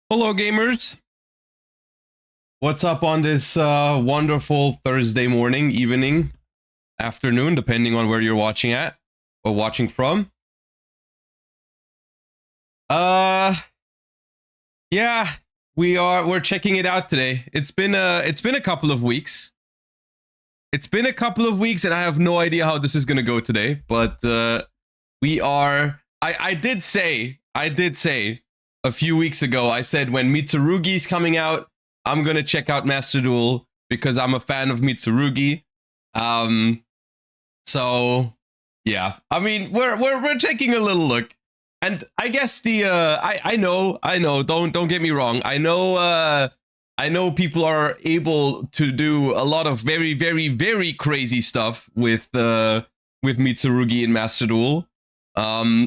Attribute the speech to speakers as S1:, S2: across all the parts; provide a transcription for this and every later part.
S1: Hello, gamers. What's up on this wonderful Thursday morning, evening, afternoon, depending on where you're watching at or watching from? Yeah, we're checking it out today. It's been a couple of weeks. It's been a couple of weeks, and I have no idea how this is gonna go today. But we are. I did say a few weeks ago. I said when Mitsurugi's coming out, I'm gonna check out Master Duel because I'm a fan of Mitsurugi. So yeah, I mean we're taking a little look, and I guess the I know don't get me wrong. I know people are able to do a lot of very crazy stuff with Mitsurugi and Master Duel,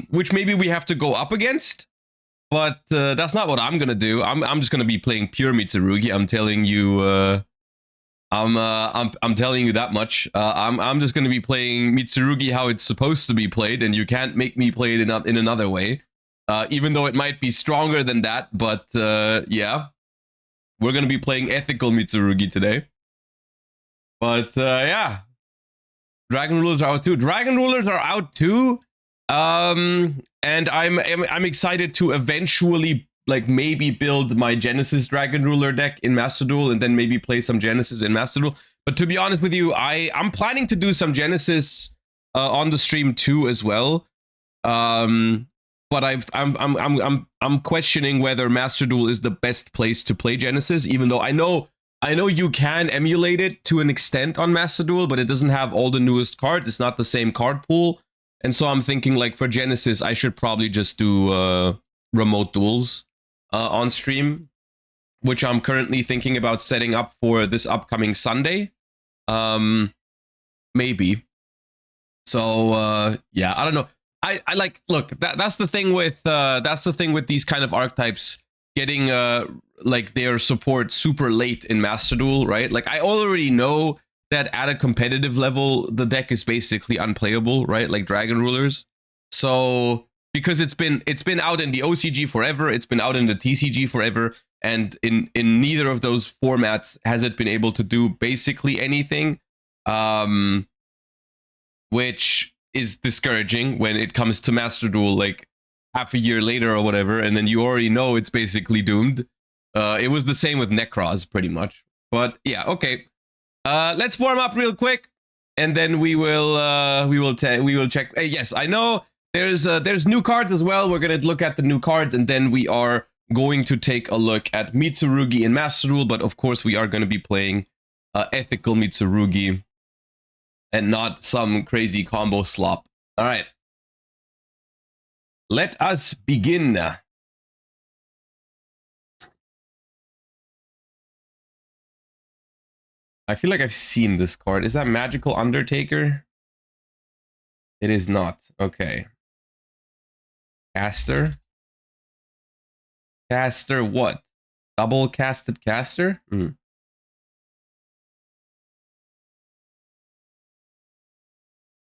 S1: which maybe we have to go up against. But that's not what I'm gonna do. I'm just gonna be playing pure Mitsurugi. I'm telling you. I'm telling you that much. I'm just gonna be playing Mitsurugi how it's supposed to be played, and you can't make me play it in another way. Even though it might be stronger than that, but yeah, we're gonna be playing ethical Mitsurugi today. But yeah, Dragon Rulers are out too. Dragon Rulers are out too. And I'm excited to eventually like maybe build my Genesis Dragon Ruler deck in Master Duel and then maybe play some Genesis in Master Duel. But to be honest with you, I'm planning to do some Genesis on the stream too as well. But I'm questioning whether Master Duel is the best place to play Genesis, even though I know you can emulate it to an extent on Master Duel, but it doesn't have all the newest cards. It's not the same card pool. And so I'm thinking, like, for Genesis, I should probably just do remote duels on stream, which I'm currently thinking about setting up for this upcoming Sunday. Maybe. So yeah, I don't know. I like, look, that's the thing with these kind of archetypes getting like their support super late in Master Duel, right? Like, I already know that at a competitive level, the deck is basically unplayable, right? Like Dragon Rulers. So because it's been out in the OCG forever, it's been out in the TCG forever, and in neither of those formats has it been able to do basically anything, which is discouraging when it comes to Master Duel, like half a year later or whatever, and then you already know it's basically doomed. It was the same with Necros, pretty much. But yeah, okay. Let's warm up real quick, and then we will check. Yes, I know there's new cards as well. We're gonna look at the new cards, and then we are going to take a look at Mitsurugi and Master Duel. But of course, we are going to be playing ethical Mitsurugi and not some crazy combo slop. All right, let us begin. I feel like I've seen this card. Is that Magical Undertaker? It is not. Okay. Caster? Caster what? Double casted caster?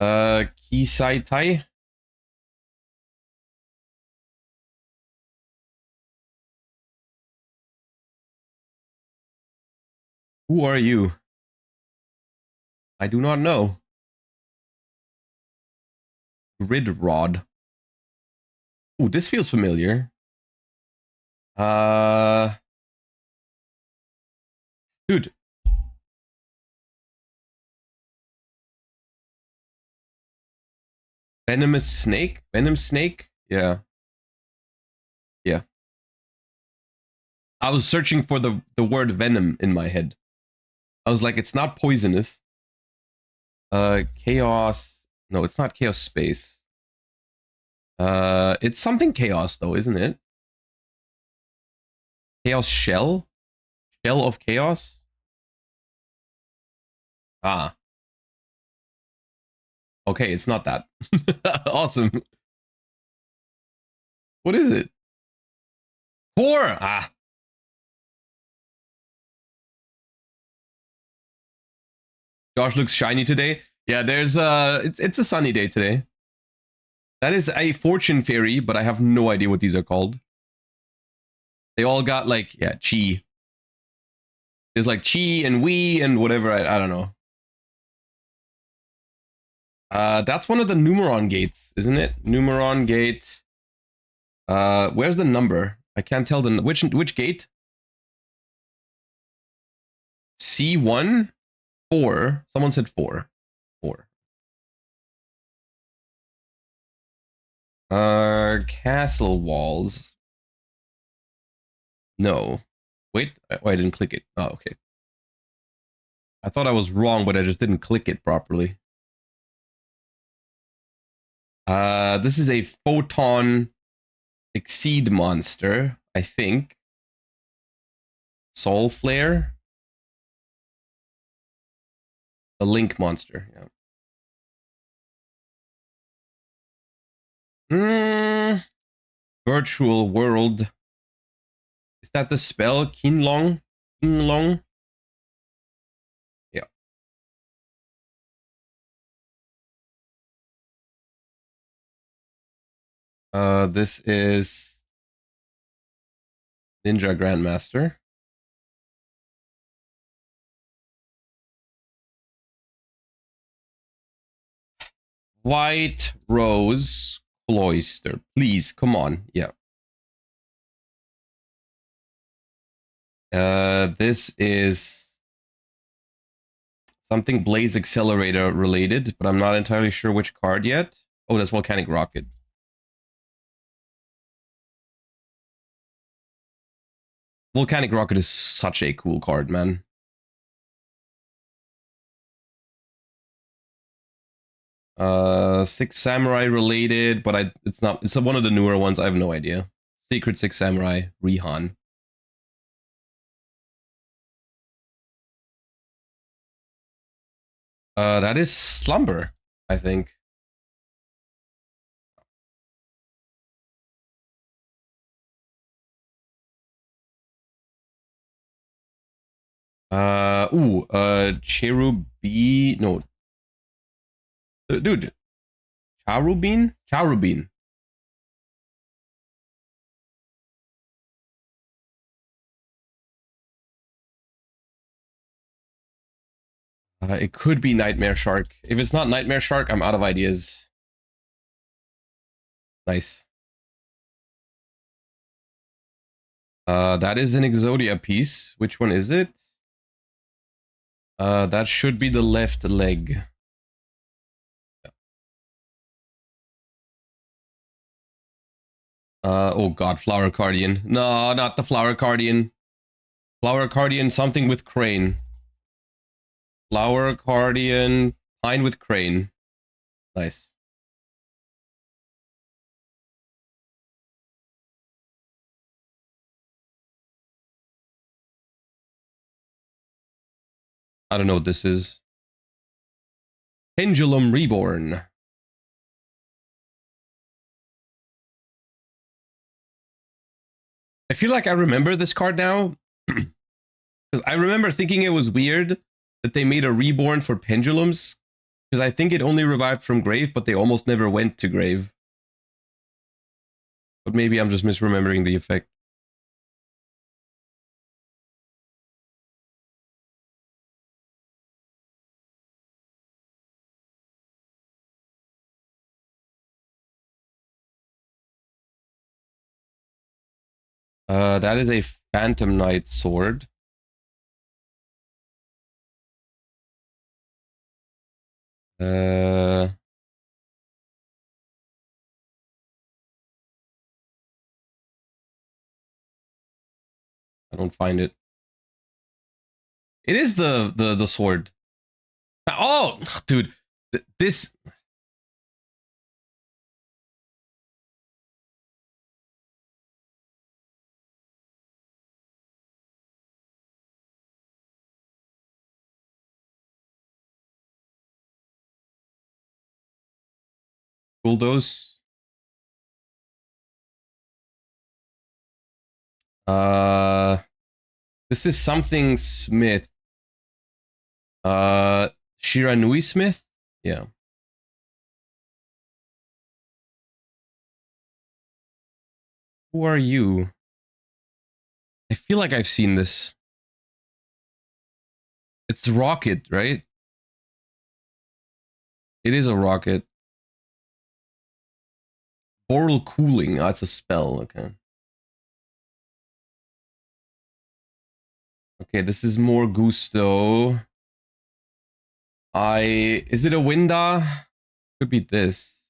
S1: Kisai Tai? Who are you? I do not know. Grid Rod. Ooh, this feels familiar. Dude. Venomous Snake? Venom Snake? Yeah. Yeah. I was searching for the word venom in my head. I was like, it's not poisonous. Chaos. No, it's not Chaos Space. It's something Chaos though, isn't it? Chaos Shell? Shell of Chaos? Ah. Okay, it's not that. Awesome. What is it? Core! Ah. Josh looks shiny today. Yeah, there's it's a sunny day today. That is a fortune fairy, but I have no idea what these are called. They all got like, yeah, chi. There's like chi and we and whatever. I don't know. That's one of the Numeron gates, isn't it? Numeron gate. Where's the number? I can't tell the which gate. C1, 4. Someone said 4. 4. Castle walls. No. Wait, I didn't click it. Oh, okay. I thought I was wrong, but I just didn't click it properly. This is a photon exceed monster, I think. Soul flare. A link monster, yeah. Virtual world. Is that the spell? Kinlong? Kinlong? Yeah. This is Ninja Grandmaster. White Rose Cloister. Please, come on. Yeah. This is something Blaze Accelerator related, but I'm not entirely sure which card yet. Oh, that's Volcanic Rocket. Volcanic Rocket is such a cool card, man. Six Samurai related, but it's not. It's one of the newer ones. I have no idea. Sacred Six Samurai, Rihan. That is Slumber, I think. Cherubi, no. Dude, Charubin? Charubin. It could be Nightmare Shark. If it's not Nightmare Shark, I'm out of ideas. Nice. That is an Exodia piece. Which one is it? That should be the left leg. Oh god, Flower Cardian. No, not the Flower Cardian. Flower Cardian, something with Crane. Flower Cardian, Pine with Crane. Nice. I don't know what this is. Pendulum Reborn. I feel like I remember this card now. Because I remember thinking it was weird that they made a Reborn for Pendulums. Because I think it only revived from Grave, but they almost never went to Grave. But maybe I'm just misremembering the effect. That is a Phantom Knight sword. I don't find it. It is the sword. Oh, dude, this. Bulldoze. This is something Smith. Shiranui Smith? Yeah. Who are you? I feel like I've seen this. It's rocket, right? It is a rocket. Oral cooling. That's a spell. Okay. Okay, this is more gusto. Is it a Winda? Could be this.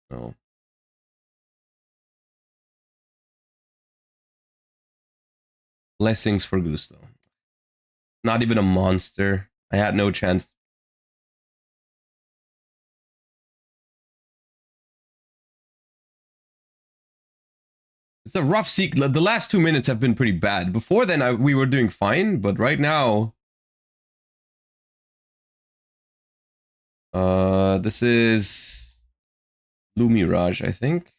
S1: No. Blessings for gusto. Not even a monster. I had no chance. It's a rough sequence. The last 2 minutes have been pretty bad. Before then, we were doing fine, but right now, this is Lumirage, I think.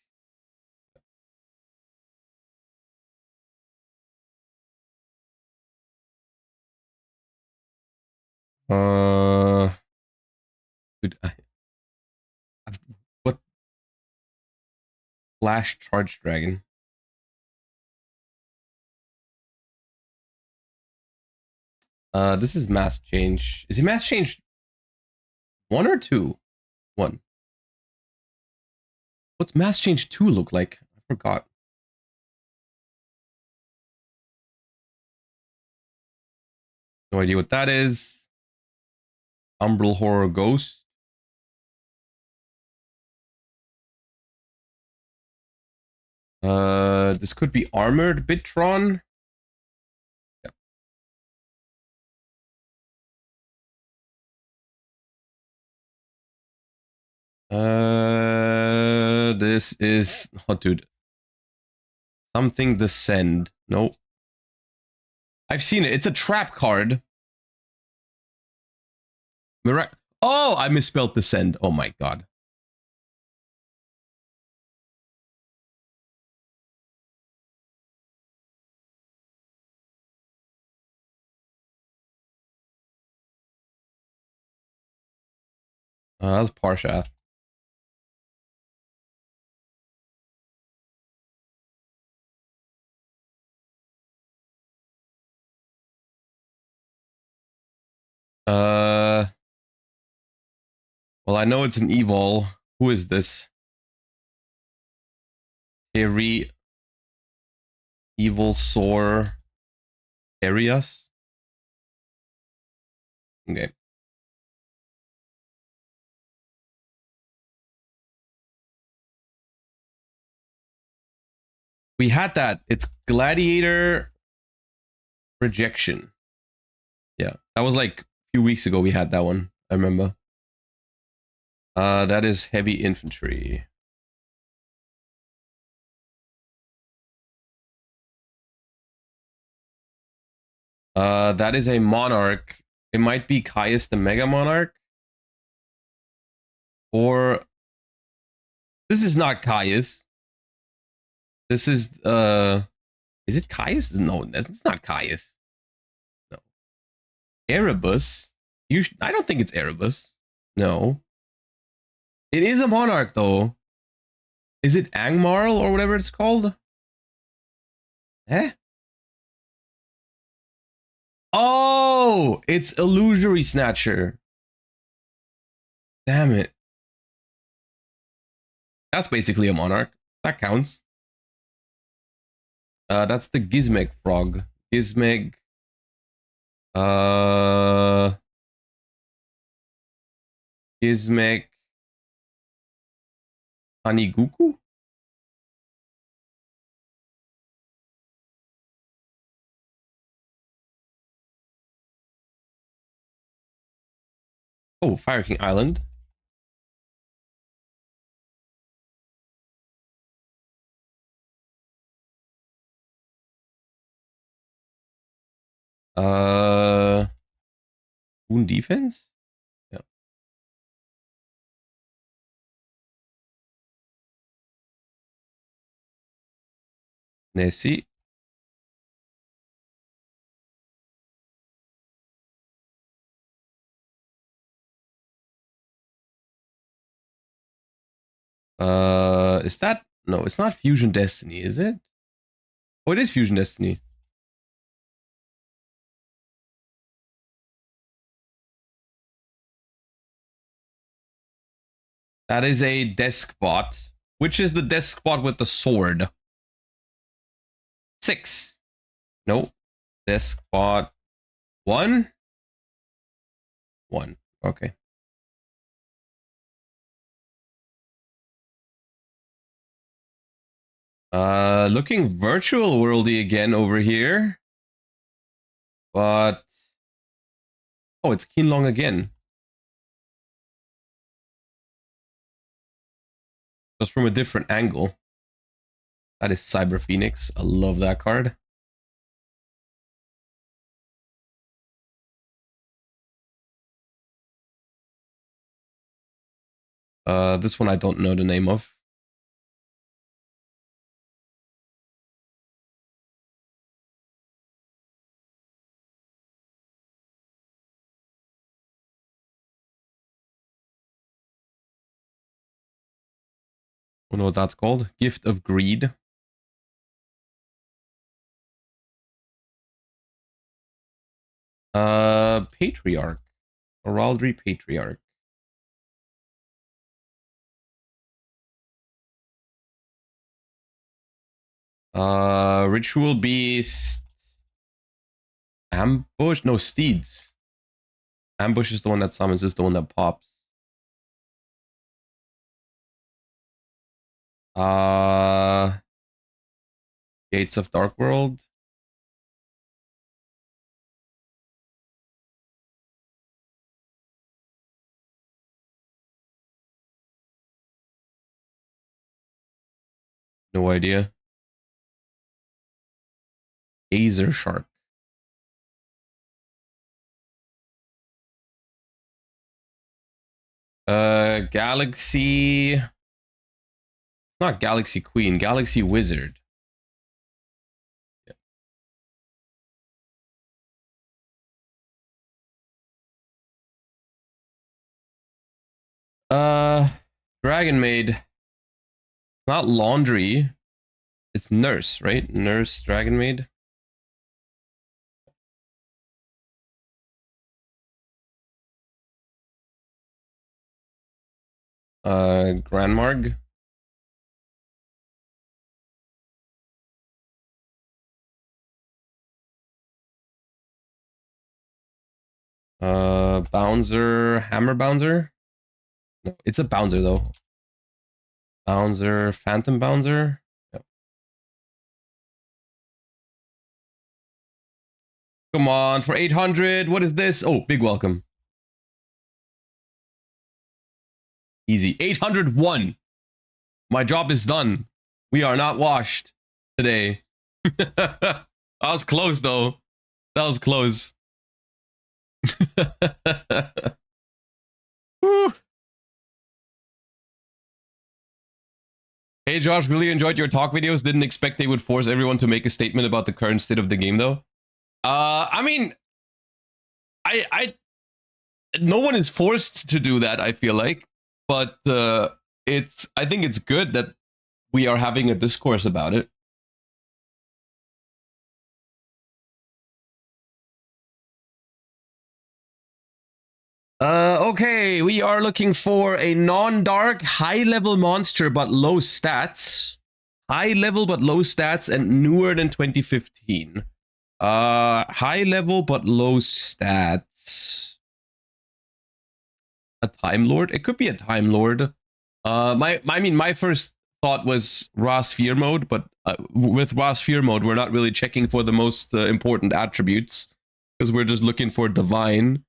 S1: Dude, what? Flash Charge Dragon. This is mass change. Is he mass change 1 or 2? 1. What's mass change 2 look like? I forgot. No idea what that is. Umbral Horror Ghost. This could be Armored Bitron. This is dude. Something Descend. Nope. I've seen it. It's a trap card. Oh, I misspelled Descend. Oh my god. That's Parshath. Well, I know it's an evil. Who is this? Terry. Evil Sore. Arias. Okay. We had that. It's Gladiator Rejection. Yeah, that was like a few weeks ago. We had that one. I remember. That is heavy infantry. That is a monarch. It might be Caius the Mega Monarch. Or this is not Caius. This is it Caius? No, it's not Caius. No. Erebus. I don't think it's Erebus. No. It is a monarch though. Is it Angmarl or whatever it's called? Eh? Oh, it's Illusory Snatcher. Damn it. That's basically a monarch. That counts. That's the Gizmek frog. Gizmek. Gizmek. Aniguku? Oh, Fire King Island. Wound defense? Yeah. Nessie. Is that no? It's not Fusion Destiny, is it? Oh, it is Fusion Destiny. That is a desk bot. Which is the desk bot with the sword? 6. Nope. Desk bot 1. 1. Okay. Looking virtual worldy again over here. But oh, it's Qinlong again. Just from a different angle. That is Cyber Phoenix. I love that card. This one I don't know the name of. I don't know what that's called. Gift of Greed. Patriarch. Heraldry Patriarch. Ritual Beast. Ambush? No, Steeds. Ambush is the one that summons, is the one that pops. Gates of Dark World. No idea. Gazer Shark. Galaxy. Not Galaxy Queen, Galaxy Wizard. Dragon Maid. Not Laundry. It's Nurse, right? Nurse Dragon Maid. Grandmarg. Bouncer, Hammer Bouncer. No, it's a Bouncer though. Bouncer, Phantom Bouncer. Yep. Come on, for 800. What is this? Oh, big welcome. Easy. 801. My job is done. We are not washed today. That was close though. That was close. Woo. Hey Josh, really enjoyed your talk videos. Didn't expect they would force everyone to make a statement about the current state of the game though. I mean, I no one is forced to do that, I feel like, but I think it's good that we are having a discourse about it. Okay, we are looking for a non-dark, high-level monster but low stats. High level but low stats and newer than 2015. High level but low stats. A Time Lord? It could be a Time Lord. My first thought was raw sphere mode, but with raw sphere mode, we're not really checking for the most important attributes because we're just looking for divine.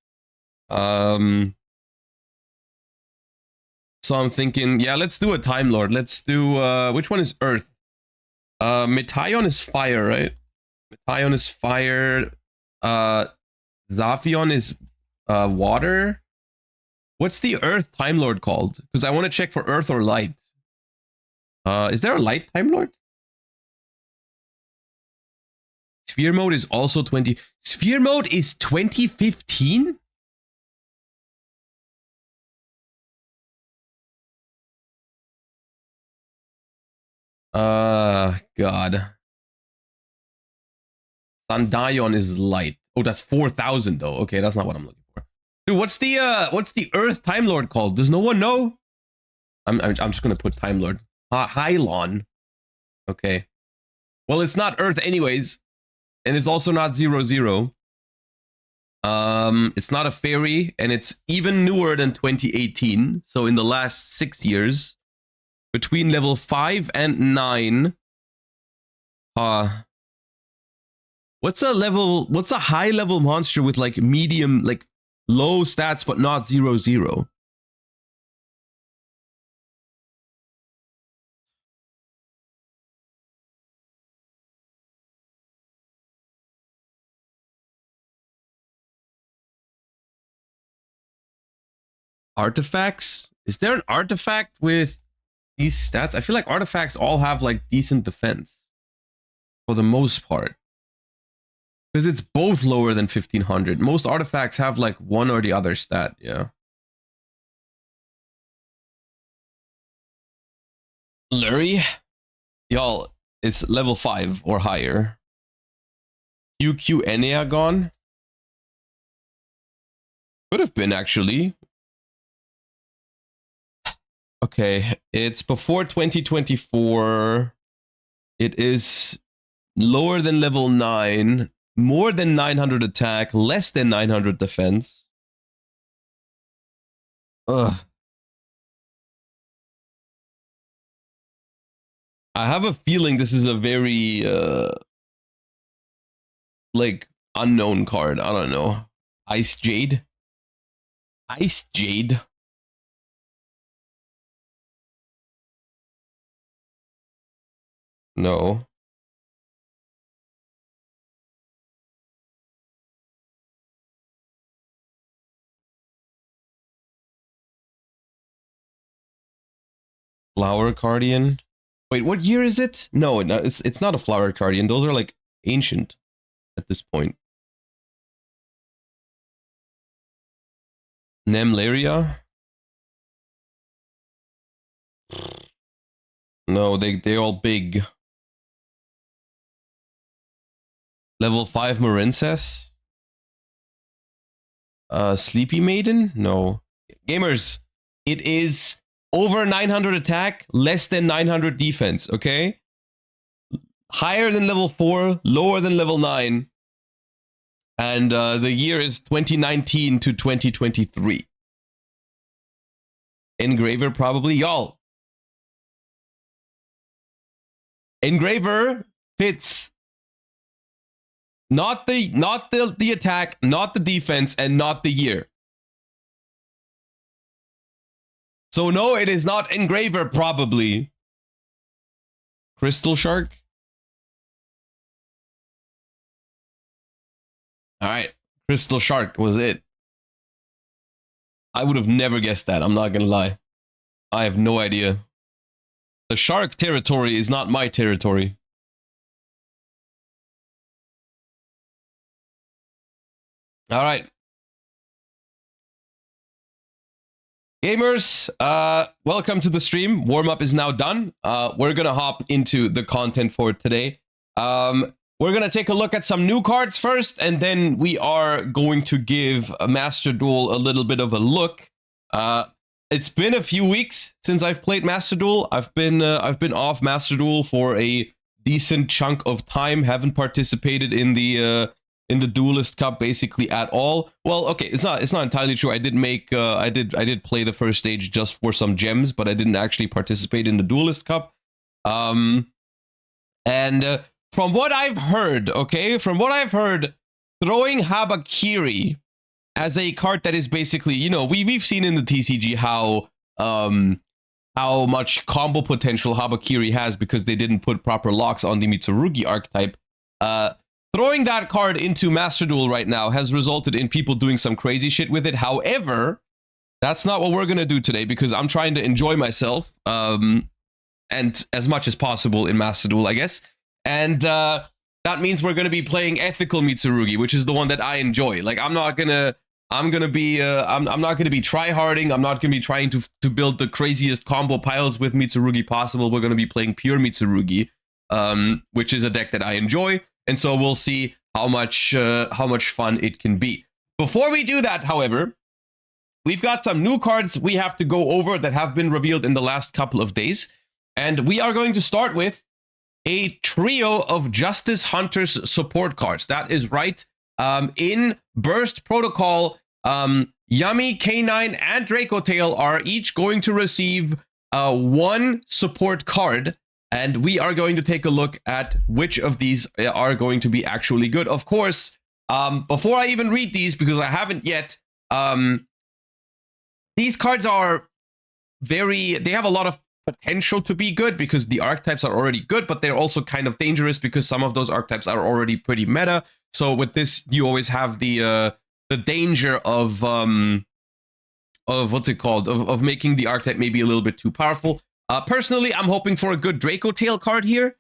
S1: So I'm thinking, yeah, let's do a Time Lord. Let's do which one is Earth? Metaion is fire, right? Metaion is fire. Zaphion is water. What's the Earth Time Lord called? Because I want to check for Earth or Light. Is there a Light Time Lord? Sphere mode is also 20. Sphere mode is 2015? God. Sandayon is light. Oh, that's 4,000 though. Okay, that's not what I'm looking for. Dude, what's the Earth Time Lord called? Does no one know? I'm just gonna put Time Lord. Hylon. Okay. Well, it's not Earth anyways, and it's also not 0-0. It's not a fairy, and it's even newer than 2018. So in the last 6 years, between level 5 and 9. What's a high level monster with like medium, like low stats but not 0-0? Artifacts? Is there an artifact with these stats? I feel like artifacts all have like decent defense for the most part, because it's both lower than 1500. Most artifacts have like one or the other stat. Yeah. Lurie? Y'all, it's level 5 or higher. UQ Enneagon? Could have been, actually. Okay, it's before 2024. It is lower than level 9, more than 900 attack, less than 900 defense. Ugh. I have a feeling this is a very, like, unknown card. I don't know. Ice Jade? Ice Jade? No. Flower Guardian? Wait, what year is it? No, it's not a Flower Guardian. Those are like ancient at this point. Nemlaria? No, they're all big. Level 5 Marincess? Sleepy Maiden? No. Gamers, it is over 900 attack, less than 900 defense, okay? Higher than level 4, lower than level 9. And the year is 2019 to 2023. Engraver, probably. Y'all. Engraver fits not the attack, not the defense, and not the year. So no, it is not Engraver, probably. Crystal Shark? Alright, Crystal Shark was it. I would have never guessed that, I'm not gonna lie. I have no idea. The shark territory is not my territory. Alright. Gamers, welcome to the stream. Warm-up is now done. We're gonna hop into the content for today. We're gonna take a look at some new cards first, and then we are going to give Master Duel a little bit of a look. It's been a few weeks since I've played Master Duel. I've been off Master Duel for a decent chunk of time. Haven't participated in the Duelist Cup basically at all. Well, okay, it's not entirely true. I did make I did play the first stage just for some gems, but I didn't actually participate in the Duelist Cup. And from what I've heard, okay, throwing Habakiri as a card that is basically, you know, we've seen in the TCG how much combo potential Habakiri has because they didn't put proper locks on the Mitsurugi archetype. Throwing that card into Master Duel right now has resulted in people doing some crazy shit with it. However, that's not what we're going to do today because I'm trying to enjoy myself and as much as possible in Master Duel, I guess. And that means we're going to be playing ethical Mitsurugi, which is the one that I enjoy. Like, I'm not going to be tryharding. I'm not going to be trying to build the craziest combo piles with Mitsurugi possible. We're going to be playing pure Mitsurugi, which is a deck that I enjoy. And so we'll see how much fun it can be. Before we do that, however, we've got some new cards we have to go over that have been revealed in the last couple of days. And we are going to start with a trio of Justice Hunters support cards. That is right. In Burst Protocol, Yummy, K9, and Dracotail are each going to receive one support card. And we are going to take a look at which of these are going to be actually good. Of course, before I even read these, because I haven't yet, these cards are they have a lot of potential to be good because the archetypes are already good, but they're also kind of dangerous because some of those archetypes are already pretty meta. So with this, you always have the danger of what's it called, of making the archetype maybe a little bit too powerful. Personally, I'm hoping for a good Dracotail card here.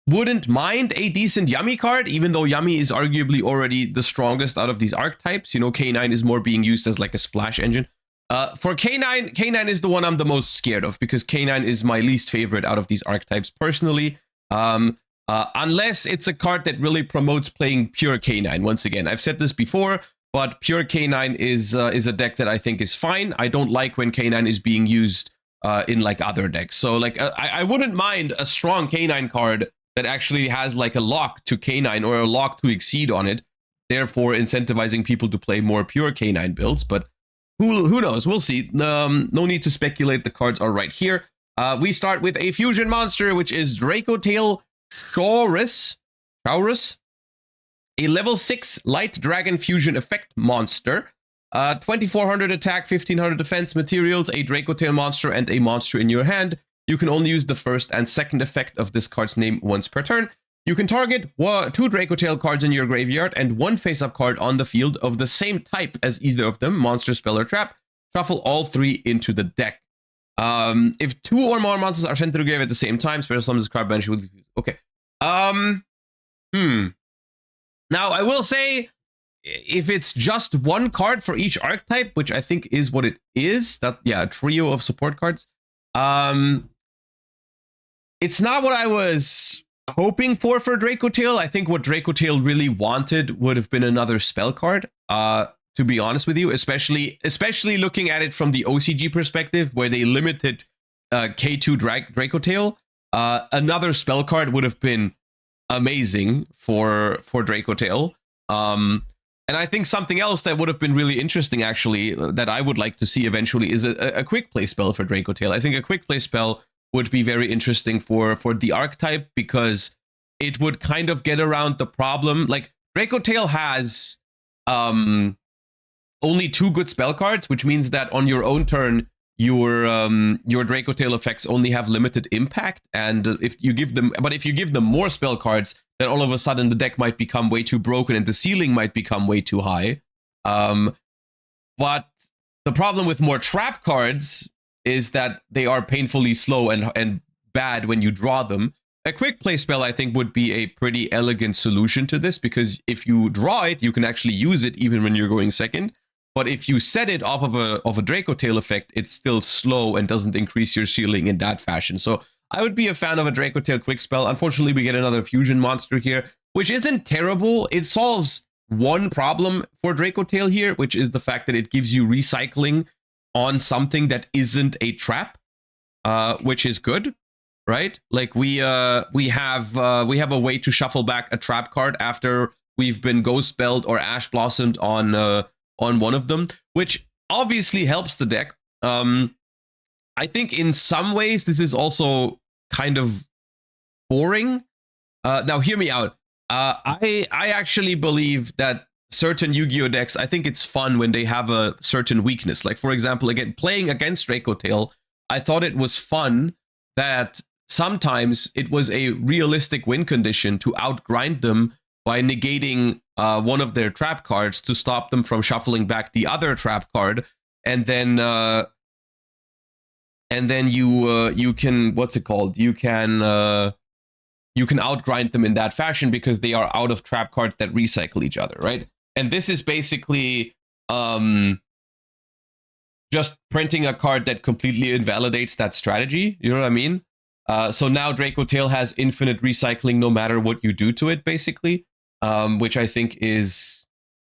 S1: Wouldn't mind a decent Yummy card, even though Yummy is arguably already the strongest out of these archetypes. You know, K9 is more being used as like a splash engine. For K9 is the one I'm the most scared of because K9 is my least favorite out of these archetypes personally. Unless it's a card that really promotes playing pure K9. Once again, I've said this before, but pure K9 is a deck that I think is fine. I don't like when K9 is being used in like other decks. So like I wouldn't mind a strong K9 card that actually has like a lock to K9 or a lock to Exceed on it, therefore incentivizing people to play more pure K9 builds. But who knows? We'll see. No need to speculate. The cards are right here. We start with a fusion monster, which is Dracotail Shaurus, a level 6 light dragon fusion effect monster. 2400 attack, 1500 defense, materials, a Dracotail monster, and a monster in your hand. You can only use the first and second effect of this card's name once per turn. You can target 2 Dracotail cards in your graveyard and 1 face-up card on the field of the same type as either of them, monster, spell, or trap. Shuffle all 3 into the deck. If 2 or more monsters are sent to the grave at the same time, special summons this card bench with... Okay. Now, I will say, if it's just 1 card for each archetype, which I think is what it is, that, yeah, a trio of support cards, it's not what I was hoping for Dracotail. I think what Dracotail really wanted would have been another spell card, to be honest with you, especially looking at it from the OCG perspective, where they limited K2 Dracotail. Another spell card would have been amazing for Dracotail. And I think something else that would have been really interesting, actually, that I would like to see eventually is a quick play spell for Dracotail. I think a quick play spell would be very interesting for the archetype because it would kind of get around the problem. Like, Dracotail has only 2 good spell cards, which means that on your own turn, your Dracotail effects only have limited impact. And if you give them more spell cards, then all of a sudden the deck might become way too broken and the ceiling might become way too high. But the problem with more trap cards is that they are painfully slow and bad when you draw them. A quick play spell, I think, would be a pretty elegant solution to this, because if you draw it, you can actually use it even when you're going second. But if you set it off of a Dracotail effect, it's still slow and doesn't increase your ceiling in that fashion. So I would be a fan of a Dracotail quick spell. Unfortunately, we get another fusion monster here, which isn't terrible. It solves one problem for Dracotail here, which is the fact that it gives you recycling on something that isn't a trap, which is good, right? Like we have a way to shuffle back a trap card after we've been ghost spelled or ash blossomed on one of them, which obviously helps the deck. I think in some ways this is also kind of boring. Now hear me out. I actually believe that certain Yu-Gi-Oh decks, I think it's fun when they have a certain weakness. Like, for example, again, playing against Dracotail, I thought it was fun that sometimes it was a realistic win condition to outgrind them by negating one of their trap cards to stop them from shuffling back the other trap card, and then you can, what's it called? You can outgrind them in that fashion because they are out of trap cards that recycle each other, right? And this is basically just printing a card that completely invalidates that strategy. You know what I mean? So now Dracotail has infinite recycling no matter what you do to it, basically, which I think is,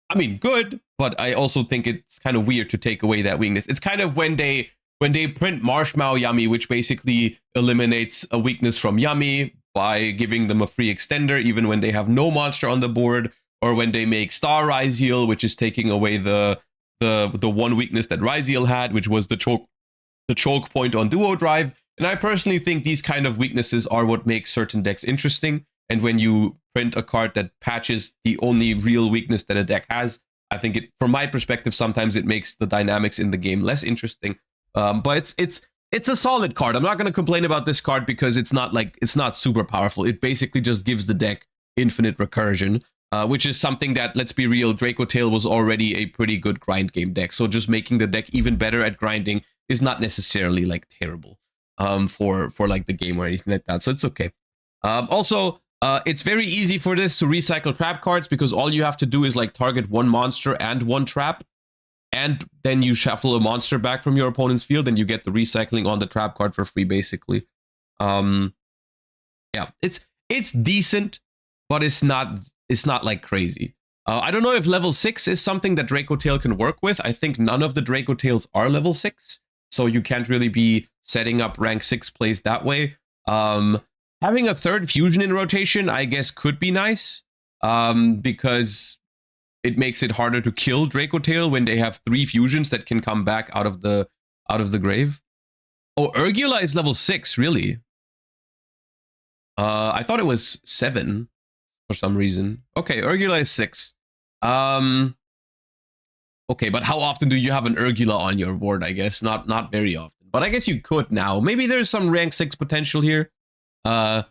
S1: I mean, good, but I also think it's kind of weird to take away that weakness. It's kind of when they print Marshmallow Yummy, which basically eliminates a weakness from Yummy by giving them a free extender, even when they have no monster on the board, or when they make Star Ryziel, which is taking away the one weakness that Ryziel had, which was the choke point on Duo Drive. And I personally think these kind of weaknesses are what makes certain decks interesting. And when you print a card that patches the only real weakness that a deck has, I think it, from my perspective, sometimes it makes the dynamics in the game less interesting. But it's a solid card. I'm not going to complain about this card because it's not super powerful. It basically just gives the deck infinite recursion, which is something that, let's be real, Draco Tail was already a pretty good grind game deck. So just making the deck even better at grinding is not necessarily like terrible for like the game or anything like that. So it's okay. Also, it's very easy for this to recycle trap cards because all you have to do is like target one monster and one trap. And then you shuffle a monster back from your opponent's field and you get the recycling on the trap card for free, basically. Yeah, it's decent, but it's not like crazy. I don't know if level 6 is something that Draco Tail can work with. I think none of the Draco Tails are level 6, so you can't really be setting up rank 6 plays that way. Having a third fusion in rotation, I guess, could be nice, because it makes it harder to kill Draco Tail when they have 3 fusions that can come back out of the grave. Oh, Urgula is level 6, really? I thought it was 7 for some reason. Okay, Urgula is 6. Okay, but how often do you have an Urgula on your board? I guess not very often. But I guess you could now. Maybe there's some rank 6 potential here. Oh,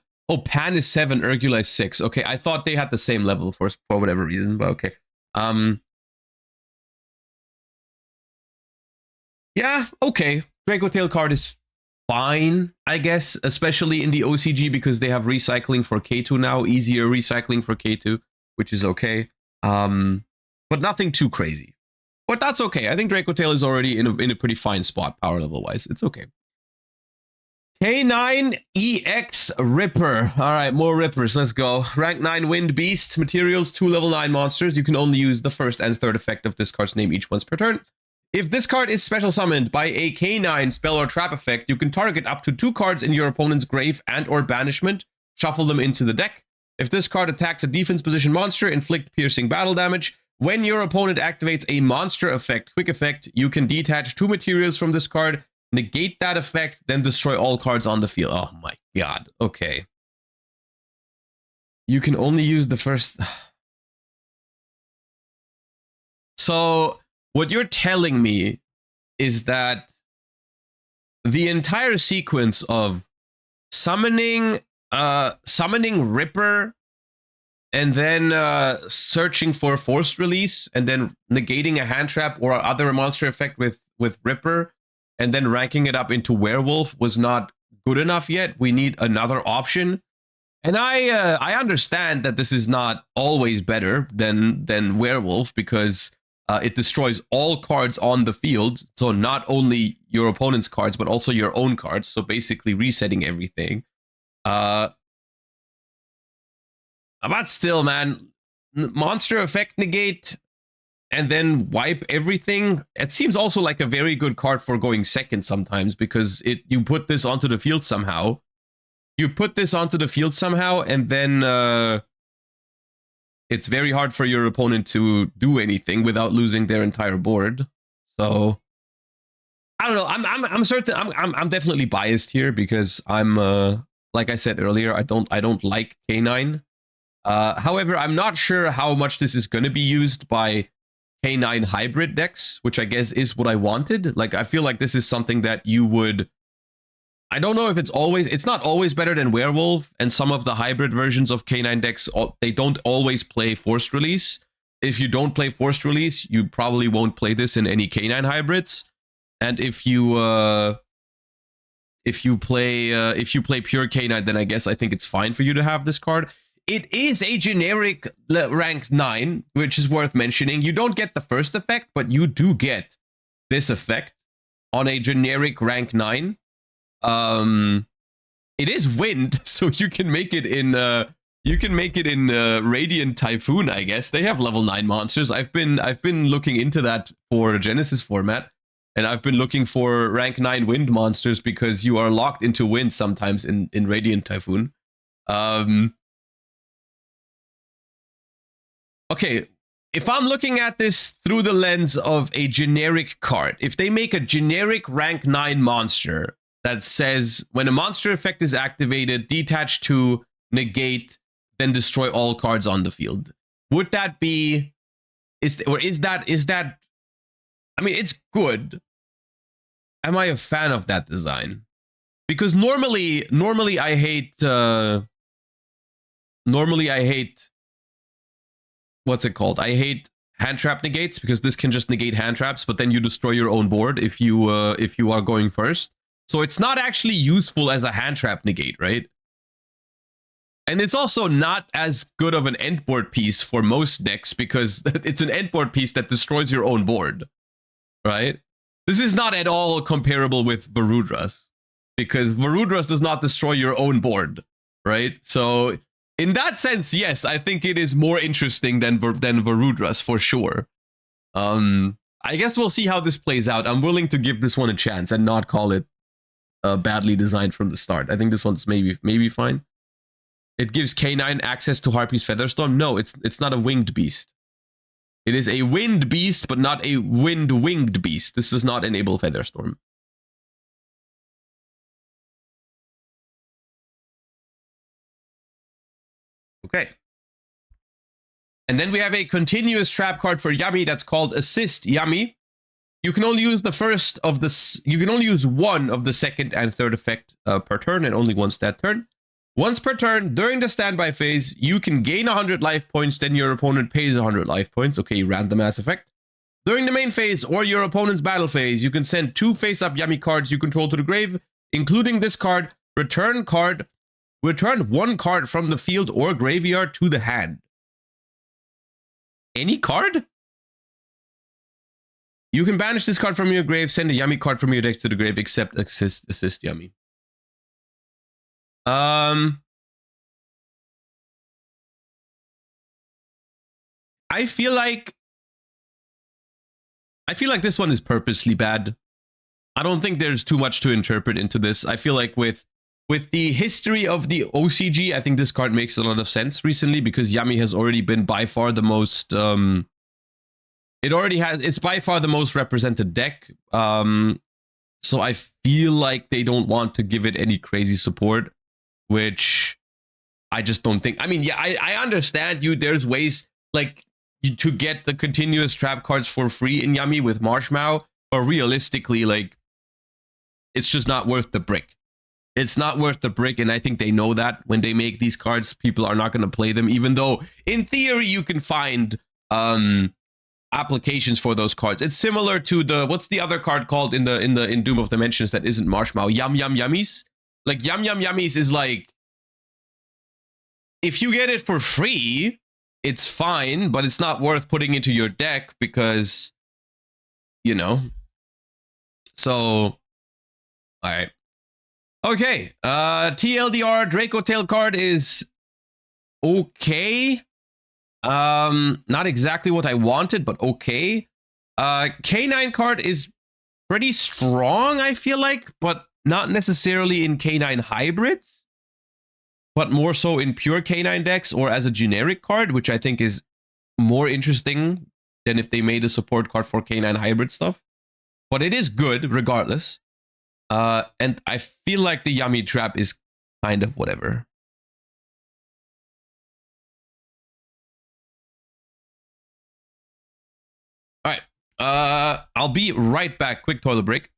S1: Pan is 7, Urgula is 6. Okay, I thought they had the same level for whatever reason, but okay. Yeah, okay. Draco Tail card is fine, I guess, especially in the OCG because they have recycling for K2 now, easier recycling for K2, which is okay. But nothing too crazy. But that's okay. I think Draco Tail is already in a pretty fine spot power level wise. It's okay. K9 EX Ripper. All right, more Rippers. Let's go. Rank 9 Wind Beast. Materials, 2 level 9 monsters. You can only use the first and third effect of this card's name each once per turn. If this card is special summoned by a K9 spell or trap effect, you can target up to 2 cards in your opponent's grave and or banishment. Shuffle them into the deck. If this card attacks a defense position monster, inflict piercing battle damage. When your opponent activates a monster effect, quick effect, you can detach 2 materials from this card, negate that effect, then destroy all cards on the field. Oh my god. Okay. You can only use the first... So, what you're telling me is that the entire sequence of summoning Ripper, and then searching for forced release, and then negating a hand trap or other monster effect with Ripper, and then ranking it up into Werewolf was not good enough yet. We need another option. And I understand that this is not always better than Werewolf because it destroys all cards on the field. So not only your opponent's cards, but also your own cards. So basically resetting everything. But still, man, monster effect negate and then wipe everything. It seems also like a very good card for going second sometimes because you put this onto the field somehow. And then it's very hard for your opponent to do anything without losing their entire board. So I don't know. I'm definitely biased here because I'm like I said earlier, I don't like K9. However, I'm not sure how much this is going to be used by K9 hybrid decks, which I guess is what I wanted. Like, I feel like this is something that you would... I don't know if it's not always better than Werewolf, and some of the hybrid versions of K9 decks, they don't always play Forced Release. If you don't play Forced Release, you probably won't play this in any K9 hybrids. And if you play pure K9, then I guess I think it's fine for you to have this card. It is a generic rank 9, which is worth mentioning. You don't get the first effect, but you do get this effect on a generic rank 9. It is wind, so you can make it in You can make it in Radiant Typhoon, I guess. They have level 9 monsters. I've been looking into that for Genesis format, and I've been looking for rank 9 wind monsters because you are locked into wind sometimes in Radiant Typhoon. Okay, if I'm looking at this through the lens of a generic card, if they make a generic rank 9 monster that says when a monster effect is activated, detach to, negate, then destroy all cards on the field, would that be, is that, I mean, it's good. Am I a fan of that design? Because normally I hate, what's it called? I hate hand trap negates because this can just negate hand traps, but then you destroy your own board if you are going first. So it's not actually useful as a hand trap negate, right? And it's also not as good of an endboard piece for most decks because it's an endboard piece that destroys your own board, right? This is not at all comparable with Varudras because Varudras does not destroy your own board, right? So in that sense, yes, I think it is more interesting than Varudras for sure. I guess we'll see how this plays out. I'm willing to give this one a chance and not call it badly designed from the start. I think this one's maybe fine. It gives K9 access to Harpy's Featherstorm. No, it's not a winged beast. It is a wind beast, but not a wind-winged beast. This does not enable Featherstorm. Okay. And then we have a continuous trap card for Yami that's called Assist Yami. You can only use you can only use one of the second and third effect per turn, and only once that turn. Once per turn, during the standby phase, you can gain 100 life points, then your opponent pays 100 life points. Okay, random ass effect. During the main phase or your opponent's battle phase, you can send 2 face-up Yami cards you control to the grave, including this card. Return 1 card from the field or graveyard to the hand. Any card? You can banish this card from your grave, send a Yami card from your deck to the grave, except assist Yami. I feel like this one is purposely bad. I don't think there's too much to interpret into this. I feel like with the history of the OCG, I think this card makes a lot of sense recently because Yami has already been by far the most it's by far the most represented deck. So I feel like they don't want to give it any crazy support, which I just don't think. I mean, yeah, I understand you. There's ways like to get the continuous trap cards for free in Yami with Marshmallow, but realistically, like, it's just not worth the brick. It's not worth the brick, and I think they know that when they make these cards, people are not going to play them, even though in theory you can find applications for those cards. It's similar to the, what's the other card called in Doom of Dimensions that isn't Marshmallow? Yum Yum Yummies. Like Yum Yum Yummies is like, if you get it for free, it's fine, but it's not worth putting into your deck because, you know. So, all right. Okay, TLDR Draco Tail card is okay. Not exactly what I wanted, but okay. K9 card is pretty strong, I feel like, but not necessarily in K9 hybrids, but more so in pure K9 decks or as a generic card, which I think is more interesting than if they made a support card for K9 hybrid stuff. But it is good regardless. And I feel like the Yami trap is kind of whatever. All right. I'll be right back. Quick toilet break.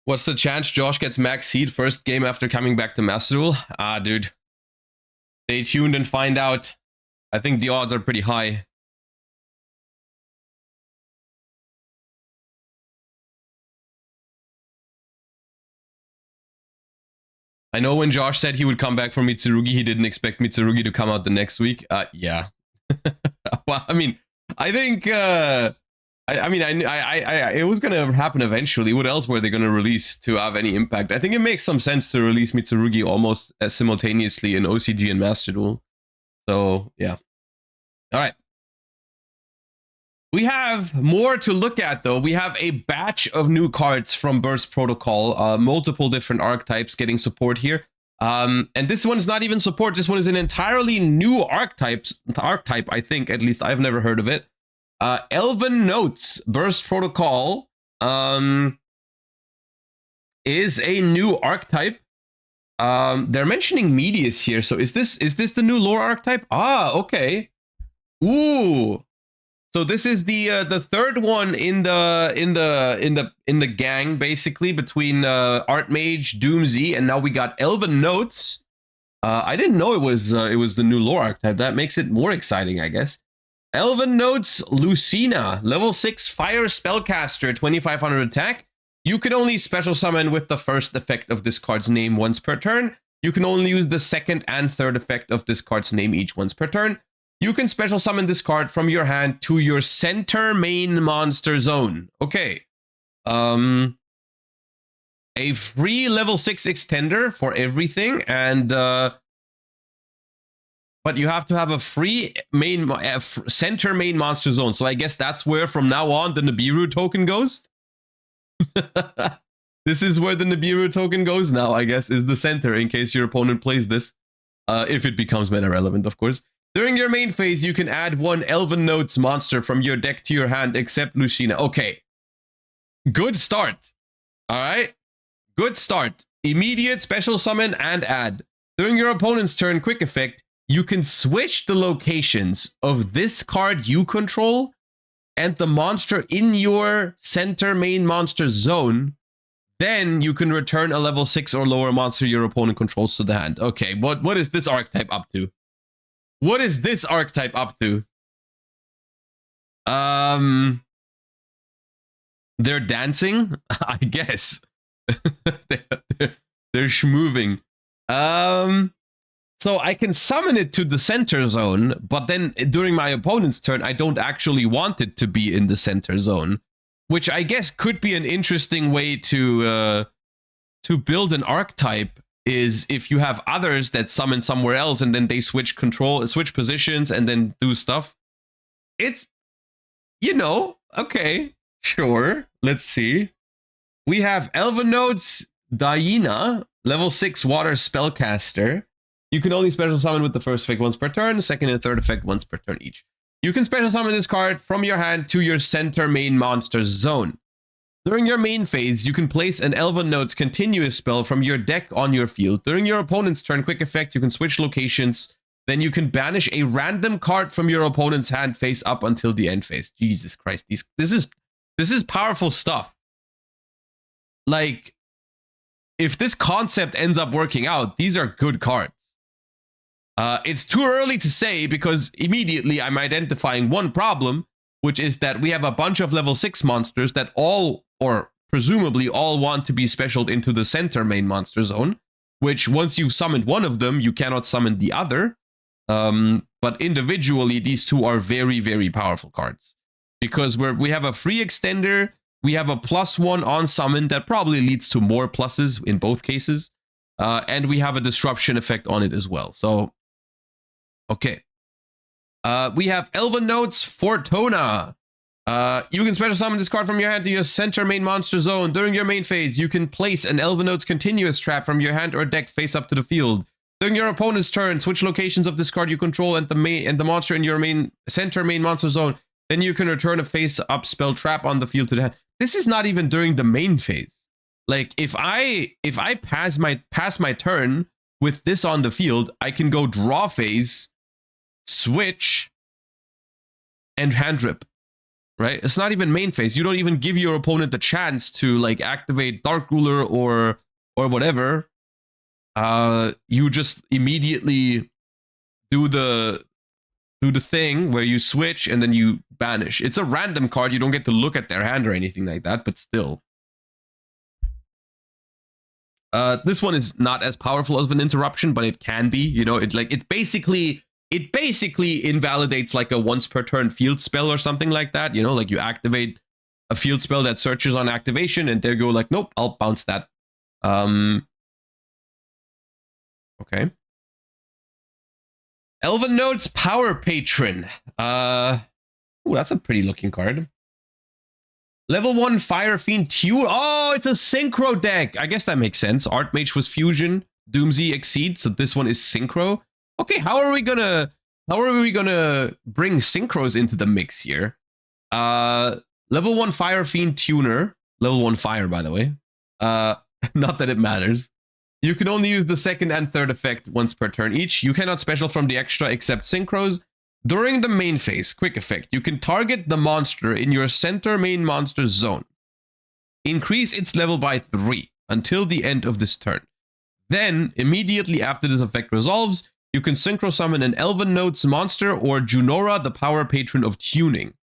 S1: What's the chance Josh gets max seed first game after coming back to Master Duel? Ah, dude. Stay tuned and find out. I think the odds are pretty high. I know when Josh said he would come back for Mitsurugi, he didn't expect Mitsurugi to come out the next week. Yeah. Well, I mean, I think... it was gonna happen eventually. What else were they gonna release to have any impact? I think it makes some sense to release Mitsurugi almost as simultaneously in OCG and Master Duel. So yeah. All right. We have more to look at though. We have a batch of new cards from Burst Protocol, multiple different archetypes getting support here. And this one is not even support. This one is an entirely new archetype. I think, at least I've never heard of it. Elvennotes Burst Protocol is a new archetype. They're mentioning Medius here, so is this the new lore archetype? Ah, okay. Ooh, so this is the third one in the gang, basically between Archmage, Doomsy, and now we got Elvennotes. I didn't know it was the new lore archetype. That makes it more exciting, I guess. Elvennotes Lucina, level 6 fire spellcaster, 2500 attack. You can only special summon with the first effect of this card's name once per turn. You can only use the second and third effect of this card's name each once per turn. You can special summon this card from your hand to your center main monster zone. Okay. A free level 6 extender for everything, and but you have to have a free center main monster zone. So I guess that's where from now on the Nibiru token goes. This is where the Nibiru token goes now, I guess, is the center, in case your opponent plays this. If it becomes meta relevant, of course. During your main phase, you can add one Elvennotes monster from your deck to your hand, except Lucina. Okay. Good start. Alright. Good start. Immediate special summon and add. During your opponent's turn, quick effect, you can switch the locations of this card you control and the monster in your center main monster zone. Then you can return a level 6 or lower monster your opponent controls to the hand. Okay, what is this archetype up to? What is this archetype up to? They're dancing, I guess. they're schmoving. So I can summon it to the center zone, but then during my opponent's turn, I don't actually want it to be in the center zone, which I guess could be an interesting way to build an archetype. Is if you have others that summon somewhere else and then they switch positions and then do stuff. It's, you know, okay, sure. Let's see. We have Elvennotes Diana, level 6 water spellcaster. You can only special summon with the first effect once per turn, second and third effect once per turn each. You can special summon this card from your hand to your center main monster zone. During your main phase, you can place an Elvennotes continuous spell from your deck on your field. During your opponent's turn, quick effect, you can switch locations. Then you can banish a random card from your opponent's hand face up until the end phase. Jesus Christ, this is powerful stuff. Like, if this concept ends up working out, these are good cards. It's too early to say because immediately I'm identifying one problem, which is that we have a bunch of level 6 monsters that all, or presumably all, want to be specialed into the center main monster zone, which once you've summoned one of them, you cannot summon the other. But individually, these two are very, very powerful cards. Because we have a free extender, we have a +1 on summon that probably leads to more pluses in both cases, and we have a disruption effect on it as well. So, okay. We have Elvennotes Fortuna. You can special summon this card from your hand to your center main monster zone. During your main phase, you can place an Elvennotes continuous trap from your hand or deck face up to the field. During your opponent's turn, switch locations of this card you control and the monster in your center main monster zone. Then you can return a face up spell trap on the field to the hand. This is not even during the main phase. Like, if I pass my turn with this on the field, I can go draw phase, switch, and hand rip, right? It's not even main phase. You don't even give your opponent the chance to like activate Dark Ruler or whatever. You just immediately do the thing where you switch and then you banish. It's a random card. You don't get to look at their hand or anything like that, but still. This one is not as powerful as an interruption, but it can be. You know, it basically invalidates like a once per turn field spell or something like that. You know, like you activate a field spell that searches on activation, and they go like, nope, I'll bounce that. Okay. Elvennotes Power Patron. Ooh, that's a pretty looking card. Level 1 Fire Fiend Tune. Oh, it's a synchro deck. I guess that makes sense. Archmage was fusion. Doomsday Exceed. So this one is synchro. Okay, how are we gonna bring synchros into the mix here? Level 1 Fire Fiend Tuner. Level 1 Fire, by the way. Not that it matters. You can only use the second and third effect once per turn each. You cannot special from the extra except synchros. During the main phase, quick effect, you can target the monster in your center main monster zone. Increase its level by 3 until the end of this turn. Then, immediately after this effect resolves, you can synchro summon an Elvennotes monster or Junora, the Power Patron of Tuning.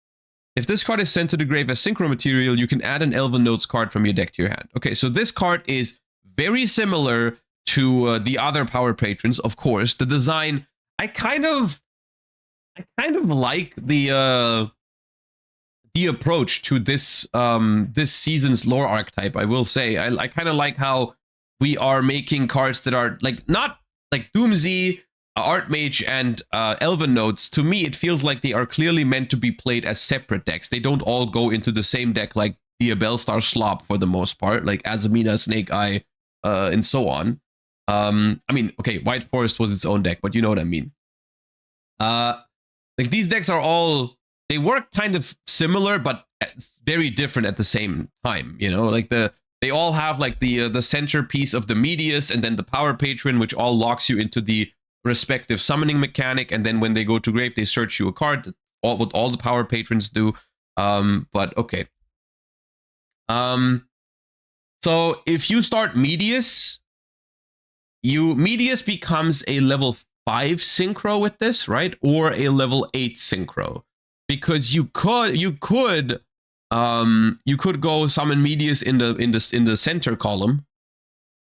S1: If this card is sent to the grave as synchro material, you can add an Elvennotes card from your deck to your hand. Okay, so this card is very similar to the other Power Patrons, of course. The design, I kind of like the approach to this this season's lore archetype. I will say I kind of like how we are making cards that are like not like Doomsday, Archmage, and Elvennotes. To me, it feels like they are clearly meant to be played as separate decks. They don't all go into the same deck like the Bellstar Slop for the most part, like Azamina, Snake Eye, and so on. I mean, okay, White Forest was its own deck, but you know what I mean. Like these decks are all, they work kind of similar, but very different at the same time. You know, like they all have like the centerpiece of the Medius and then the Power Patron, which all locks you into the respective summoning mechanic. And then when they go to grave, they search you a card. What all the Power Patrons do. But okay. So if you start Medius, Medius becomes a level 5 synchro with this, right? Or a level 8 synchro, because you could go summon Medius in the center column,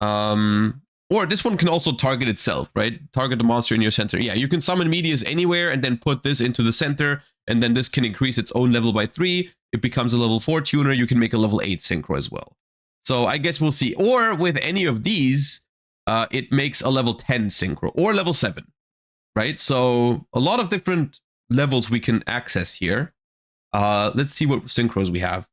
S1: or this one can also target itself, right? Target the monster in your center. Yeah, you can summon Medius anywhere and then put this into the center, and then this can increase its own level by 3. It becomes a level 4 tuner. You can make a level 8 synchro as well. So I guess we'll see. Or with any of these, it makes a level 10 synchro or level 7, right? So a lot of different levels we can access here. Let's see what synchros we have.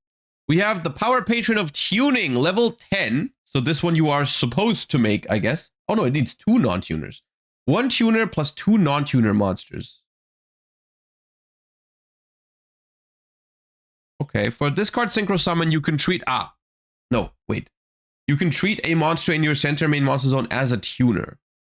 S1: We have the Power Patron of Tuning, level 10. So this one you are supposed to make, I guess. Oh no, it needs 2 non-tuners. 1 tuner plus 2 non-tuner monsters. Okay, for this card synchro summon, you can treat... no, wait. You can treat a monster in your center main monster zone as a tuner.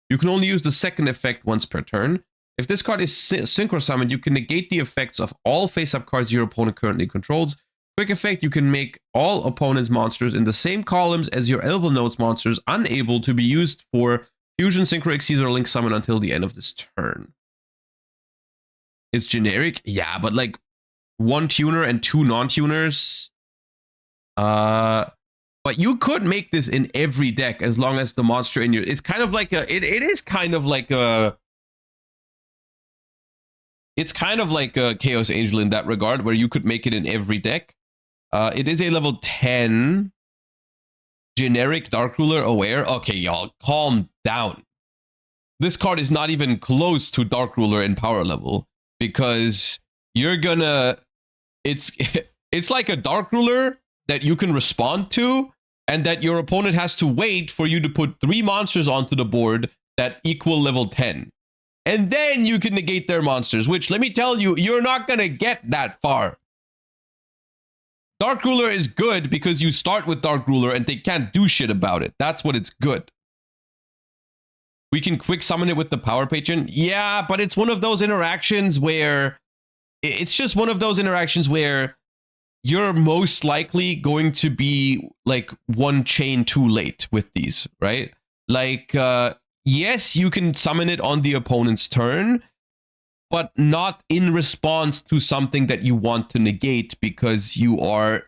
S1: You can only use the second effect once per turn. If this card is synchro summoned, you can negate the effects of all face-up cards your opponent currently controls. Quick effect, you can make all opponent's monsters in the same columns as your Elvennotes monsters unable to be used for fusion, synchro, exceed, or link summon until the end of this turn. It's generic? Yeah, but like 1 tuner and 2 non-tuners. But you could make this in every deck as long as the monster in your... It's kind of like a... It is kind of like a... It's kind of like a Chaos Angel in that regard, where you could make it in every deck. It is a level 10 generic Dark Ruler aware. Okay, y'all, calm down. This card is not even close to Dark Ruler in power level, because you're gonna... It's like a Dark Ruler that you can respond to, and that your opponent has to wait for you to put 3 monsters onto the board that equal level 10. And then you can negate their monsters, which, let me tell you, you're not going to get that far. Dark Ruler is good because you start with Dark Ruler and they can't do shit about it. That's what it's good. We can quick summon it with the Power Patron. Yeah, but it's one of those interactions where... It's just one of those interactions where you're most likely going to be like one chain too late with these, right? Like, yes, you can summon it on the opponent's turn, but not in response to something that you want to negate, because you're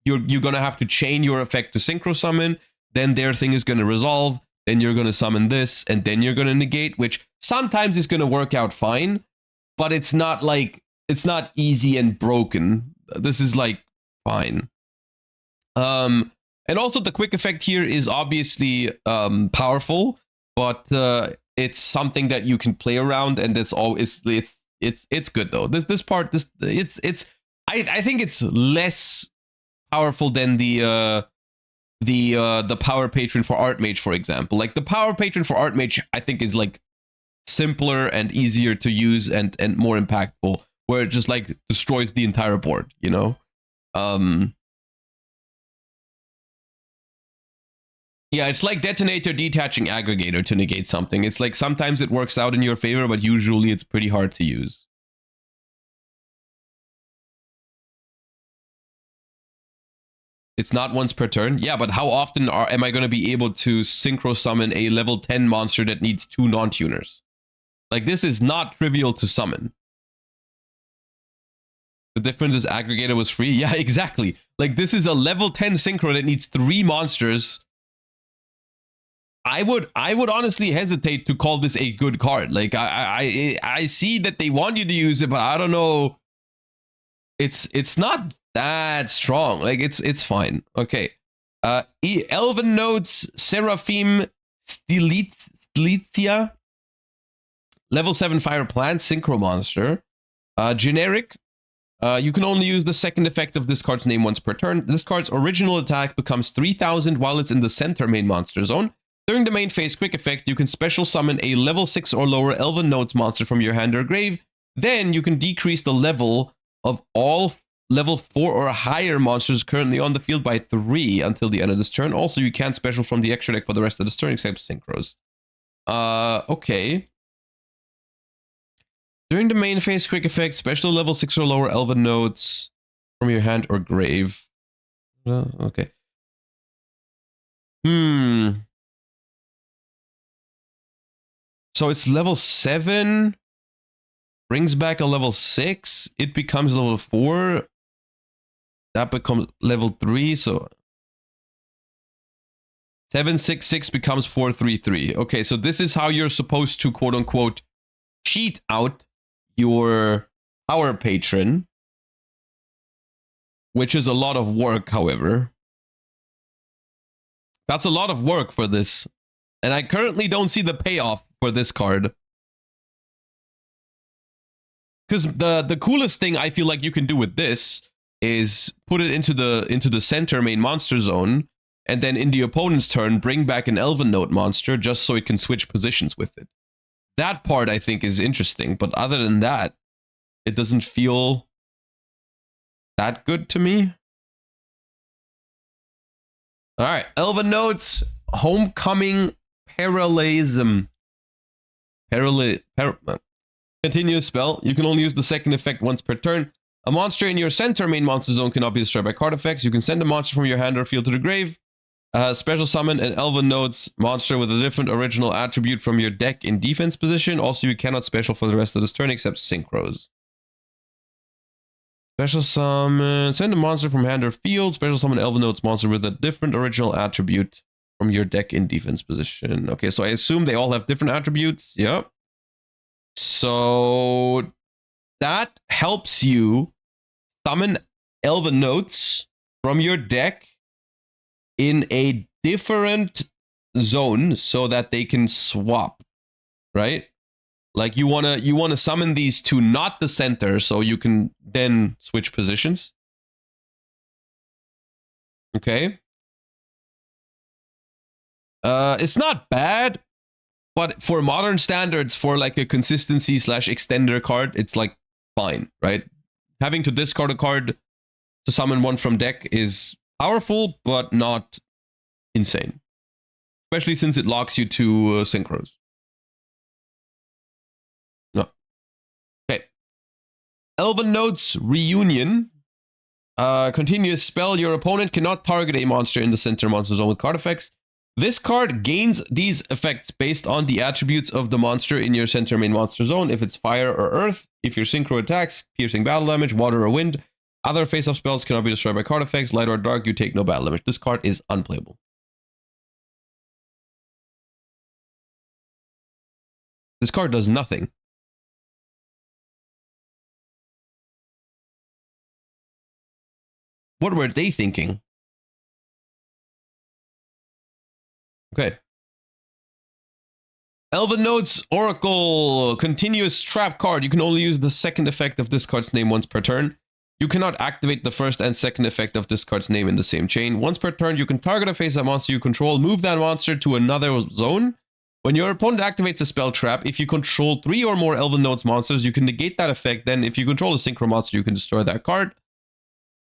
S1: gonna have to chain your effect to synchro summon, then their thing is gonna resolve, then you're gonna summon this, and then you're gonna negate, which sometimes is gonna work out fine, but it's not easy and broken. This is like fine. And also the quick effect here is obviously powerful, but it's something that you can play around, and it's good though. This part, I think it's less powerful than the power patron for Archmage, for example. Like the power patron for Archmage, I think is like simpler and easier to use and more impactful, where it just like destroys the entire board, you know? Yeah, it's like detonator detaching aggregator to negate something. It's like sometimes it works out in your favor, but usually it's pretty hard to use. It's not once per turn. Yeah, but how often am I going to be able to synchro summon a level 10 monster that needs 2 non-tuners? Like, this is not trivial to summon. The difference is aggregator was free. Yeah, exactly. Like, this is a level 10 synchro that needs 3 monsters. I would honestly hesitate to call this a good card. Like, I see that they want you to use it, but I don't know. It's not that strong. Like, it's fine. Okay. Elvennotes Seraphim Stilitia. Level 7 fire plant synchro monster. Generic. You can only use the second effect of this card's name once per turn. This card's original attack becomes 3000 while it's in the center main monster zone. During the main phase quick effect, you can special summon a level 6 or lower Elvennotes monster from your hand or grave. Then you can decrease the level of all level 4 or higher monsters currently on the field by 3 until the end of this turn. Also, you can't special from the extra deck for the rest of this turn except synchros. Okay. During the main phase quick effect, special level 6 or lower Elvennotes from your hand or grave. Okay. So it's level 7, brings back a level 6, it becomes level 4, that becomes level 3, so 766 becomes 433. Okay, so this is how you're supposed to quote-unquote cheat out your power patron, which is a lot of work, however. That's a lot of work for this, and I currently don't see the payoff for this card. Because the coolest thing I feel like you can do with this is put it into the center main monster zone, and then in the opponent's turn bring back an Elvennote monster just so it can switch positions with it. That part I think is interesting, but other than that, it doesn't feel that good to me. All right, Elvennotes Homecoming Parallelism. Continuous spell. You can only use the second effect once per turn. A monster in your center main monster zone cannot be destroyed by card effects. You can send a monster from your hand or field to the grave. Special summon an Elvennotes monster with a different original attribute from your deck in defense position. Also, you cannot special for the rest of this turn except synchros. Special summon. Send a monster from hand or field. Special summon an Elvennotes monster with a different original attribute from your deck in defense position. Okay, so I assume they all have different attributes. Yep. So that helps you summon Elvennotes from your deck in a different zone so that they can swap, right? Like you wanna summon these to not the center so you can then switch positions. Okay. It's not bad, but for modern standards, for like a consistency / extender card, it's like fine, right? Having to discard a card to summon one from deck is powerful, but not insane. Especially since it locks you to synchros. No. Okay. Elvennotes Reunion. Continuous spell. Your opponent cannot target a monster in the center monster zone with card effects. This card gains these effects based on the attributes of the monster in your center main monster zone. If it's fire or earth, if your synchro attacks, piercing battle damage, water or wind, other face-off spells cannot be destroyed by card effects. Light or dark, you take no battle damage. This card is unplayable. This card does nothing. What were they thinking? Okay. Elvennotes Oracle. Continuous trap card. You can only use the second effect of this card's name once per turn. You cannot activate the first and second effect of this card's name in the same chain. Once per turn, you can target a face-up monster you control, move that monster to another zone. When your opponent activates a spell trap, if you control 3 or more Elvennotes monsters, you can negate that effect. Then if you control a synchro monster, you can destroy that card.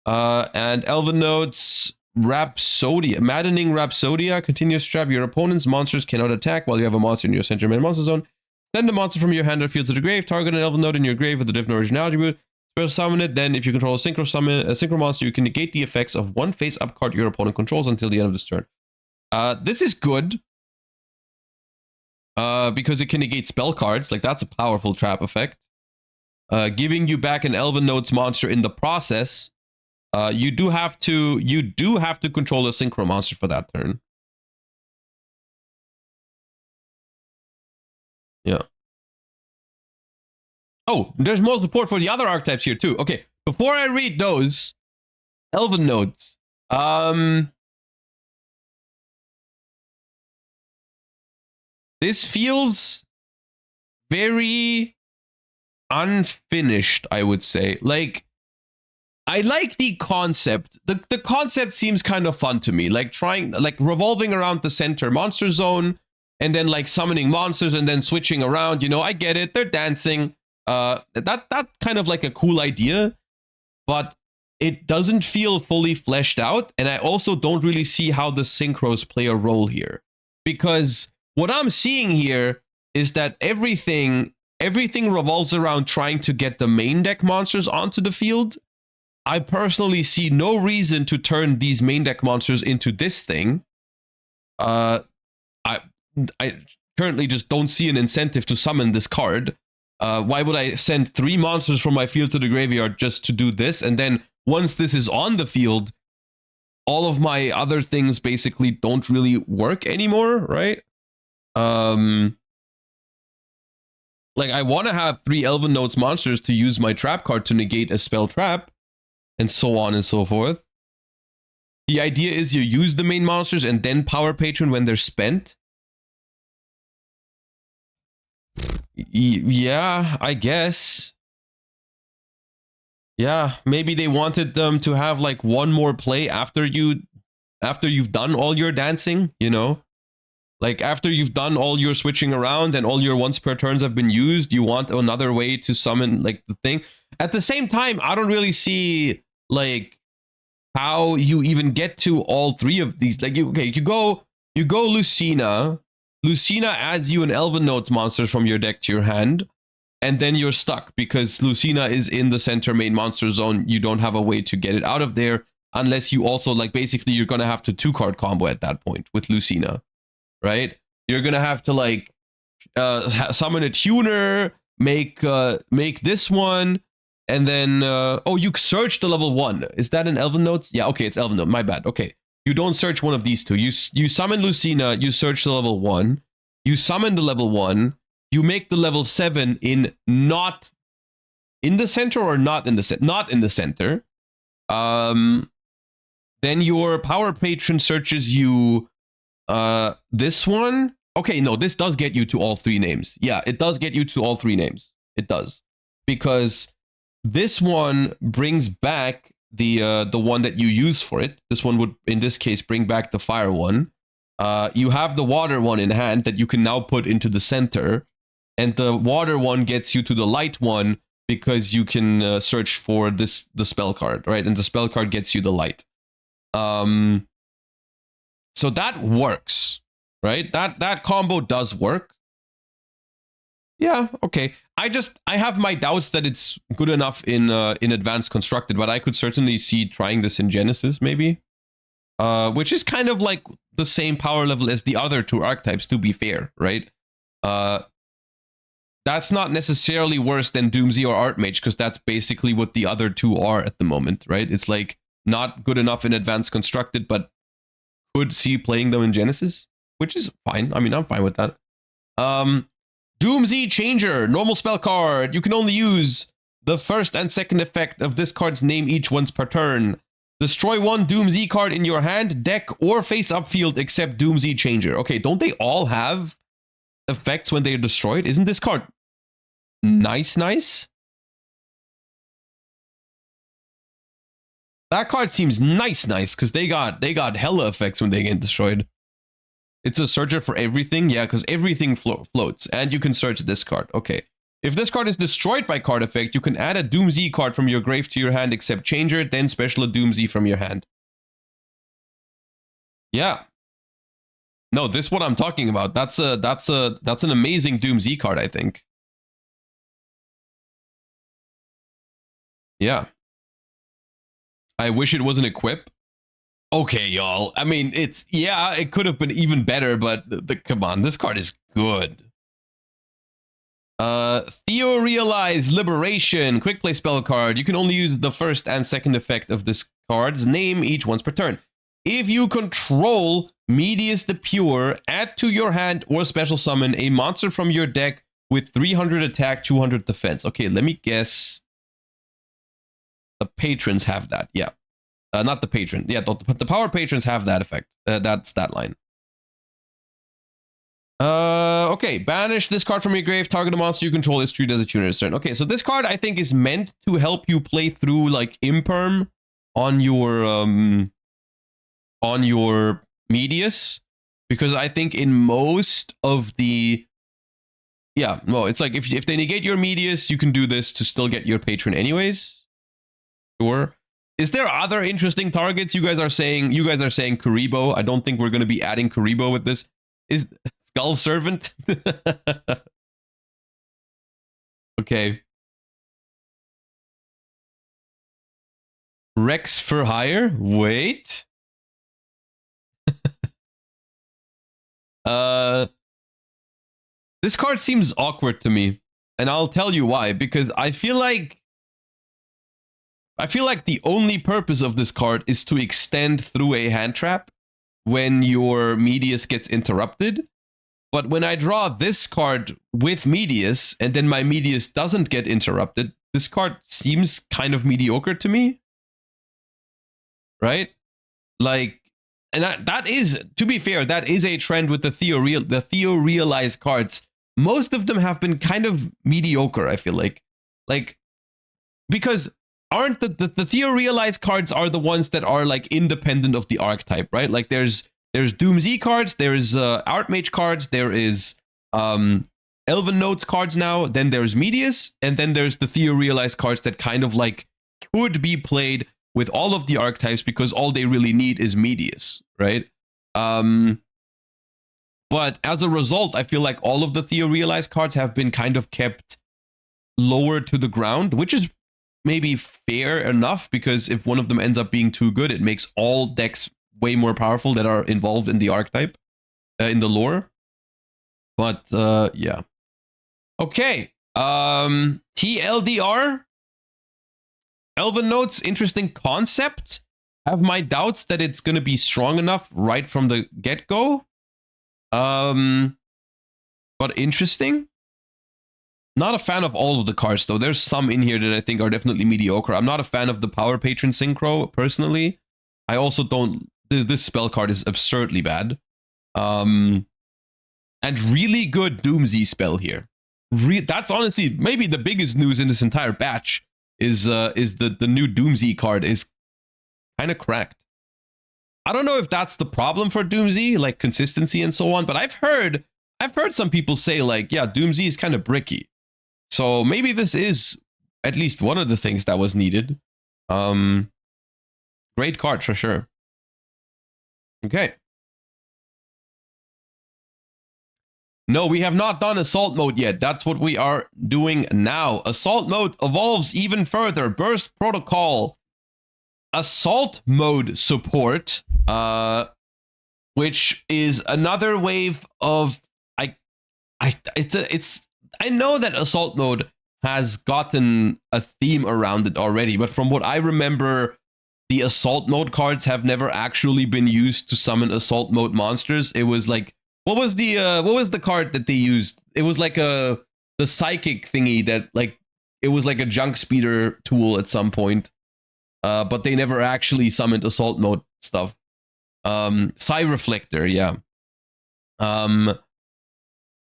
S1: And Elvennotes Rhapsodia. Maddening Rhapsodia. Continuous trap. Your opponent's monsters cannot attack while you have a monster in your center main monster zone. Send a monster from your hand or field to the grave. Target an Elvennote in your grave with a different original attribute. Spell summon it. Then if you control a synchro monster, you can negate the effects of one face-up card your opponent controls until the end of this turn. This is good. Because it can negate spell cards. Like, that's a powerful trap effect. Giving you back an Elvennotes monster in the process. You do have to control a synchro monster for that turn. Yeah. Oh, there's more support for the other archetypes here too. Okay, before I read those, Elvennotes. This feels very unfinished, I would say. Like, I like the concept. The concept seems kind of fun to me. Like revolving around the center monster zone and then like summoning monsters and then switching around. You know, I get it. They're dancing. That's kind of like a cool idea, but it doesn't feel fully fleshed out. And I also don't really see how the synchros play a role here, because what I'm seeing here is that everything revolves around trying to get the main deck monsters onto the field. I personally see no reason to turn these main deck monsters into this thing. I currently just don't see an incentive to summon this card. Why would I send 3 monsters from my field to the graveyard just to do this? And then once this is on the field, all of my other things basically don't really work anymore, right? Like, I want to have 3 Elvennotes monsters to use my trap card to negate a spell trap, and so on and so forth. The idea is you use the main monsters and then power patron when they're spent. Yeah, I guess. Yeah, maybe they wanted them to have like one more play after you've done all your dancing, you know? Like, after you've done all your switching around and all your once per turns have been used, you want another way to summon like the thing. At the same time, I don't really see like how you even get to all 3 of these. Like, you go Lucina. Lucina adds you an Elvennotes monster from your deck to your hand, and then you're stuck because Lucina is in the center main monster zone. You don't have a way to get it out of there unless you also, like, basically you're gonna have to 2-card combo at that point with Lucina, right? You're gonna have to like summon a tuner, make this one, and then oh, you search the level 1. Is that an Elvennotes? Yeah, okay, it's Elvennote. My bad. Okay, you don't search one of these 2. You summon Lucina. You search the level 1. You summon the level 1. You make the level 7 in not in the center or not in the not in the center. Then your power patron searches you this one. Okay, no, this does get you to all 3 names. Yeah, it does get you to all 3 names. It does, because this one brings back the one that you use for it. This one would, in this case, bring back the fire one. You have the water one in hand that you can now put into the center, and the water one gets you to the light one because you can search for the spell card, right? And the spell card gets you the light. So that works, right? That combo does work. Yeah, okay. I have my doubts that it's good enough in advanced constructed, but I could certainly see trying this in Genesis maybe. Which is kind of like the same power level as the other two archetypes, to be fair, right? That's not necessarily worse than Doomsy or Archmage, because that's basically what the other two are at the moment, right? It's like not good enough in advanced constructed, but could see playing them in Genesis, which is fine. I mean, I'm fine with that. Doomsy Changer, normal spell card. You can only use the first and second effect of this card's name each once per turn. Destroy one Doomsy card in your hand, deck, or face up field except Doomsy Changer. Okay, don't they all have effects when they're destroyed? Isn't this card nice? That card seems nice, because they got hella effects when they get destroyed. It's a searcher for everything, yeah, because everything floats, and you can search this card. Okay. If this card is destroyed by card effect, you can add a Doomsy card from your grave to your hand except Changer, then special a Doomsy from your hand. Yeah. No, this is what I'm talking about. That's an amazing Doomsy card, I think. Yeah. I wish it was an equip. Okay, y'all. I mean, it could have been even better, but come on, this card is good. Theo Realize Liberation, quick play spell card. You can only use the first and second effect of this card's name each once per turn. If you control Medius the Pure, add to your hand or special summon a monster from your deck with 300 attack, 200 defense. Okay, let me guess. The patrons have that, yeah. Not the patron. Yeah, the power patrons have that effect. That stat line. Okay. Banish this card from your grave. Target a monster you control is treated as a tuner this turn. Okay, so this card I think is meant to help you play through like Imperm on your Medius, because I think in most of the it's like if they negate your Medius, you can do this to still get your patron anyways. Sure. Is there other interesting targets? You guys are saying Kuribo. I don't think we're going to be adding Kuribo with this. Is Skull Servant? Okay. Rex for hire? Wait. This card seems awkward to me, and I'll tell you why. Because I feel like the only purpose of this card is to extend through a hand trap when your Medius gets interrupted. But when I draw this card with Medius, and then my Medius doesn't get interrupted, this card seems kind of mediocre to me. Right? Like, and that is, to be fair, that is a trend with the Theo Realize cards. Most of them have been kind of mediocre, I feel like. Like, because aren't the Theo Realize cards are the ones that are like independent of the archetype, right? Like there's Doomsy cards, there's Archmage cards, there is Elvennotes cards now, then there's Medius, and then there's the Theo Realize cards that kind of like could be played with all of the archetypes because all they really need is Medius, right? But as a result, I feel like all of the Theo Realize cards have been kind of kept lower to the ground, which is maybe fair enough, because if one of them ends up being too good, it makes all decks way more powerful that are involved in the archetype, in the lore. But yeah. Okay. TLDR. Elvennotes, interesting concept. Have my doubts that it's going to be strong enough right from the get-go. But interesting. Not a fan of all of the cards, though. There's some in here that I think are definitely mediocre. I'm not a fan of the Power Patron Synchro, personally. I also don't... This spell card is absurdly bad. And really good Doomsy spell here. That's honestly maybe the biggest news in this entire batch is the new Doomsy card is kind of cracked. I don't know if that's the problem for Doomsy, like consistency and so on, but I've heard some people say like, yeah, Doomsy is kind of bricky. So maybe this is at least one of the things that was needed. Great card for sure. Okay. No, we have not done assault mode yet. That's what we are doing now. Assault mode evolves even further. Burst protocol. Assault mode support, which is another wave of I know that assault mode has gotten a theme around it already, but from what I remember, the assault mode cards have never actually been used to summon assault mode monsters. It was like, what was the card that they used? It was like the psychic thingy that, like, it was like a junk speeder tool at some point. But they never actually summoned assault mode stuff. Psy Reflector, yeah.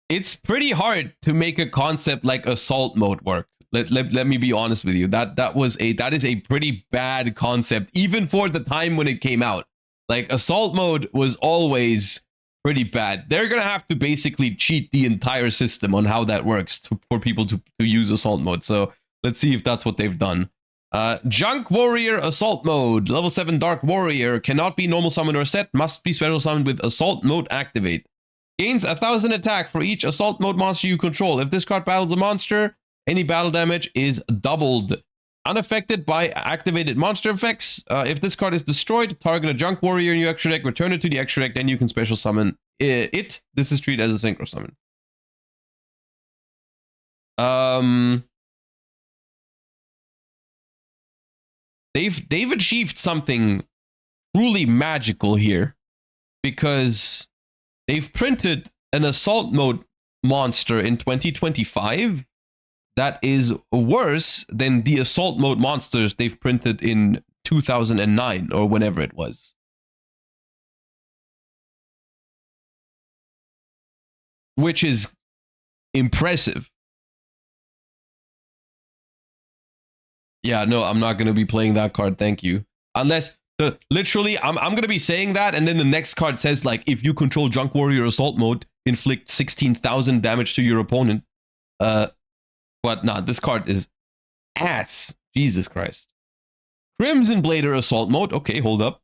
S1: It's pretty hard to make a concept like assault mode work. Let me be honest with you. That is a pretty bad concept, even for the time when it came out. Like, assault mode was always pretty bad. They're gonna have to basically cheat the entire system on how that works for people to use assault mode. So let's see if that's what they've done. Junk Warrior Assault Mode. Level 7 Dark Warrior. Cannot be normal summon or set. Must be special summoned with Assault Mode activate. Gains 1000 attack for each Assault Mode monster you control. If this card battles a monster, any battle damage is doubled. Unaffected by activated monster effects. If this card is destroyed, target a Junk Warrior in your extra deck, return it to the extra deck, then you can special summon it. This is treated as a synchro summon. They've achieved something truly magical here, because they've printed an assault mode monster in 2025 that is worse than the assault mode monsters they've printed in 2009 or whenever it was. Which is impressive. Yeah, no, I'm not going to be playing that card, thank you. Unless, literally, I'm going to be saying that, and then the next card says, like, if you control Junk Warrior Assault Mode, inflict 16,000 damage to your opponent. But nah, this card is ass. Jesus Christ. Crimson Blader Assault Mode. Okay, hold up.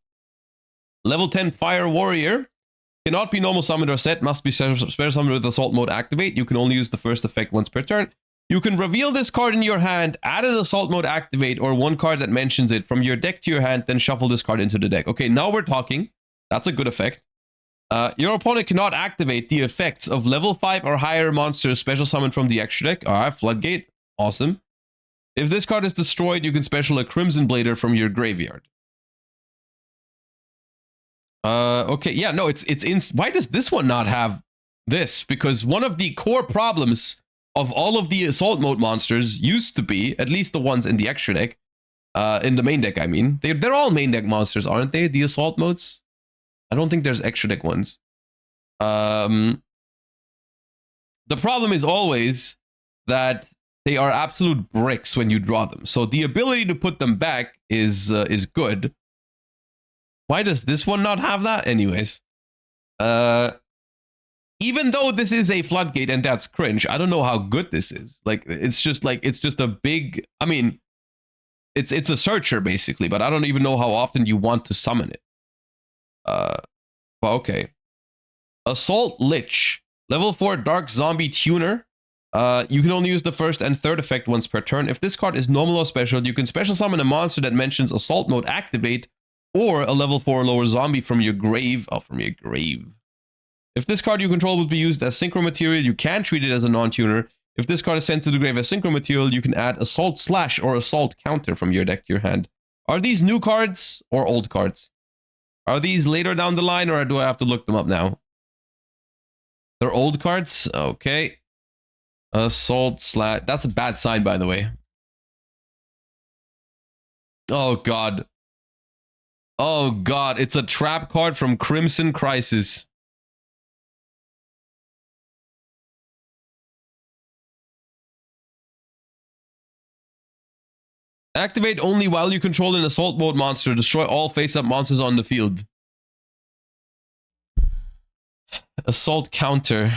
S1: Level 10 Fire Warrior. Cannot be normal summoned or set. Must be special summoned with Assault Mode activate. You can only use the first effect once per turn. You can reveal this card in your hand, add an Assault Mode activate, or one card that mentions it from your deck to your hand, then shuffle this card into the deck. Okay, now we're talking. That's a good effect. Your opponent cannot activate the effects of level 5 or higher monsters special summoned from the extra deck. Alright, Floodgate. Awesome. If this card is destroyed, you can special a Crimson Blader from your graveyard. Okay, yeah, no, it's in. Why does this one not have this? Because one of the core problems of all of the assault mode monsters used to be, at least the ones in the extra deck, in the main deck, I mean, they're all main deck monsters, aren't they? The assault modes. I don't think there's extra deck ones. The problem is always that they are absolute bricks when you draw them. So the ability to put them back is good. Why does this one not have that? Anyways. Even though this is a floodgate and that's cringe, I don't know how good this is. Like, it's just a big, I mean, it's a searcher basically, but I don't even know how often you want to summon it. But okay. Assault Lich. Level 4 Dark Zombie Tuner. You can only use the first and third effect once per turn. If this card is normal or special, you can special summon a monster that mentions Assault Mode activate, or a level 4 or lower zombie from your grave. Oh, from your grave. If this card you control will be used as synchro material, you can treat it as a non-tuner. If this card is sent to the grave as synchro material, you can add Assault Slash or Assault Counter from your deck to your hand. Are these new cards or old cards? Are these later down the line, or do I have to look them up now? They're old cards? Okay. Assault Slash. That's a bad sign, by the way. Oh, God. Oh, God. It's a trap card from Crimson Crisis. Activate only while you control an assault mode monster. Destroy all face-up monsters on the field. Assault Counter.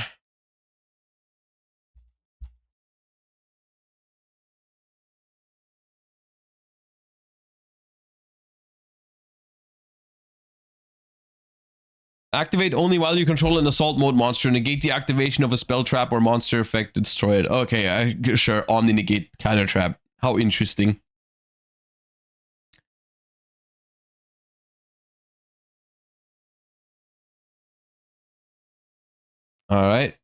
S1: Activate only while you control an assault mode monster. Negate the activation of a spell trap or monster effect to destroy it. Okay, sure. Omni negate counter trap. How interesting. All right.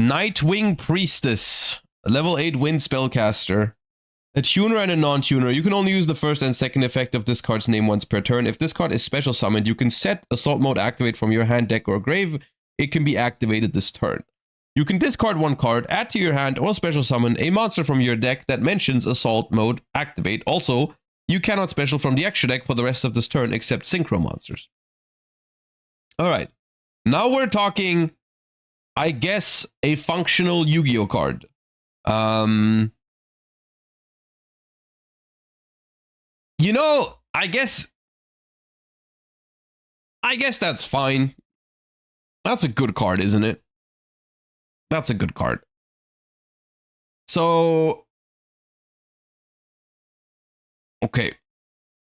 S1: Nightwing Priestess. A level 8 wind spellcaster. A tuner and a non-tuner. You can only use the first and second effect of this card's name once per turn. If this card is special summoned, you can set Assault Mode activate from your hand, deck, or grave. It can be activated this turn. You can discard one card, add to your hand, or special summon a monster from your deck that mentions Assault Mode activate. Also, you cannot special from the extra deck for the rest of this turn except Synchro monsters. Alright. Now we're talking, I guess, a functional Yu-Gi-Oh card. You know, I guess that's fine. That's a good card, isn't it? That's a good card. So, okay,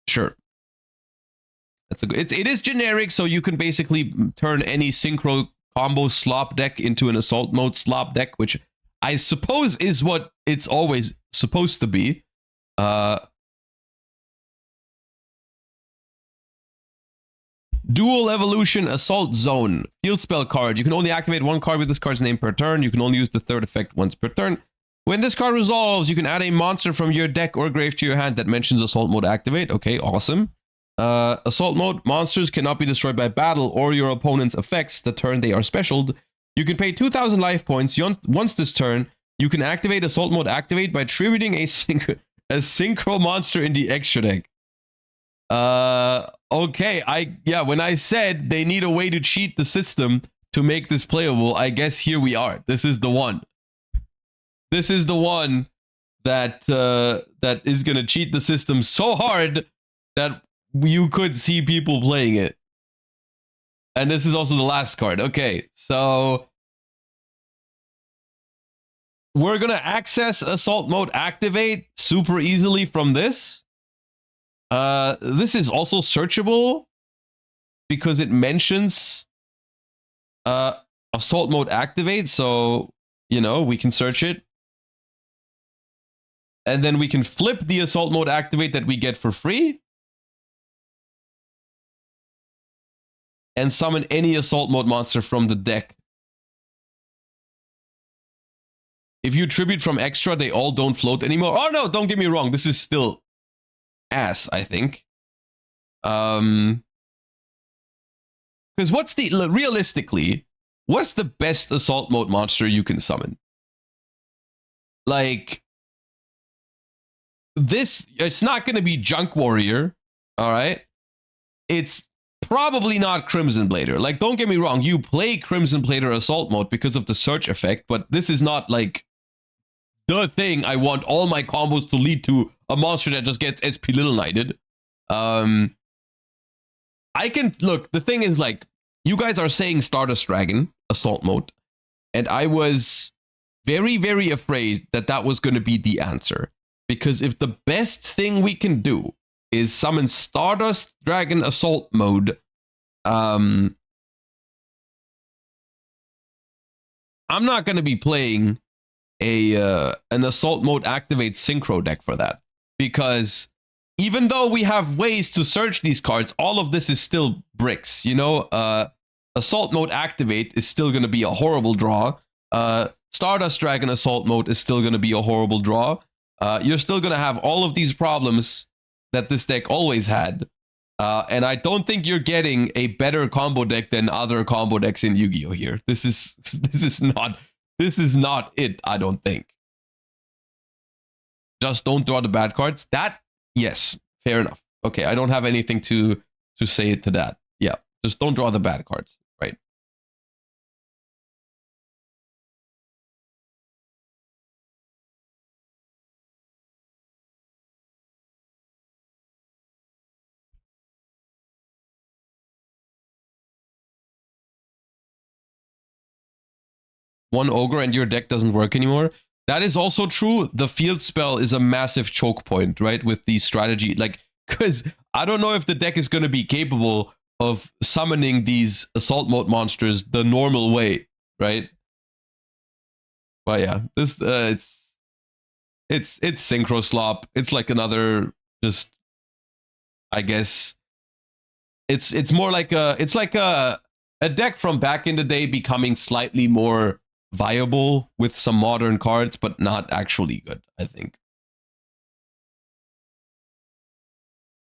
S1: sure. That's a good. It is generic, so you can basically turn any synchro combo slop deck into an assault mode slop deck, which I suppose is what it's always supposed to be. Dual Evolution Assault Zone. Field spell card. You can only activate one card with this card's name per turn. You can only use the third effect once per turn. When this card resolves, you can add a monster from your deck or grave to your hand that mentions Assault Mode activate. Okay, awesome. Assault Mode monsters cannot be destroyed by battle or your opponent's effects the turn they are specialed. You can pay 2,000 life points. Once this turn, you can activate Assault Mode activate by tributing a synchro monster in the extra deck. Okay, when I said they need a way to cheat the system to make this playable, I guess here we are. This is the one. This is the one that that is gonna cheat the system so hard that you could see people playing it. And this is also the last card. Okay, so we're gonna access Assault Mode activate super easily from this. This is also searchable because it mentions Assault Mode activate, so you know we can search it. And then we can flip the Assault Mode activate that we get for free and summon any Assault Mode monster from the deck. If you tribute from extra, they all don't float anymore. Oh no, don't get me wrong, this is still ass, I think. Because realistically, what's the best Assault Mode monster you can summon? Like, it's not going to be Junk Warrior, all right? It's probably not Crimson Blader. Like, don't get me wrong, you play Crimson Blader Assault Mode because of the search effect, but this is not like the thing I want all my combos to lead to a monster that just gets SP Little Knighted. I can look, the thing is, like, you guys are saying Stardust Dragon Assault Mode, and I was very, very afraid that that was going to be the answer. Because if the best thing we can do is summon Stardust Dragon Assault Mode, I'm not going to be playing an Assault Mode activate synchro deck for that. Because even though we have ways to search these cards, all of this is still bricks, you know? Assault Mode activate is still going to be a horrible draw. Stardust Dragon Assault Mode is still going to be a horrible draw. You're still going to have all of these problems that this deck always had. And I don't think you're getting a better combo deck than other combo decks in Yu-Gi-Oh! Here. This is not it, I don't think. Just don't draw the bad cards. That, yes, fair enough. Okay, I don't have anything to say to that. Yeah, just don't draw the bad cards, right? One ogre and your deck doesn't work anymore. That is also true. The field spell is a massive choke point, right? With the strategy, like Because I don't know if the deck is going to be capable of summoning these assault mode monsters the normal way, right? But yeah, this it's synchro slop. It's like another just, I guess it's more like a deck from back in the day becoming slightly more viable with some modern cards, but not actually good, I think.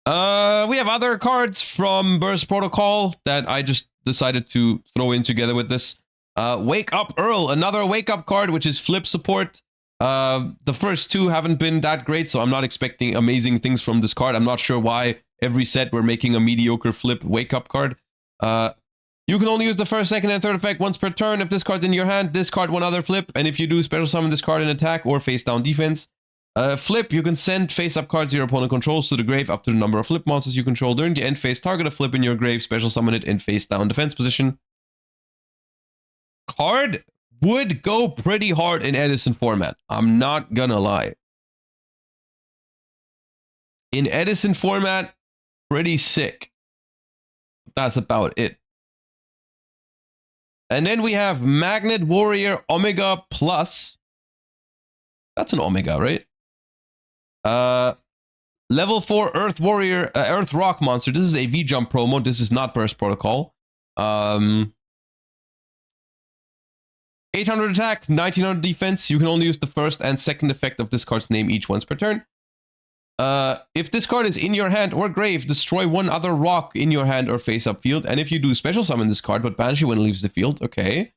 S1: We have other cards from Burst Protocol that I just decided to throw in together with this. Wake Up Earl, another Wake Up card, which is flip support. The first two haven't been that great, so I'm not expecting amazing things from this card. I'm not sure why every set we're making a mediocre flip Wake Up card. You can only use the first, second, and third effect once per turn. If this card's in your hand, discard one other flip, and if you do, special summon this card in attack or face down defense. Flip, you can send face-up cards your opponent controls to the grave up to the number of flip monsters you control. During the end phase, target a flip in your grave, special summon it in face-down defense position. Card would go pretty hard in Edison format. I'm not gonna lie. In Edison format, pretty sick. That's about it. And then we have Magnet Warrior Omega Plus. That's an Omega, right? Level 4 Earth Warrior, Earth Rock Monster. This is a V-Jump promo. This is not Burst Protocol. 800 attack, 1900 defense. You can only use the first and second effect of this card's name each once per turn. If this card is in your hand or grave, destroy one other rock in your hand or face-up field. And if you do, special summon this card, but banish it when it leaves the field. Okay.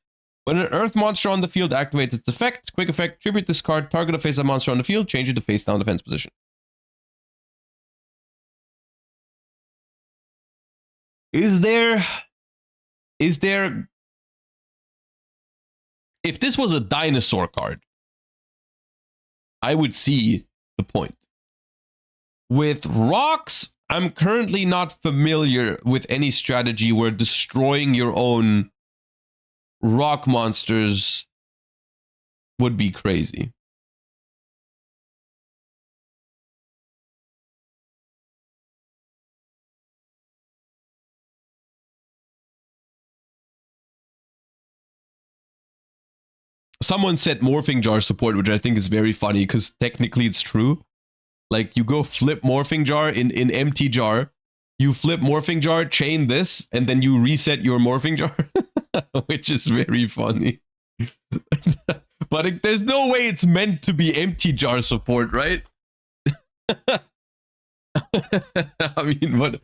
S1: When an Earth monster on the field activates its effect, quick effect, tribute this card, target a face-up monster on the field, change it to face-down defense position. Is there... If this was a dinosaur card, I would see the point. With rocks, I'm currently not familiar with any strategy where destroying your own rock monsters would be crazy. Someone said Morphing Jar support, which I think is very funny because technically it's true. Like, you go flip Morphing Jar in empty jar, you flip Morphing Jar, chain this, and then you reset your Morphing Jar, which is very funny. But there's no way it's meant to be empty jar support, right? I mean, but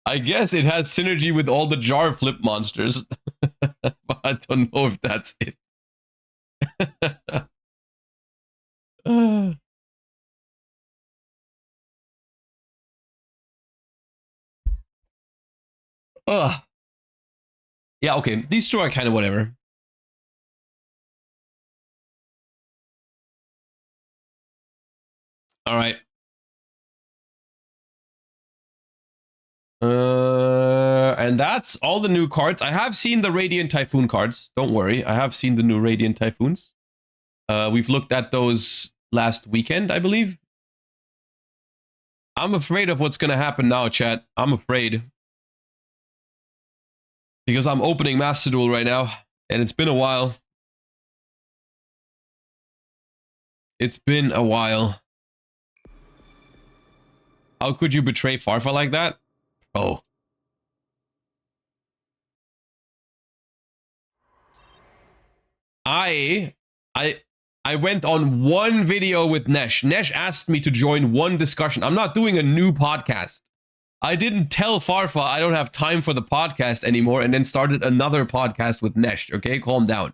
S1: I guess it has synergy with all the jar flip monsters. But I don't know if that's it. Yeah, okay. These two are kind of whatever. All right. And that's all the new cards. I have seen the Radiant Typhoon cards. Don't worry. I have seen the new Radiant Typhoons. We've looked at those last weekend, I believe. I'm afraid of what's going to happen now, chat. I'm afraid. Because I'm opening Master Duel right now. And it's been a while. It's been a while. How could you betray Farfa like that? Oh. I went on one video with Nesh. Nesh asked me to join one discussion. I'm not doing a new podcast. I didn't tell Farfa I don't have time for the podcast anymore and then started another podcast with Nesh. Okay, calm down.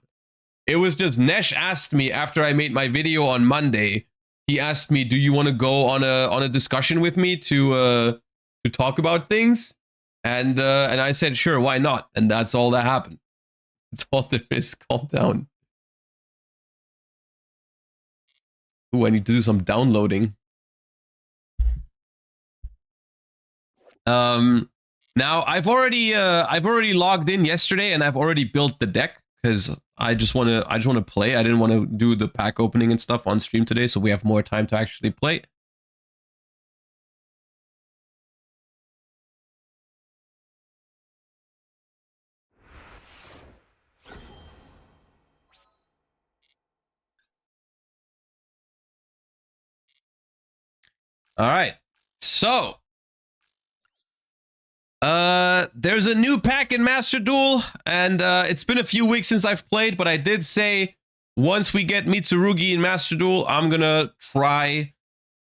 S1: It was just Nesh asked me after I made my video on Monday. He asked me, "Do you want to go on a discussion with me to talk about things?" And I said, "Sure, why not?" And that's all that happened. That's all there is. Calm down. Ooh, I need to do some downloading. Now I've already logged in yesterday and I've already built the deck because I just want to play. I didn't want to do the pack opening and stuff on stream today, so we have more time to actually play. All right. So, there's a new pack in Master Duel, and it's been a few weeks since I've played, but I did say once we get Mitsurugi in Master Duel, I'm gonna try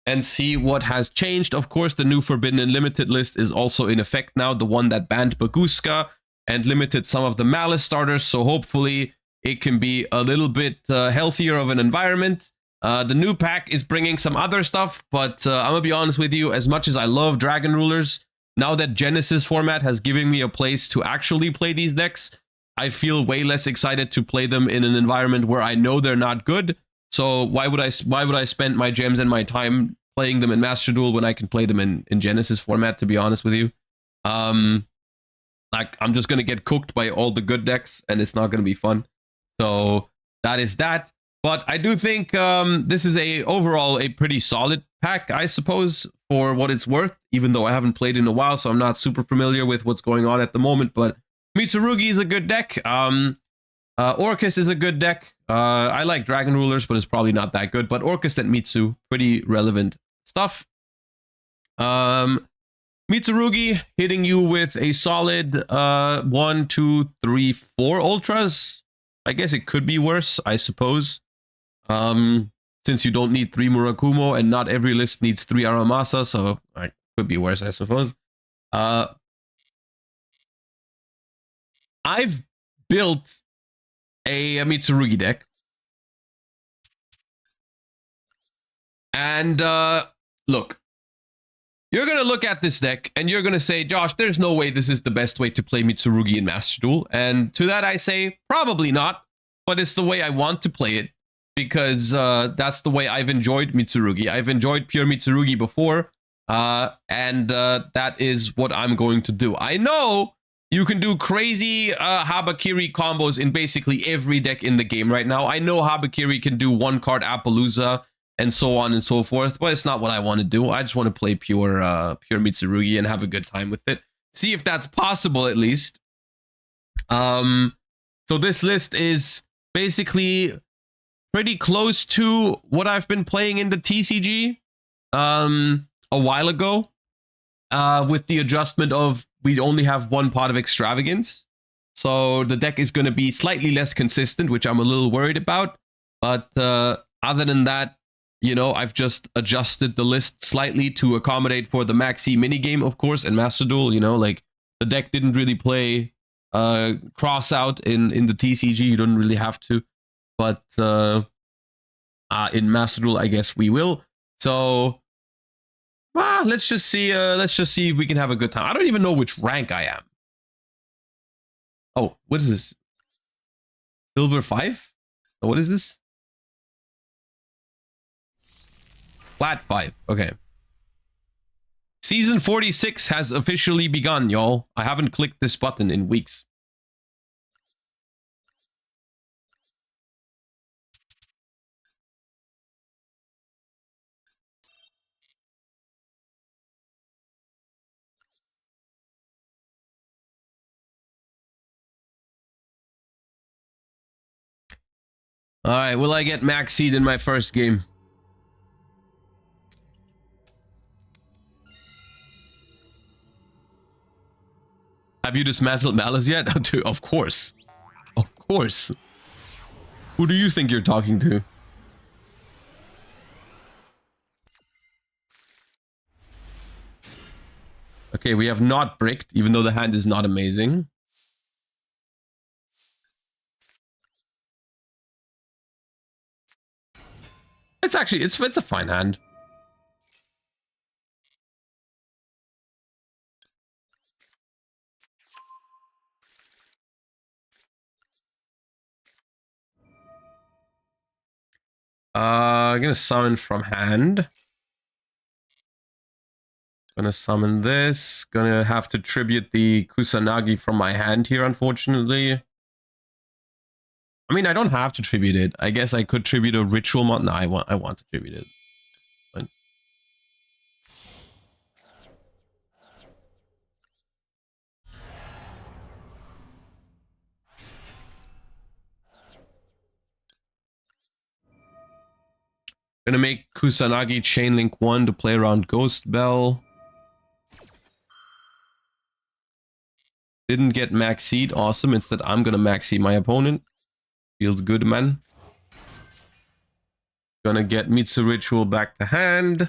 S1: and see what has changed. Of course, the new Forbidden and Limited list is also in effect now, the one that banned Baguska and limited some of the Malice starters, so hopefully it can be a little bit healthier of an environment. The new pack is bringing some other stuff, but I'm gonna be honest with you, as much as I love Dragon Rulers, now that Genesis format has given me a place to actually play these decks, I feel way less excited to play them in an environment where I know they're not good. So why would I spend my gems and my time playing them in Master Duel when I can play them in Genesis format, to be honest with you? Like, I'm just gonna get cooked by all the good decks, and it's not gonna be fun. So that is that. But I do think this is overall a pretty solid pack, I suppose, for what it's worth, even though I haven't played in a while, so I'm not super familiar with what's going on at the moment. But Mitsurugi is a good deck. Orcust is a good deck. I like Dragon Rulers, but it's probably not that good. But Orcust and Mitsu, pretty relevant stuff. Mitsurugi hitting you with a solid 1, 2, 3, 4 ultras. I guess it could be worse, I suppose. Since you don't need 3 Murakumo and not every list needs 3 Aramasa, so it could be worse, I suppose. I've built a Mitsurugi deck. And look, you're going to look at this deck and you're going to say, Josh, there's no way this is the best way to play Mitsurugi in Master Duel. And to that I say, probably not, but it's the way I want to play it, because that's the way I've enjoyed Mitsurugi. I've enjoyed pure Mitsurugi before, and that is what I'm going to do. I know you can do crazy Habakiri combos in basically every deck in the game right now. I know Habakiri can do one card Appaloosa and so on and so forth, but it's not what I want to do. I just want to play pure Mitsurugi and have a good time with it. See if that's possible, at least. So this list is basically pretty close to what I've been playing in the TCG a while ago, with the adjustment of we only have one pot of extravagance. So the deck is going to be slightly less consistent, which I'm a little worried about. But other than that, you know, I've just adjusted the list slightly to accommodate for the Maxi minigame, of course, and Master Duel. You know, like, the deck didn't really play cross out in the TCG. You don't really have to. But in Master Duel, I guess we will. So let's just see if we can have a good time. I don't even know which rank I am. Oh, what is this? Silver 5? Oh, what is this? Flat 5. Okay. Season 46 has officially begun, y'all. I haven't clicked this button in weeks. Alright, will I get max seed in my first game? Have you dismantled Malice yet? Of course. Of course. Who do you think you're talking to? Okay, we have not bricked, even though the hand is not amazing. It's actually, it's a fine hand. I'm gonna summon from hand. Gonna summon this. Gonna have to tribute the Kusanagi from my hand here, unfortunately. I mean, I don't have to tribute it. I guess I could tribute a ritual mod. No, I want to tribute it. Fine. Gonna make Kusanagi Chainlink 1 to play around Ghost Bell. Didn't get max seed. Awesome. Instead, I'm gonna max seed my opponent. Feels good, man. Gonna get Mitsu Ritual back to hand.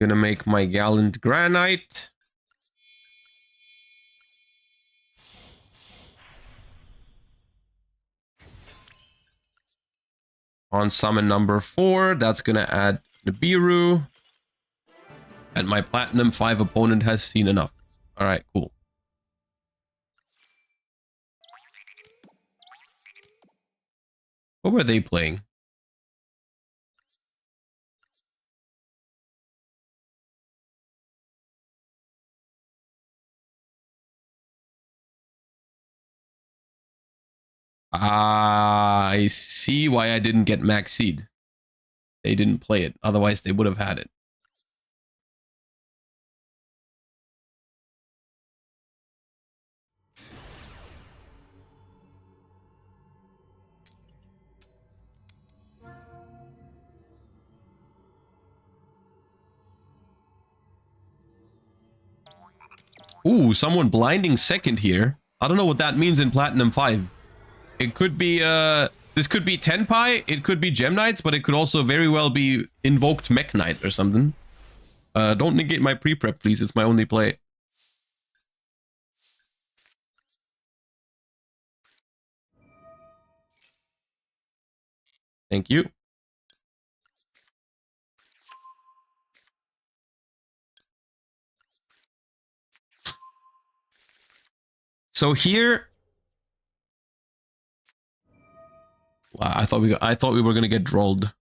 S1: Gonna make my Gallant Granite. On summon number 4, that's gonna add Nibiru. And my Platinum 5 opponent has seen enough. Alright, cool. What were they playing? Ah, I see why I didn't get max seed. They didn't play it. Otherwise, they would have had it. Ooh, someone blinding second here. I don't know what that means in Platinum 5. It could be, this could be Tenpai, it could be Gem Knights, but it could also very well be Invoked Mech Knight or something. Don't negate my pre-prep, please. It's my only play. Thank you. So here... Wow, I thought we were gonna get drolled.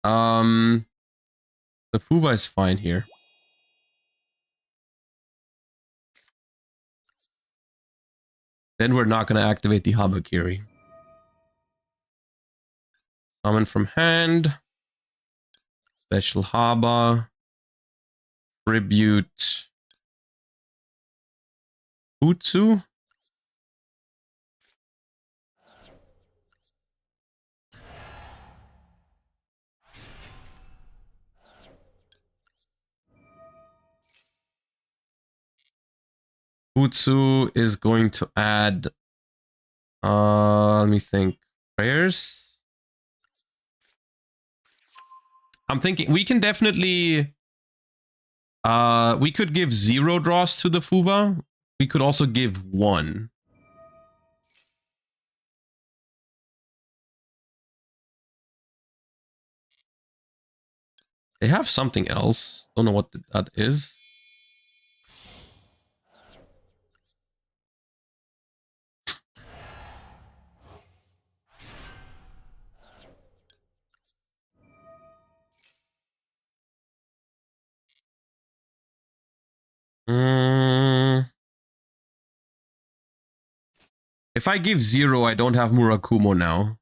S1: The Fuva is fine here. Then we're not gonna activate the Habakiri. Summon from hand. Special Haba. Tribute. Utsu. Utsu is going to add, let me think, prayers. I'm thinking we can definitely, we could give 0 draws to the Fuva. We could also give 1. They have something else. Don't know what that is. If I give 0, I don't have Murakumo now.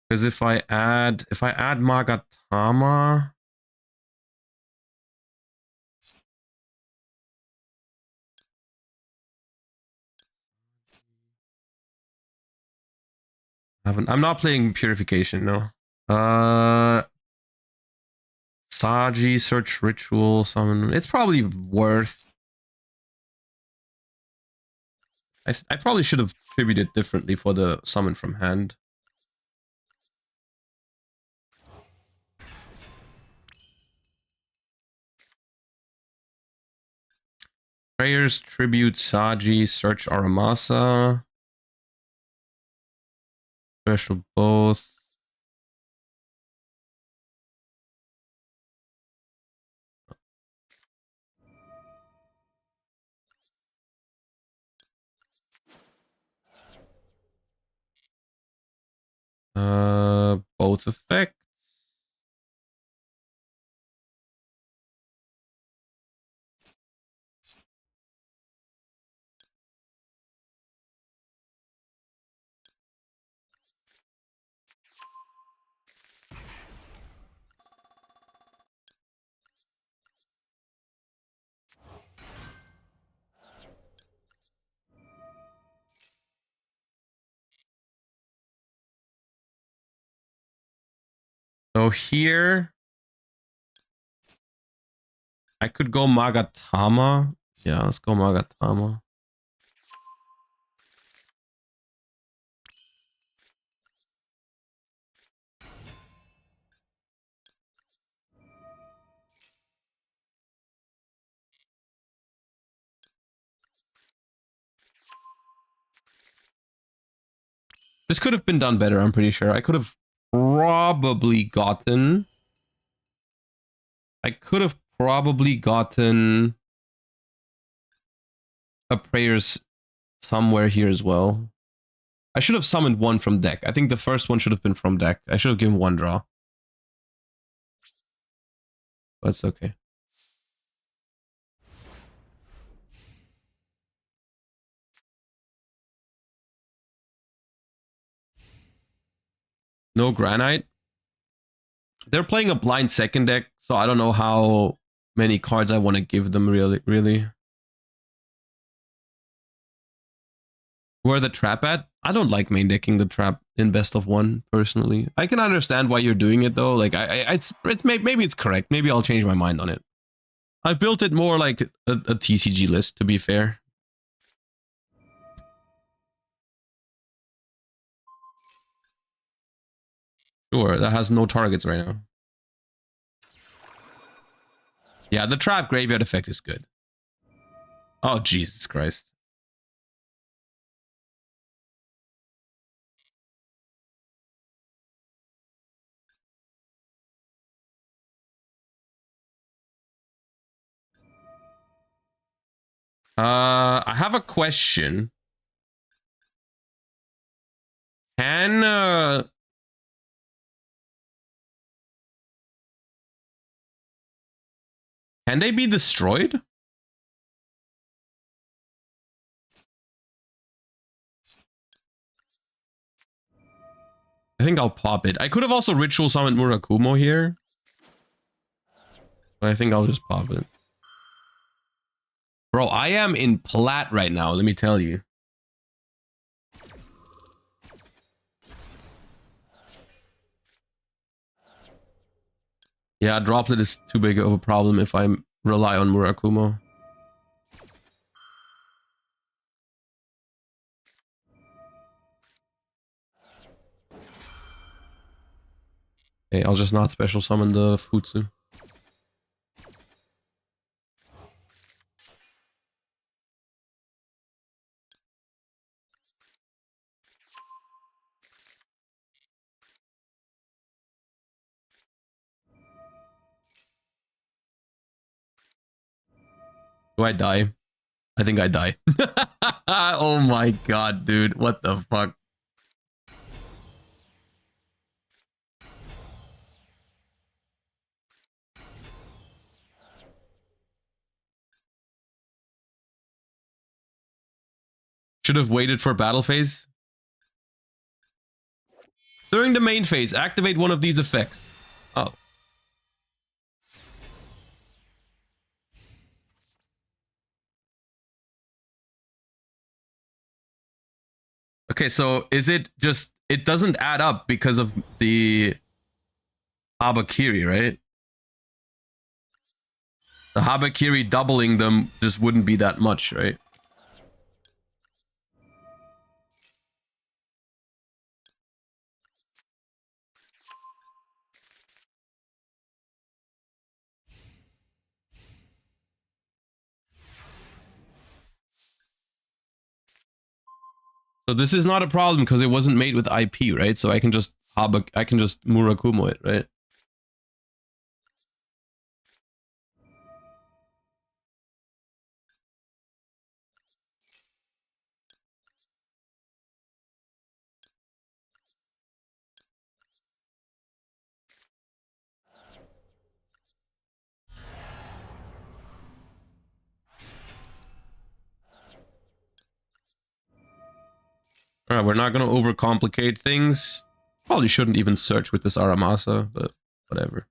S1: Because if I add Magatama, I'm not playing Purification, no. Saji, Search Ritual, Summon. It's probably worth. I probably should have tributed differently for the Summon from hand. Prayers, Tribute, Saji, Search Aramasa. Special both. Both effects. So here, I could go Magatama. Yeah, let's go Magatama. This could have been done better, I'm pretty sure. I could have probably gotten... a prayers somewhere here as well. I should have summoned one from deck. I think the first one should have been from deck. I should have given one draw. That's okay. No Granite. They're playing a blind second deck, so I don't know how many cards I want to give them really. Where the trap at? I don't like main decking the trap in best of one, personally. I can understand why you're doing it though. Like maybe it's correct. Maybe I'll change my mind on it. I built it more like a TCG list, to be fair. Sure, that has no targets right now. Yeah, the trap graveyard effect is good. Oh, Jesus Christ. I have a question. Can they be destroyed? I think I'll pop it. I could have also ritual summoned Murakumo here, but I think I'll just pop it. Bro, I am in plat right now, let me tell you. Yeah, droplet is too big of a problem if I rely on Murakumo. Okay, I'll just not special summon the Futsu. Do I die? I think I die. Oh my god, dude. What the fuck? Should have waited for battle phase. During the main phase, activate one of these effects. Oh. Okay, so is it just... it doesn't add up because of the Habakiri, right? The Habakiri doubling them just wouldn't be that much, right? So this is not a problem because it wasn't made with IP, right? So I can just Murakumo it, right? Alright, we're not gonna overcomplicate things. Probably shouldn't even search with this Aramasa, but whatever.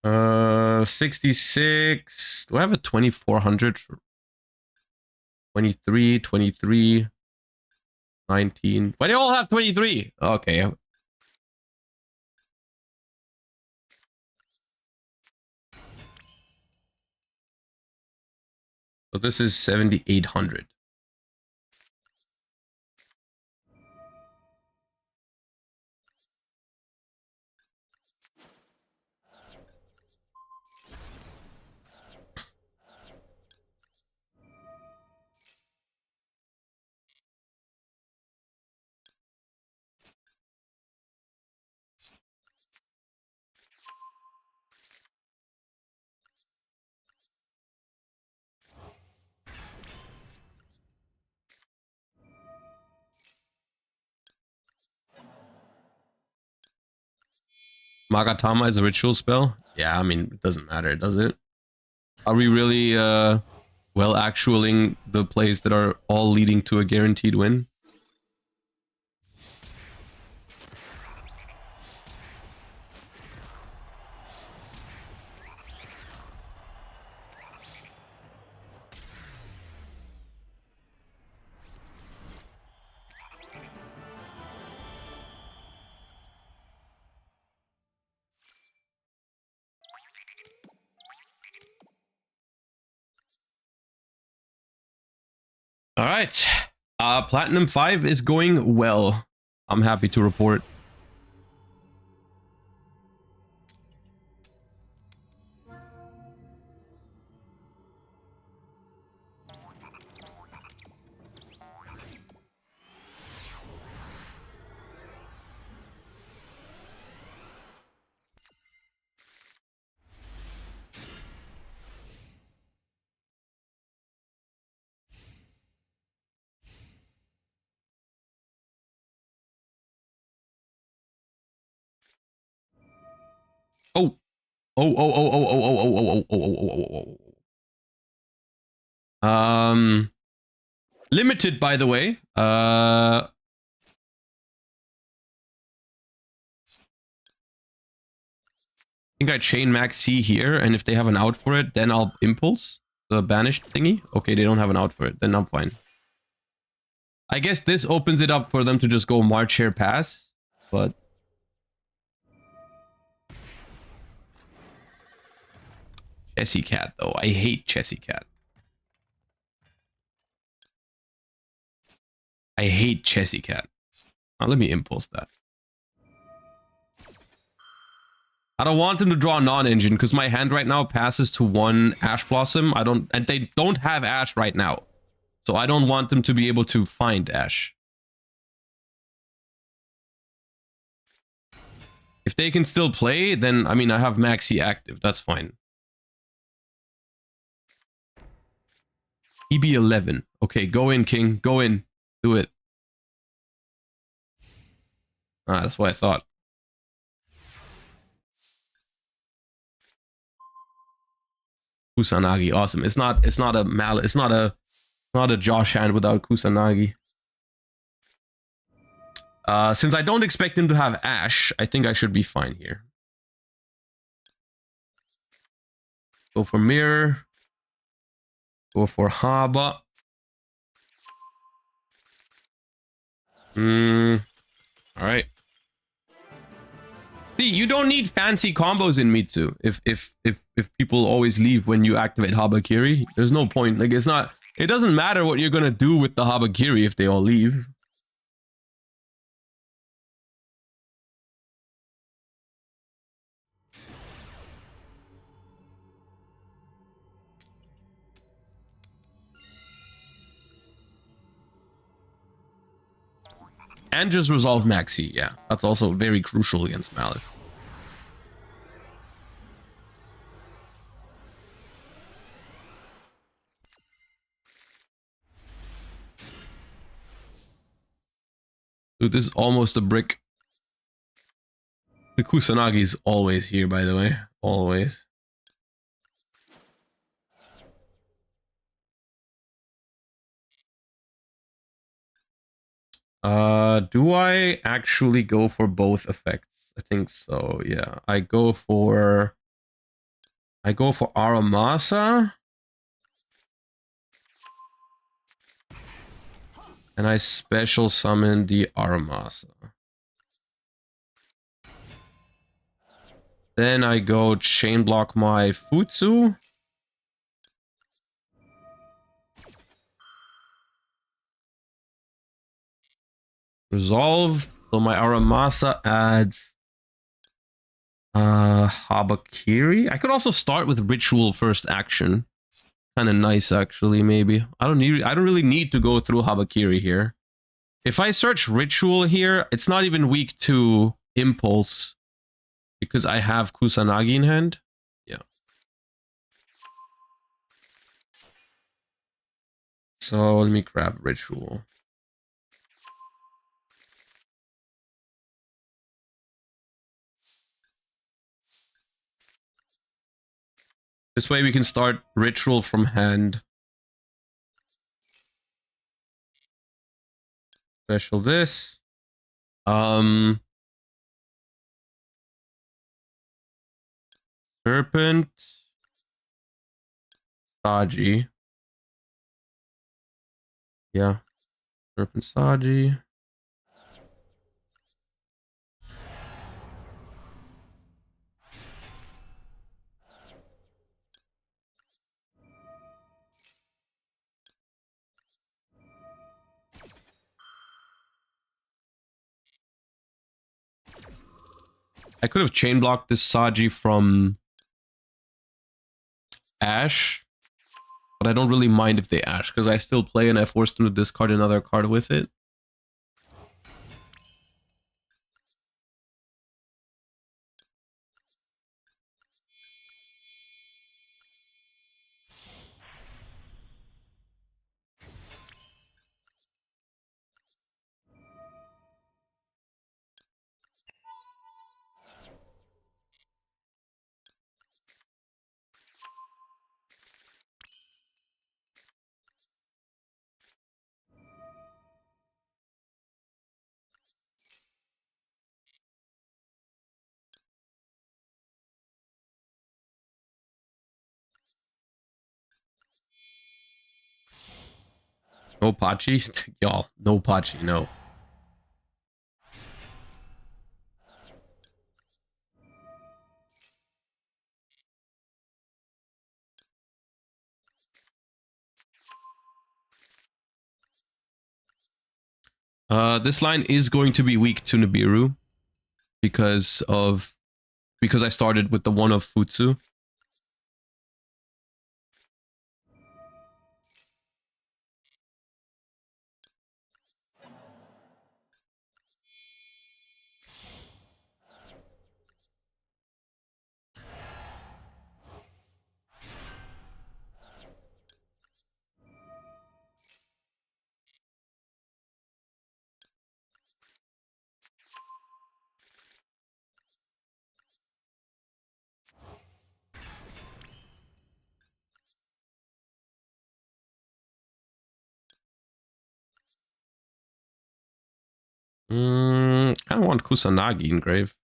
S1: 66. Do I have a 2400? 23, 23, 19. Why do you all have 23? Okay. So this is 7800. Magatama is a ritual spell? Yeah, I mean, it doesn't matter, does it? Are we really well actualing the plays that are all leading to a guaranteed win? All right. Platinum 5 is going well. I'm happy to report. Oh. Limited, by the way. I think I chain max C here, and if they have an out for it, then I'll impulse the banished thingy. Okay, they don't have an out for it, then I'm fine. I guess this opens it up for them to just go March here pass, but Chessy Cat though. I hate Chessy Cat. I hate Chessy Cat. Now let me impulse that. I don't want them to draw non-engine because my hand right now passes to one Ash Blossom. And they don't have Ash right now. So I don't want them to be able to find Ash. If they can still play, then, I mean, I have Maxi active. That's fine. EB11. Okay, go in, King. Go in. Do it. Ah, that's what I thought. Kusanagi, awesome. It's not a Josh hand without Kusanagi. Since I don't expect him to have Ash, I think I should be fine here. Go for Mirror. Go for Haba. Alright. See, you don't need fancy combos in Mitsu if people always leave when you activate Habakiri. There's no point. Like, it doesn't matter what you're gonna do with the Habakiri if they all leave. And just resolve Maxi, yeah. That's also very crucial against Malice. Dude, this is almost a brick. The Kusanagi is always here, by the way. Always. Do I actually go for both effects? I think so, yeah. I go for I go for Aramasa. And I special summon the Aramasa. Then I go chain block my Futsu. Resolve. So my Aramasa adds Habakiri. I could also start with Ritual first action. Kind of nice actually, maybe. I don't really need to go through Habakiri here. If I search Ritual here, it's not even weak to Impulse because I have Kusanagi in hand. Yeah. So let me grab Ritual. This way we can start Ritual from hand. Special this. Serpent. Saji. Yeah. Serpent Saji. I could have chain blocked this Saji from Ash, but I don't really mind if they Ash because I still play and I forced them to discard another card with it. No Pachi? Y'all, no Pachi, no. This line is going to be weak to Nibiru because I started with the one of Futsu. I kind of want Kusanagi in grave.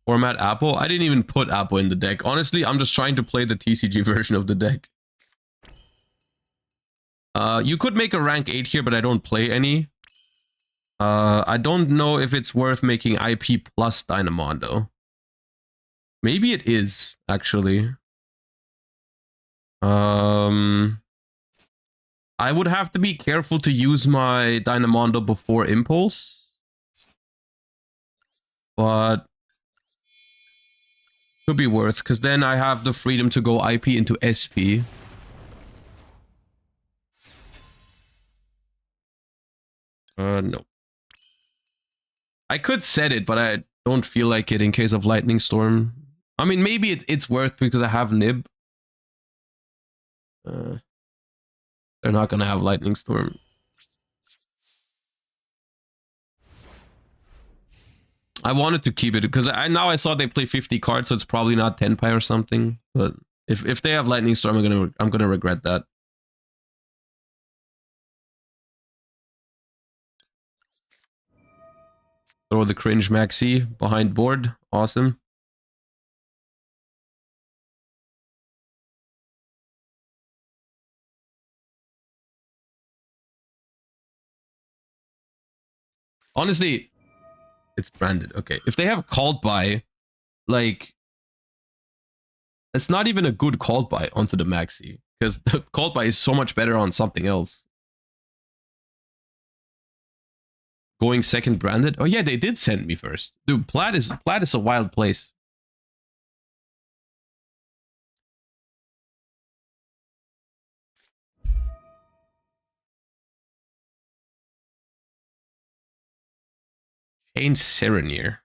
S1: Format Apple? I didn't even put Apple in the deck. Honestly, I'm just trying to play the TCG version of the deck. You could make a rank 8 here, but I don't play any. I don't know if it's worth making IP plus Dynamondo. Maybe it is, actually. I would have to be careful to use my Dynamondo before Impulse. But could be worth, because then I have the freedom to go IP into SP. No. I could set it, but I don't feel like it in case of Lightning Storm. I mean, maybe it's worth because I have Nib. They're not gonna have Lightning Storm. I wanted to keep it because now I saw they play 50 cards, so it's probably not Tenpai or something. But if they have Lightning Storm, I'm gonna regret that. Throw the cringe maxi behind board. Awesome. Honestly, it's branded. Okay. If they have called by, like, it's not even a good called by onto the maxi because the called by is so much better on something else. Going second branded. Oh yeah, they did send me first. Dude, Plaid is a wild place. Chain Serenir.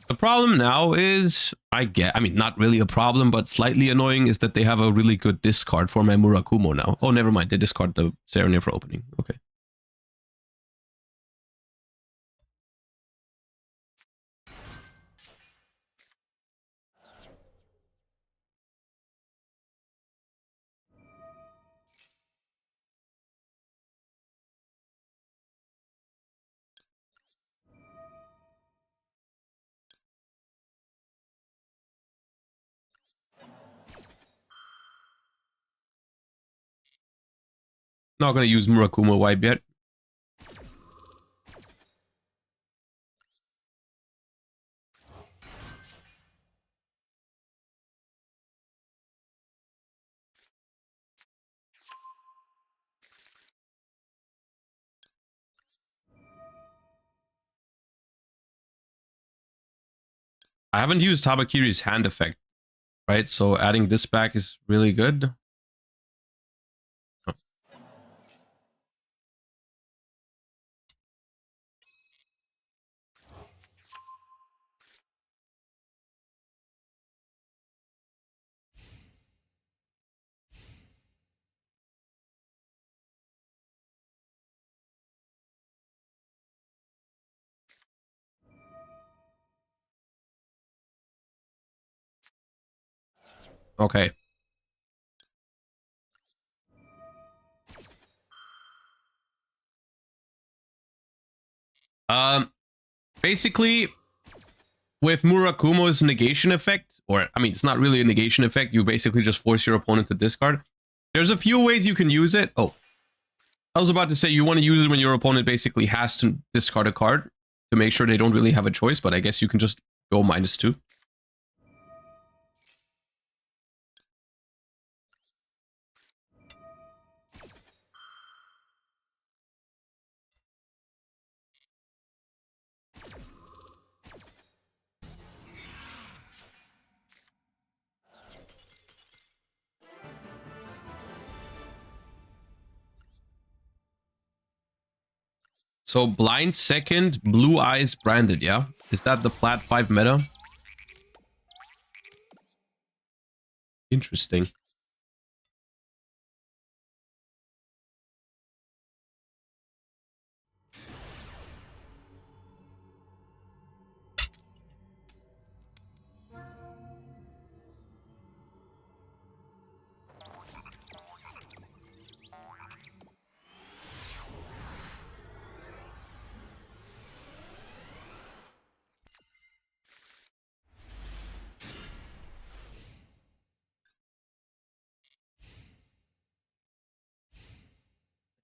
S1: The problem now is, I mean, not really a problem, but slightly annoying is that they have a really good discard for my Murakumo now. Oh, never mind. They discard the Serenir for opening. Okay. Not going to use Murakumo wipe yet. I haven't used Tabakiri's hand effect, right? So adding this back is really good. Oh. Okay. Basically, with Murakumo's negation effect, or I mean, it's not really a negation effect. You basically just force your opponent to discard. There's a few ways you can use it. Oh, I was about to say you want to use it when your opponent basically has to discard a card to make sure they don't really have a choice, but I guess you can just go -2. So blind second, blue eyes branded, yeah? Is that the plat 5 meta? Interesting.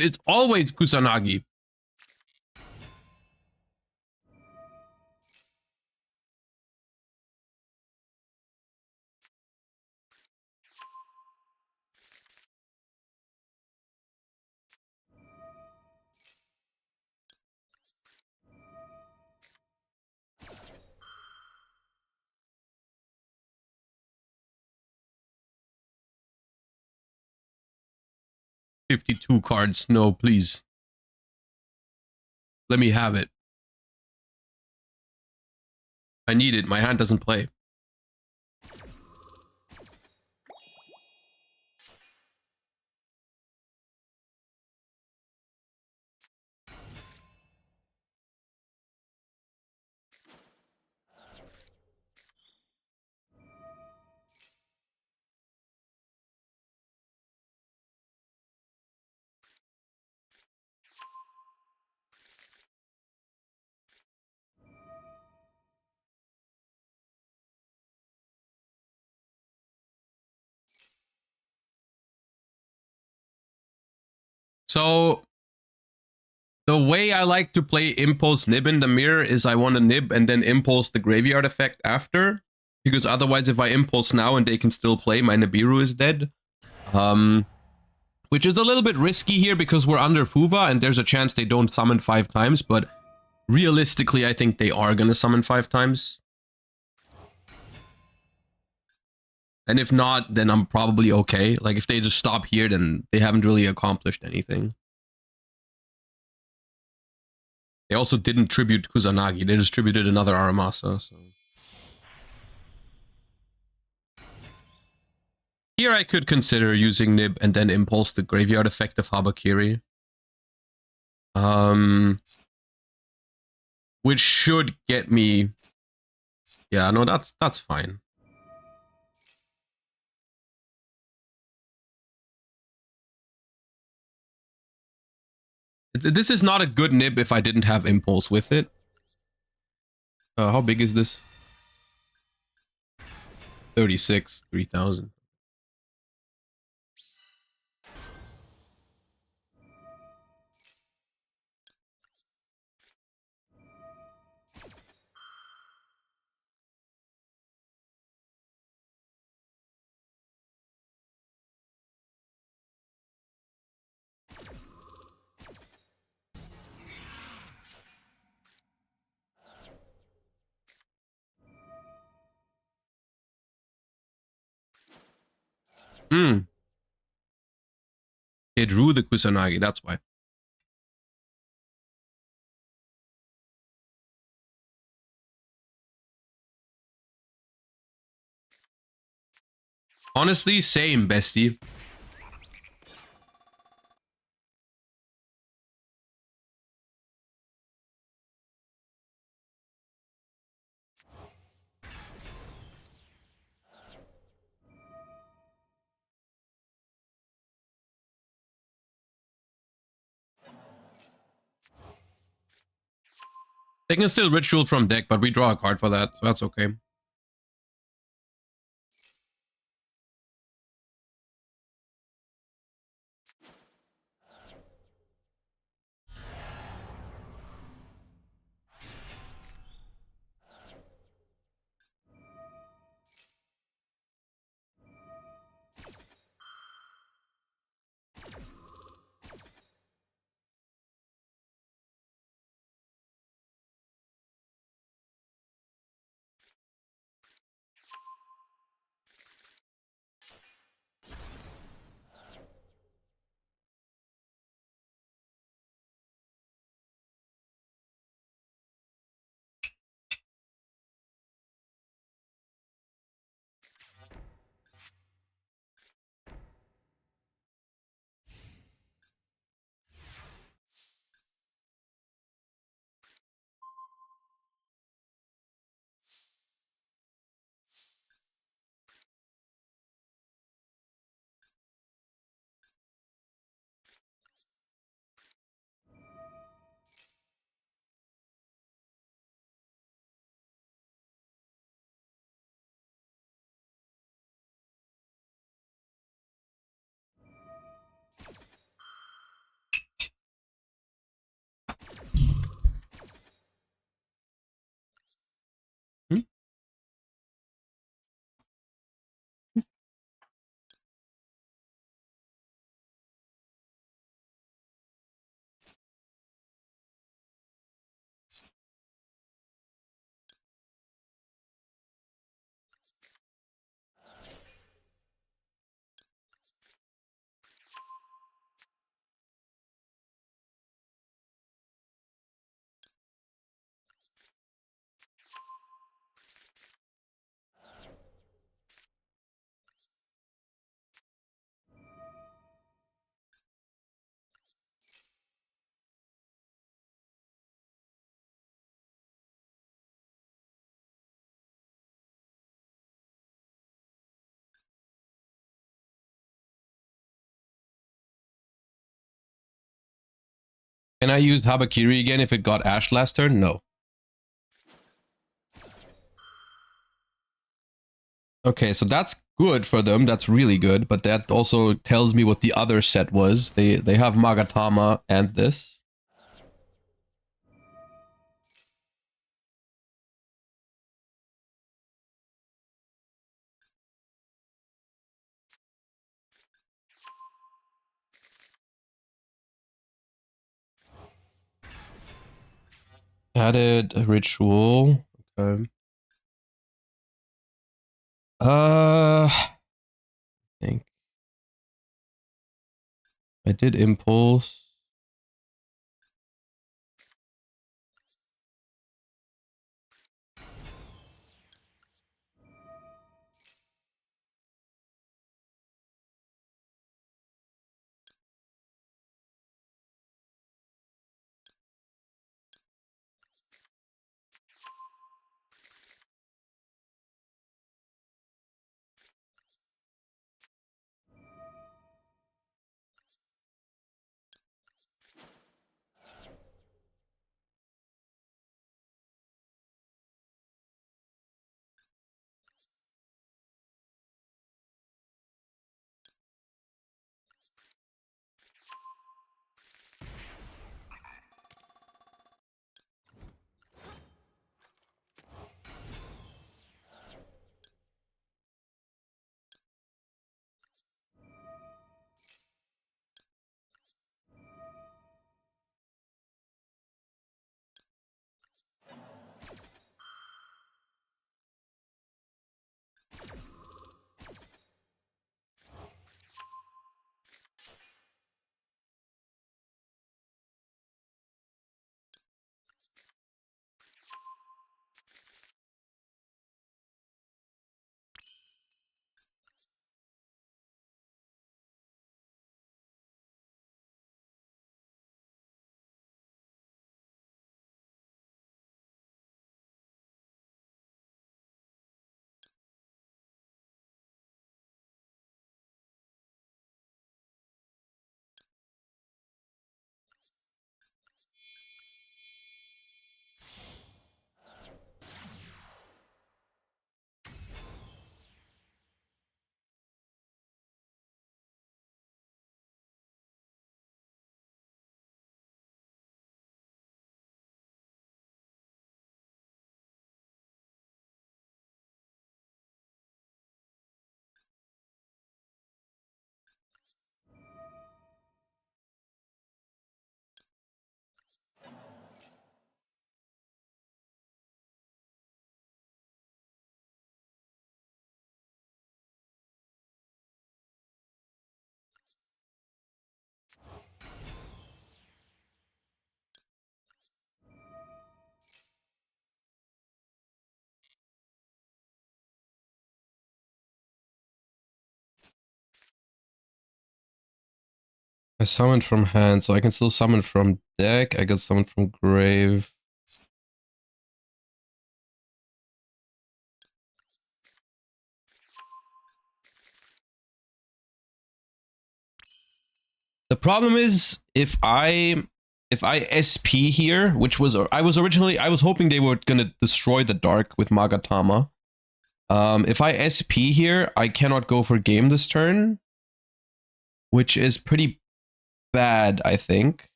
S1: It's always Kusanagi. 52 cards. No, please. Let me have it. I need it. My hand doesn't play. So the way I like to play Impulse Nib in the mirror is I want to nib and then Impulse the graveyard effect after. Because otherwise, if I Impulse now and they can still play, my Nibiru is dead. Which is a little bit risky here because we're under Fuva and there's a chance they don't summon 5 times. But realistically, I think they are going to summon 5 times. And if not, then I'm probably okay. Like, if they just stop here, then they haven't really accomplished anything. They also didn't tribute Kusanagi. They just tributed another Aramasa, so... Here I could consider using Nib and then Impulse the graveyard effect of Habakiri. Which should get me... Yeah, no, that's fine. This is not a good Nib if I didn't have Impulse with it. How big is this? 36, 3,000. They drew the Kusanagi, that's why. Honestly, same, bestie. They can still ritual from deck, but we draw a card for that, so that's okay. Can I use Habakiri again if it got Ash last turn? No. Okay, so that's good for them. That's really good, but that also tells me what the other set was. They have Magatama and this. Added a ritual. Okay. I think I did impulse. I summoned from hand, so I can still summon from deck. I got summoned from grave. The problem is if I SP here, which was I was hoping they were gonna destroy the dark with Magatama. If I SP here, I cannot go for game this turn, which is pretty bad, I think.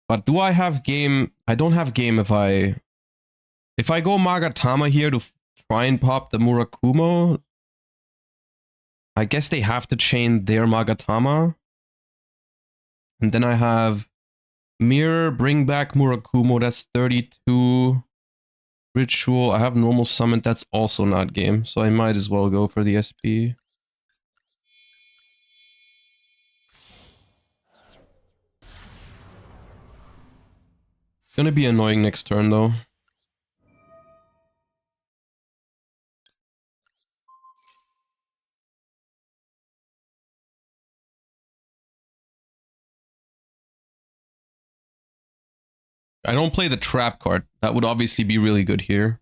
S1: But do I have game? I don't have game if I go Magatama here to try and pop the Murakumo. I guess they have to chain their Magatama. And then I have Mirror, bring back Murakumo, that's 32. Ritual, I have normal summon, that's also not game, so I might as well go for the SP. It's gonna be annoying next turn though. I don't play the trap card. That would obviously be really good here.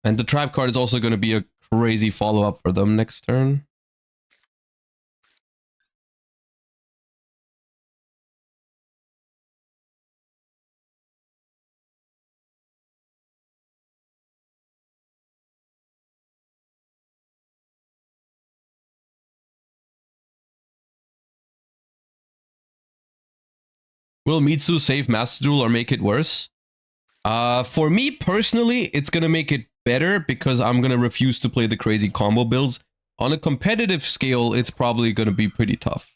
S1: And the trap card is also going to be a crazy follow-up for them next turn. Will Mitsu save Master Duel or make it worse? For me personally, it's gonna make it better because I'm gonna refuse to play the crazy combo builds. On a competitive scale, it's probably gonna be pretty tough.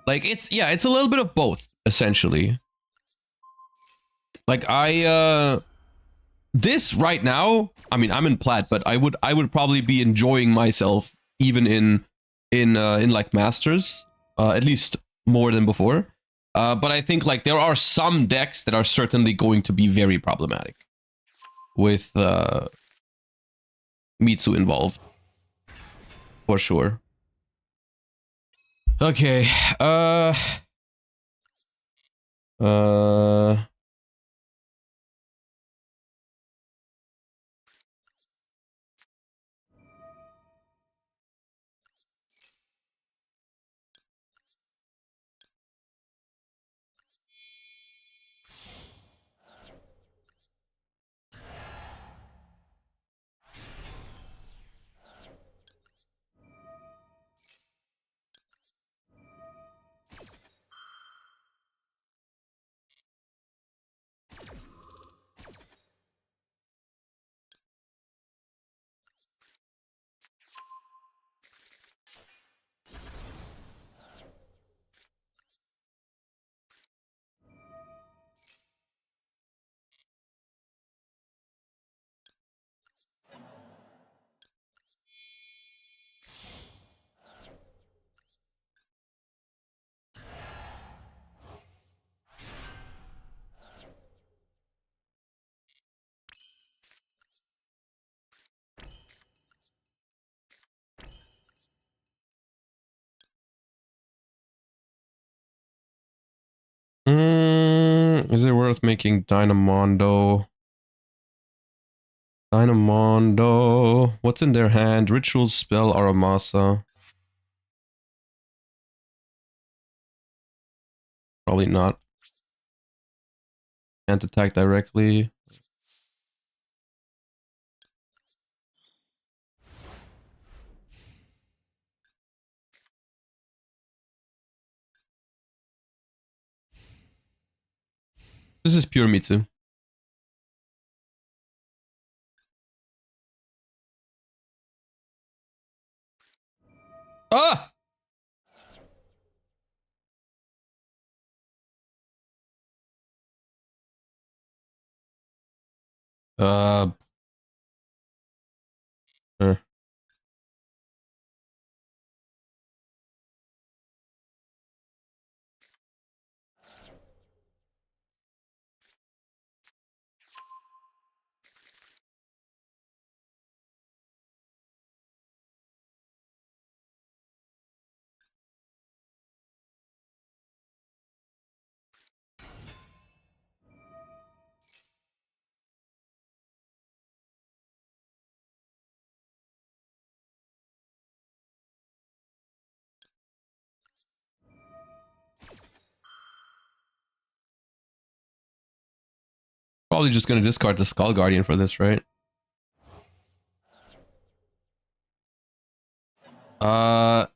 S1: Like it's a little bit of both, essentially. Like this right now, I mean, I'm in plat, but I would probably be enjoying myself even in like masters, at least more than before. But I think like there are some decks that are certainly going to be very problematic with Mitsu involved, for sure. Okay. Is it worth making Dynamondo? Dynamondo. What's in their hand? Ritual spell Aramasa. Probably not. Can't attack directly. This is pure Mitsu. Ah! Sure. Probably just gonna discard the Skull Guardian for this, right? How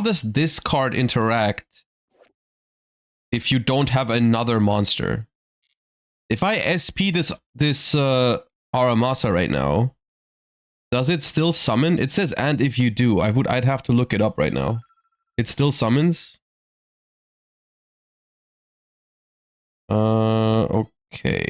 S1: does this card interact if you don't have another monster? If I SP this Aramasa right now, does it still summon? It says and if you do, I'd have to look it up right now. It still summons? Okay.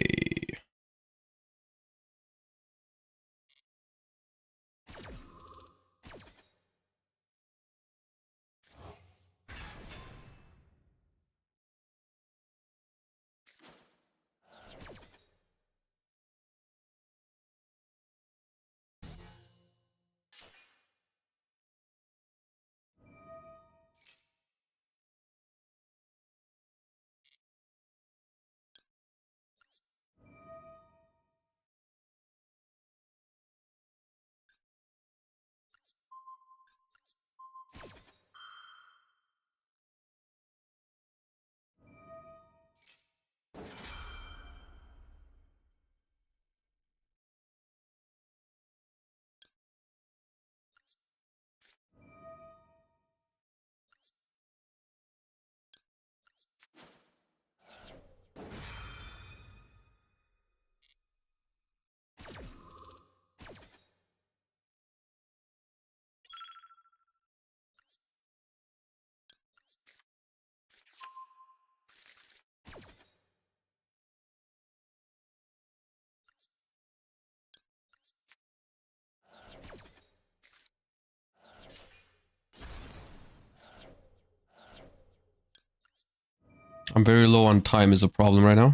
S1: I'm very low on time is a problem right now.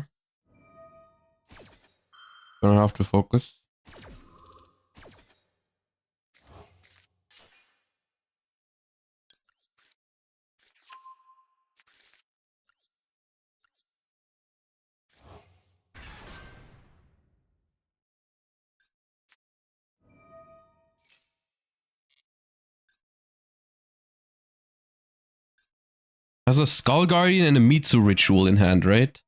S1: Gonna have to focus. Has a Skull Guardian and a Mitsu Ritual in hand, right?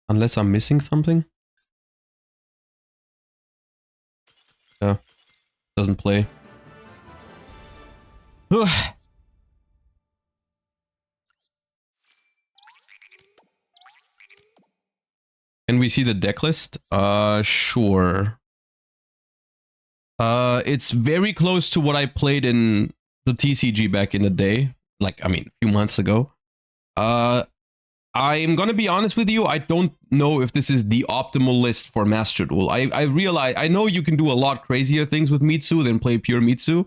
S1: Unless I'm missing something. Yeah. Doesn't play. Can we see the deck list? Sure. It's very close to what I played in the TCG back in the day. Like, I mean, a few months ago. I'm gonna be honest with you, I don't know if this is the optimal list for Master Duel. I realize, I know you can do a lot crazier things with Mitsu than play pure Mitsu.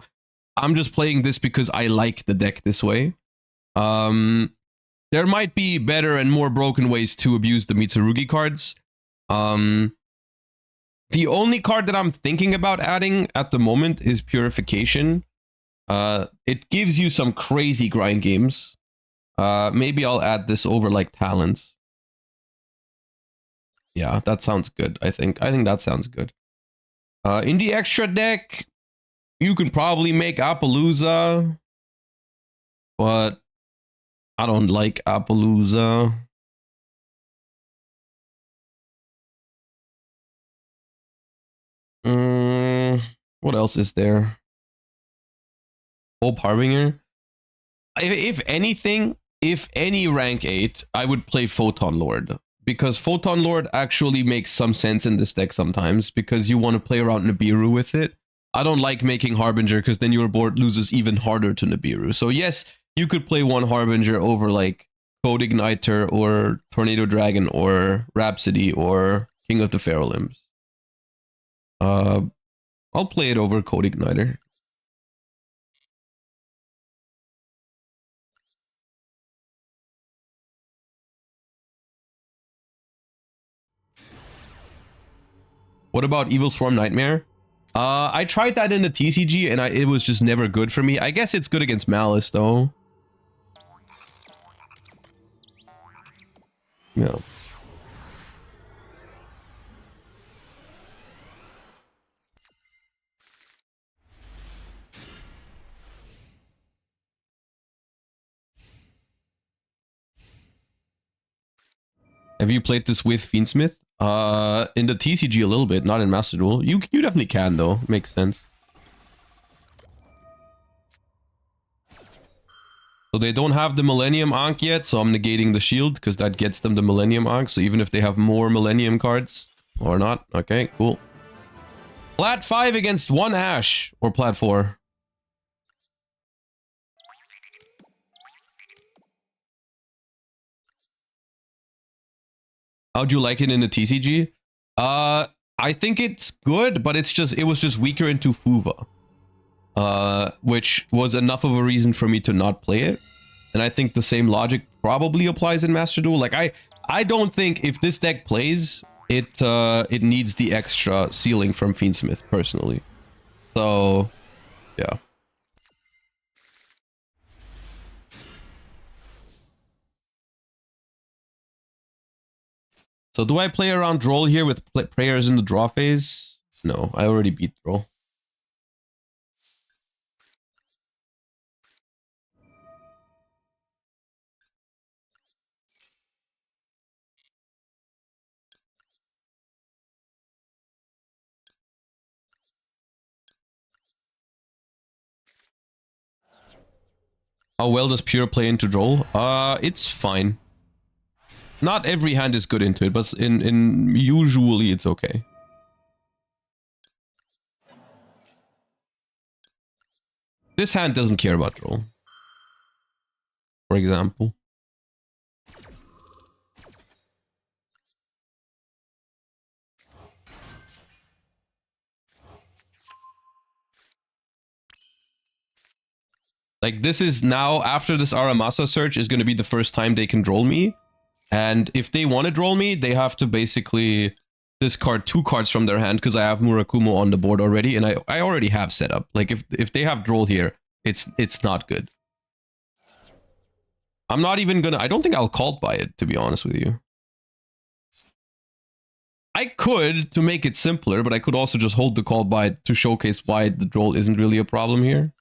S1: I'm just playing this because I like the deck this way. There might be better and more broken ways to abuse the Mitsurugi cards. The only card that I'm thinking about adding at the moment is Purification. It gives you some crazy grind games. Maybe I'll add this over like Talents. Yeah, that sounds good, I think. I think that sounds good. In the extra deck, you can probably make Appaloosa. But I don't like Appaloosa. What else is there? Hope Harbinger. If anything, if any rank 8, I would play Photon Lord. Because Photon Lord actually makes some sense in this deck sometimes, because you want to play around Nibiru with it. I don't like making Harbinger, because then your board loses even harder to Nibiru. So yes, you could play one Harbinger over like Code Igniter, or Tornado Dragon, or Rhapsody, or King of the Pharaoh Limbs. I'll play it over Code Igniter. What about Evil Swarm Nightmare? I tried that in the TCG and it was just never good for me. I guess it's good against Malice though. Yeah. Have you played this with Fiendsmith? In the TCG a little bit, not in Master Duel. You definitely can though. Makes sense. So they don't have the Millennium Ankh yet, so I'm negating the shield because that gets them the Millennium Ankh. So even if they have more Millennium cards or not, okay, cool. Plat 5 against 1 Ash or Plat 4. How'd you like it in the TCG? I think it's good, but it was just weaker into Fuva. Which was enough of a reason for me to not play it. And I think the same logic probably applies in Master Duel. Like I don't think if this deck plays, it needs the extra ceiling from Fiendsmith personally. So yeah. So do I play around Droll here with prayers in the draw phase? No, I already beat Droll. How well does Pure play into Droll? It's fine. Not every hand is good into it, but in usually it's okay. This hand doesn't care about Droll. For example. Like, this is now, after this Aramasa search, is going to be the first time they can droll me. And if they want to droll me, they have to basically discard 2 cards from their hand, because I have Murakumo on the board already, and I already have setup. Like, if they have droll here, it's not good. I'm not even gonna... I don't think I'll call by it, to be honest with you. I could, to make it simpler, but I could also just hold the call by to showcase why the droll isn't really a problem here.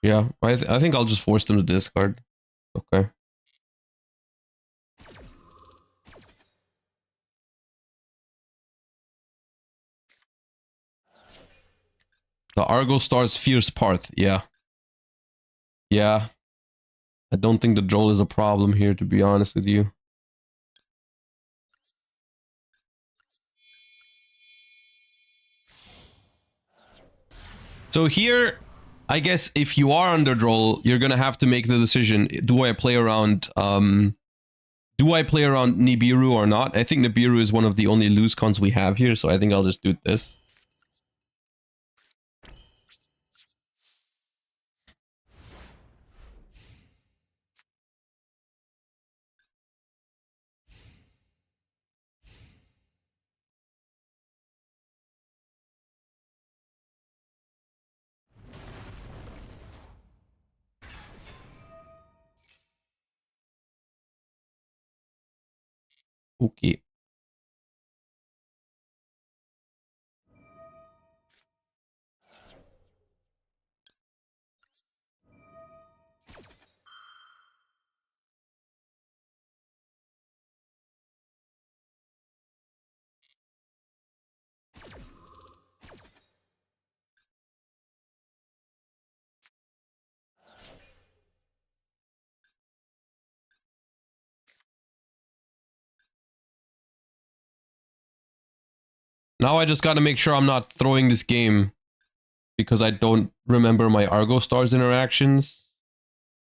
S1: Yeah, I think I'll just force them to discard. Okay. The Argo Star's Fierce Parth, yeah. Yeah. I don't think the droll is a problem here, to be honest with you. So here, I guess if you are under droll, you're gonna have to make the decision, do I play around Nibiru or not? I think Nibiru is one of the only loose cons we have here, so I think I'll just do this. Okay. Now I just gotta make sure I'm not throwing this game because I don't remember my Argo Stars interactions.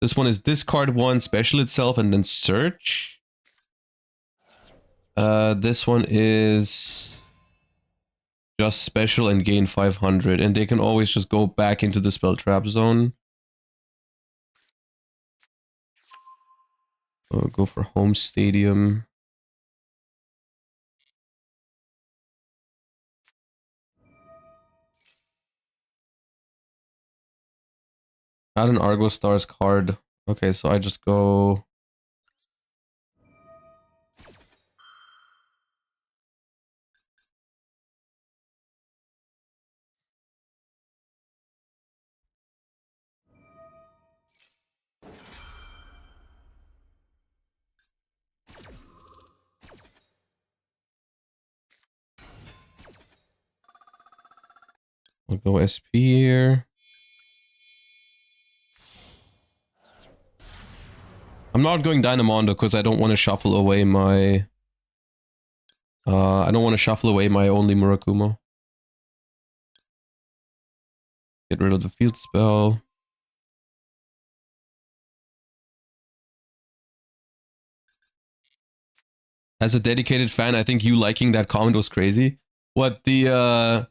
S1: This one is discard 1, special itself, and then search. This one is just special and gain 500, and they can always just go back into the spell trap zone. I'll go for home stadium. Add an Argo Stars card. Okay, so I just go... I'll go SP here. I'm not going Dynamondo because I don't want to shuffle away my... I don't want to shuffle away my only Murakumo. Get rid of the field spell. As a dedicated fan, I think you liking that comment was crazy. What, the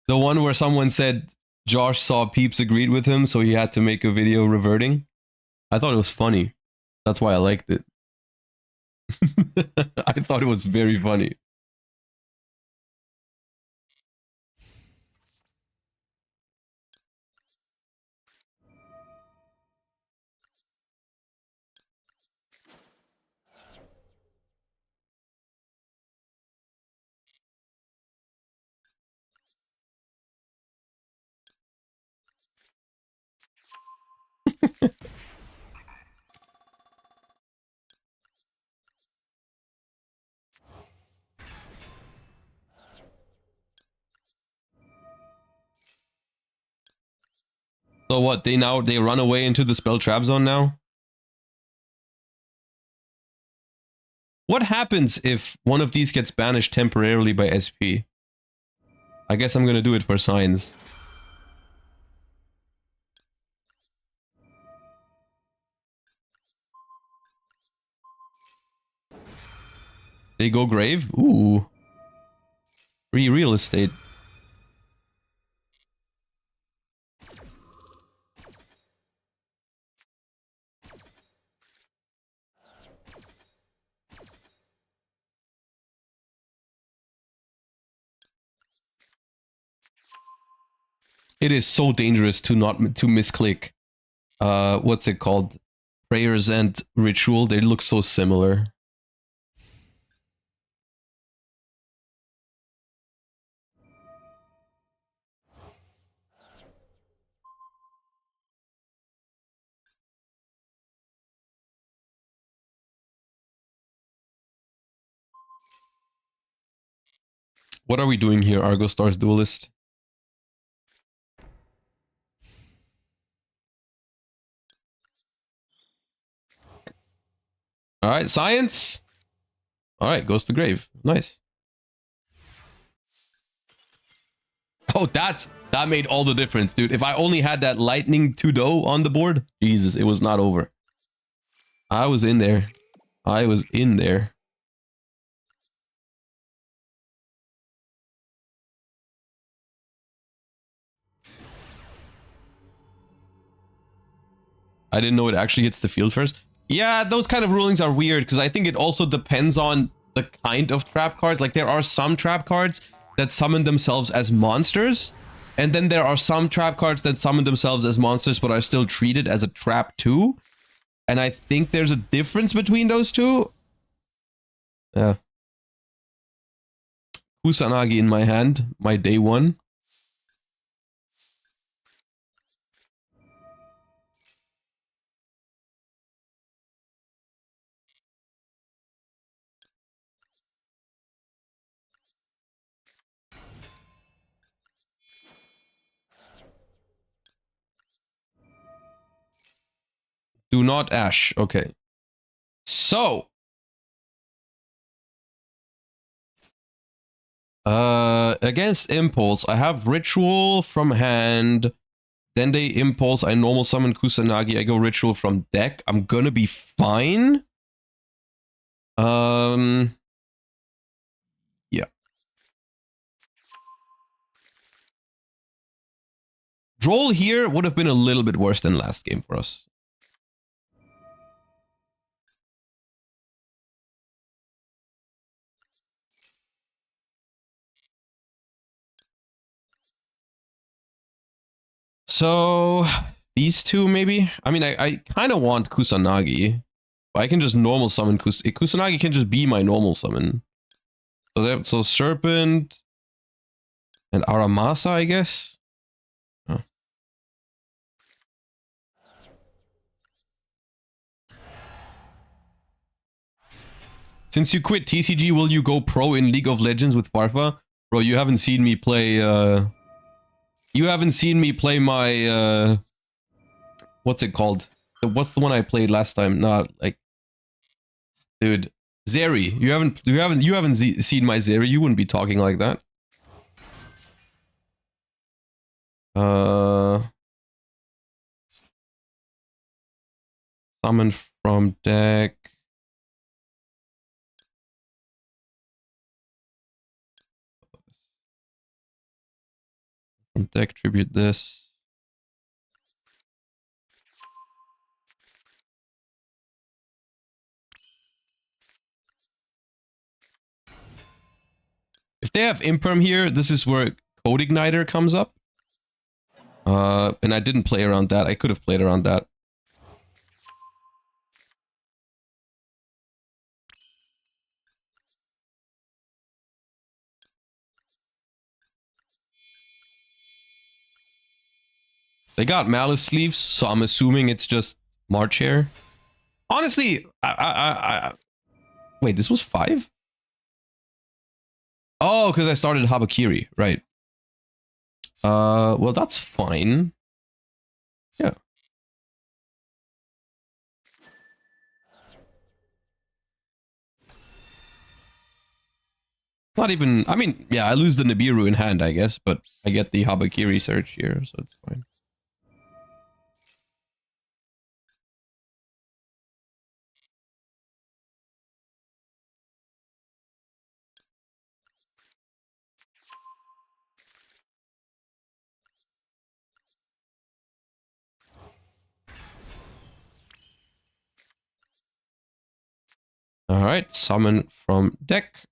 S1: one where someone said Josh saw Peeps agreed with him, so he had to make a video reverting? I thought it was funny. That's why I liked it. I thought it was very funny. So what, they run away into the spell trap zone now? What happens if one of these gets banished temporarily by SP? I guess I'm gonna do it for signs. They go grave? Ooh. Free real estate. It is so dangerous to not to misclick. What's it called? Prayers and Ritual. They look so similar. What are we doing here, Argo Stars Duelist? Alright, science! Alright, goes to grave. Nice. Oh, that made all the difference, dude. If I only had that lightning 2-do on the board, Jesus, it was not over. I was in there. I was in there. I didn't know it actually hits the field first. Yeah, those kind of rulings are weird because I think it also depends on the kind of trap cards. Like there are some trap cards that summon themselves as monsters. And then there are some trap cards that summon themselves as monsters but are still treated as a trap too. And I think there's a difference between those two. Yeah. Kusanagi in my hand, my day one. Do not Ash. Okay. So. Against Impulse, I have Ritual from hand. Then they Impulse, I normal summon Kusanagi, I go Ritual from deck. I'm gonna be fine. Yeah. Droll here would have been a little bit worse than last game for us. So, these two maybe? I mean, I kind of want Kusanagi. But I can just normal summon Kusanagi can just be my normal summon. So Serpent and Aramasa, I guess. Oh. Since you quit TCG, will you go pro in League of Legends with Farfa? Bro, you haven't seen me play, you haven't seen me play my, what's it called? What's the one I played last time? Not like, dude, Zeri. You haven't seen my Zeri. You wouldn't be talking like that. Summon from deck. From deck, tribute this. If they have Imperm here, this is where Code Igniter comes up. And I didn't play around that. I could have played around that. They got Malice sleeves, so I'm assuming it's just March Hare. Honestly, wait, this was 5? Oh, because I started Habakiri, right. Well, that's fine. Yeah. Not even, I mean, yeah, I lose the Nibiru in hand, I guess, but I get the Habakiri search here, so it's fine. Alright, summon from deck.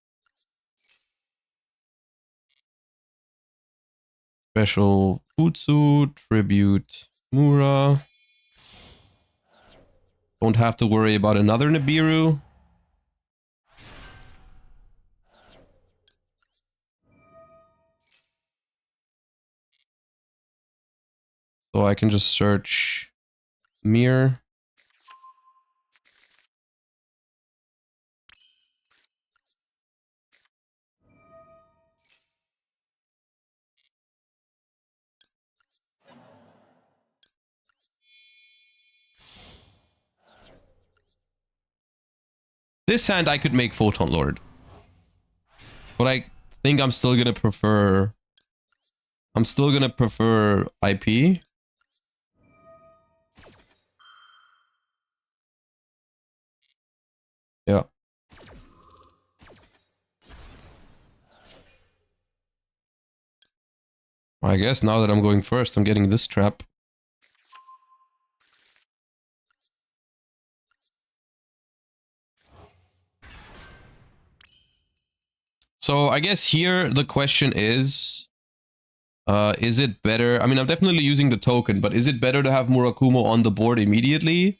S1: Special Futsu, Tribute Mura. Don't have to worry about another Nibiru. So I can just search Mir. This hand I could make Photon Lord. But I think I'm still gonna prefer... IP. Yeah. I guess now that I'm going first, I'm getting this trap. So I guess here the question is it better? I mean, I'm definitely using the token, but is it better to have Murakumo on the board immediately?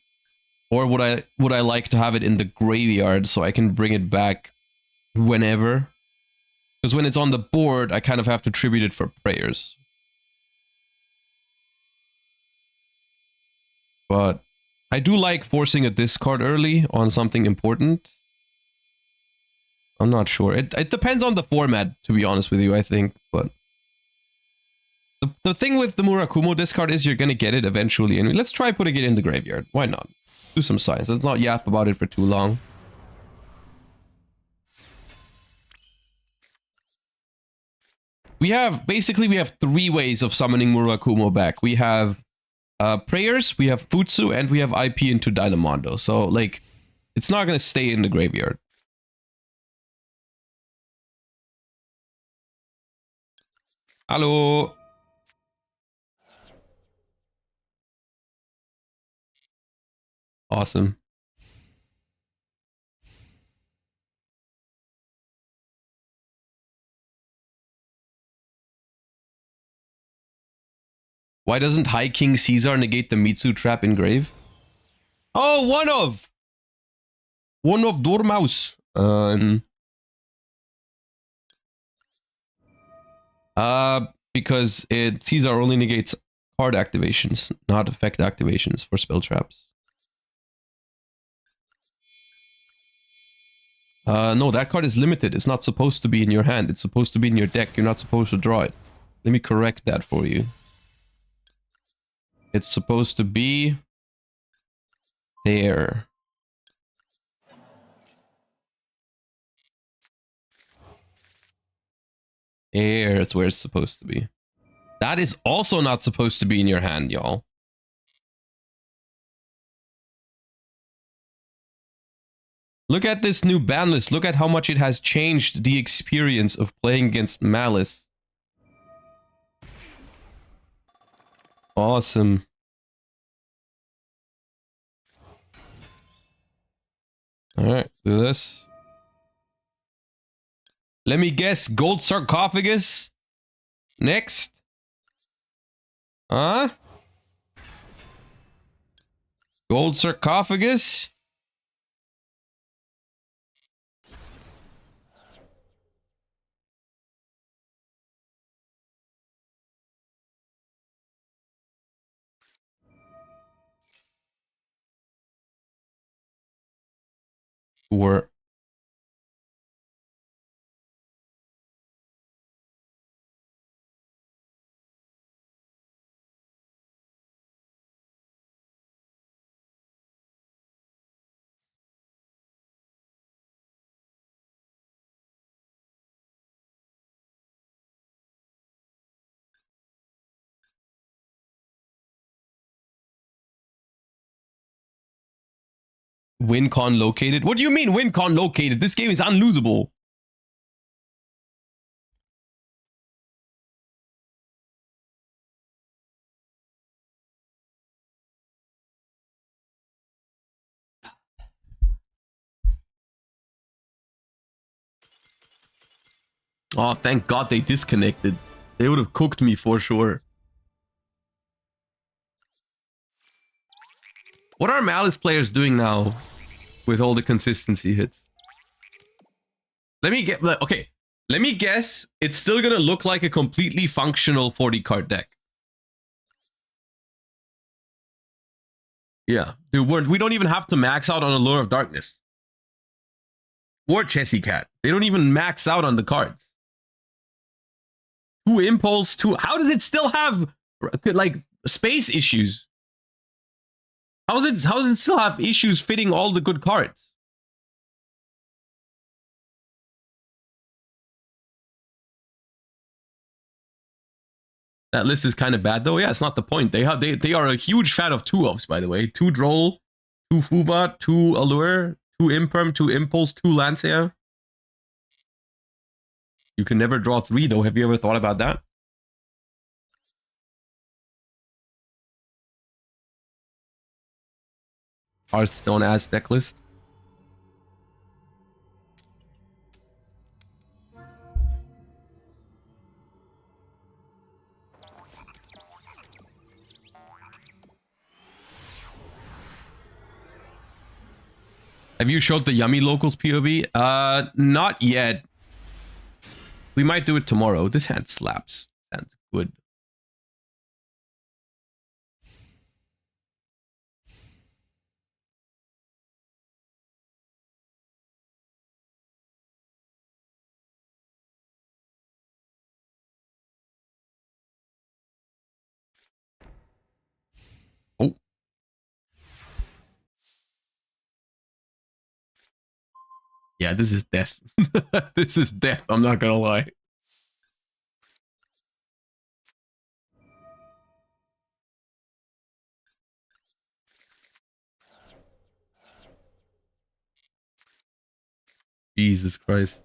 S1: Or would I like to have it in the graveyard so I can bring it back whenever? Because when it's on the board, I kind of have to tribute it for prayers. But I do like forcing a discard early on something important. I'm not sure. It depends on the format, to be honest with you, I think. But the thing with the Murakumo discard is you're going to get it eventually. And let's try putting it in the graveyard. Why not? Do some science. Let's not yap about it for too long. We have 3 ways of summoning Murakumo back. We have prayers, we have Futsu, and we have IP into Dynamondo. So, like, it's not going to stay in the graveyard. Hello. Awesome. Why doesn't High King Caesar negate the Mitsu trap in grave? Oh, one of Dormouse. Because Caesar only negates card activations, not effect activations for spell traps. No, that card is limited. It's not supposed to be in your hand. It's supposed to be in your deck. You're not supposed to draw it. Let me correct that for you. It's supposed to be there. There's where it's supposed to be. That is also not supposed to be in your hand, y'all. Look at this new ban list. Look at how much it has changed the experience of playing against Malice. Awesome. Alright, do this. Let me guess, gold sarcophagus? Next? Huh? Gold sarcophagus? Or win con located? What do you mean win con located? This game is unlosable. Oh, thank God they disconnected. They would have cooked me for sure. What are Malice players doing now with all the consistency hits? Let me get... Okay, let me guess. It's still gonna look like a completely functional 40 card deck. Yeah, dude, we don't even have to max out on Allure of Darkness. Or Chessy Cat. They don't even max out on the cards. 2 Impulse, 2... How does it still have, like, space issues? How does it still have issues fitting all the good cards? That list is kind of bad, though. Yeah, it's not the point. They are a huge fan of 2-ofs, by the way. 2 Droll, 2 Fuba, 2 Allure, 2 Imperm, 2 Impulse, 2 Lancea. You can never draw 3, though. Have you ever thought about that? Hearthstone ass deck list. Have you showed the Yummy Locals POV? Not yet. We might do it tomorrow. This hand slaps. Hand's good. Oh. Yeah, this is death. This is death, I'm not gonna lie. Jesus Christ.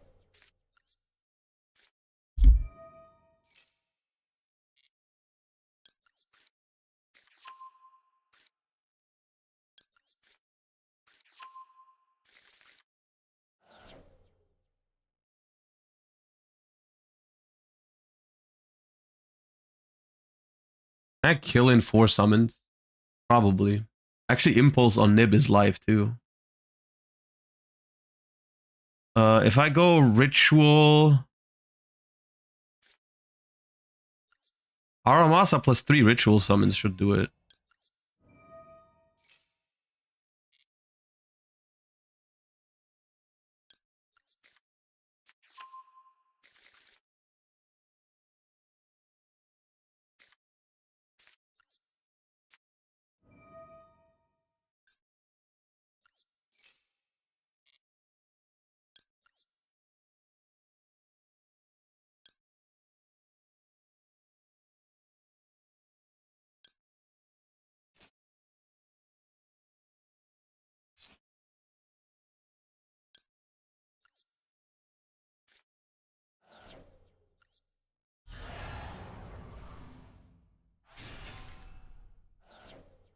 S1: Can I kill in 4 summons? Probably. Actually, Impulse on Nib is live too. If I go Ritual... Aramasa plus 3 Ritual summons should do it.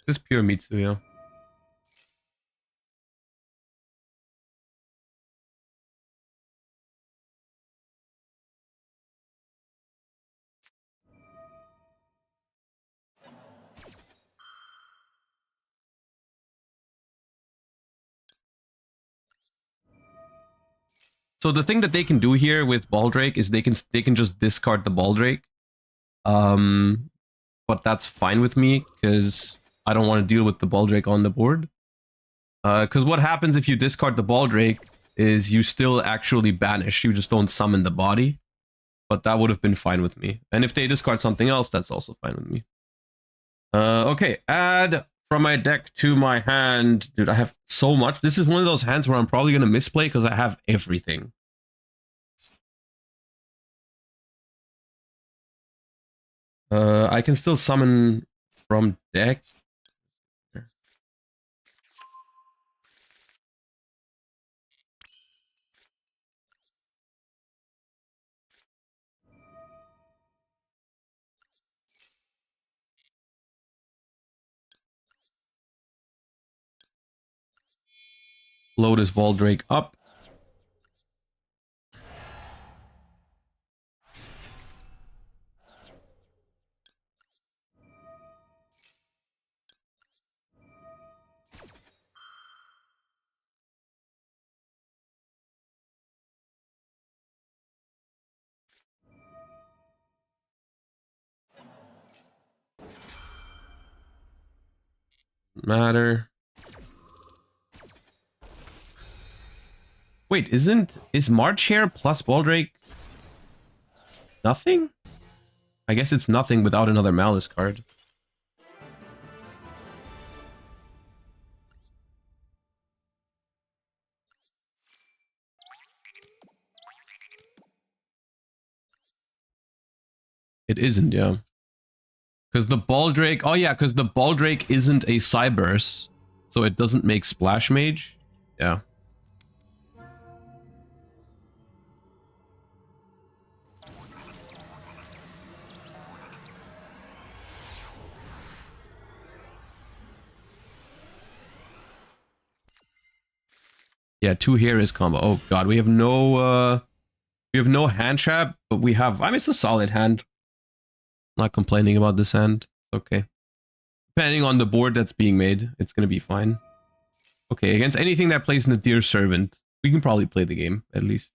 S1: Just pure Mitsu, yeah. So the thing that they can do here with Baldrake is they can just discard the Baldrake. But that's fine with me because I don't want to deal with the Baldrake on the board. Because what happens if you discard the Baldrake is you still actually banish. You just don't summon the body. But that would have been fine with me. And if they discard something else, that's also fine with me. Okay, add from my deck to my hand. Dude, I have so much. This is one of those hands where I'm probably going to misplay because I have everything. I can still summon from deck. Load this Baldrake up. Doesn't matter. Wait, is March Hare plus Baldrake nothing? I guess it's nothing without another Malice card. It isn't, yeah. Because the Baldrake... Oh, yeah, because the Baldrake isn't a Cyberse, so it doesn't make Splash Mage. Yeah. Yeah, 2 here is combo. Oh, God, we have no hand trap, but we have... I mean, it's a solid hand. Not complaining about this hand. Okay. Depending on the board that's being made, it's going to be fine. Okay, against anything that plays in the Dear Servant, we can probably play the game, at least.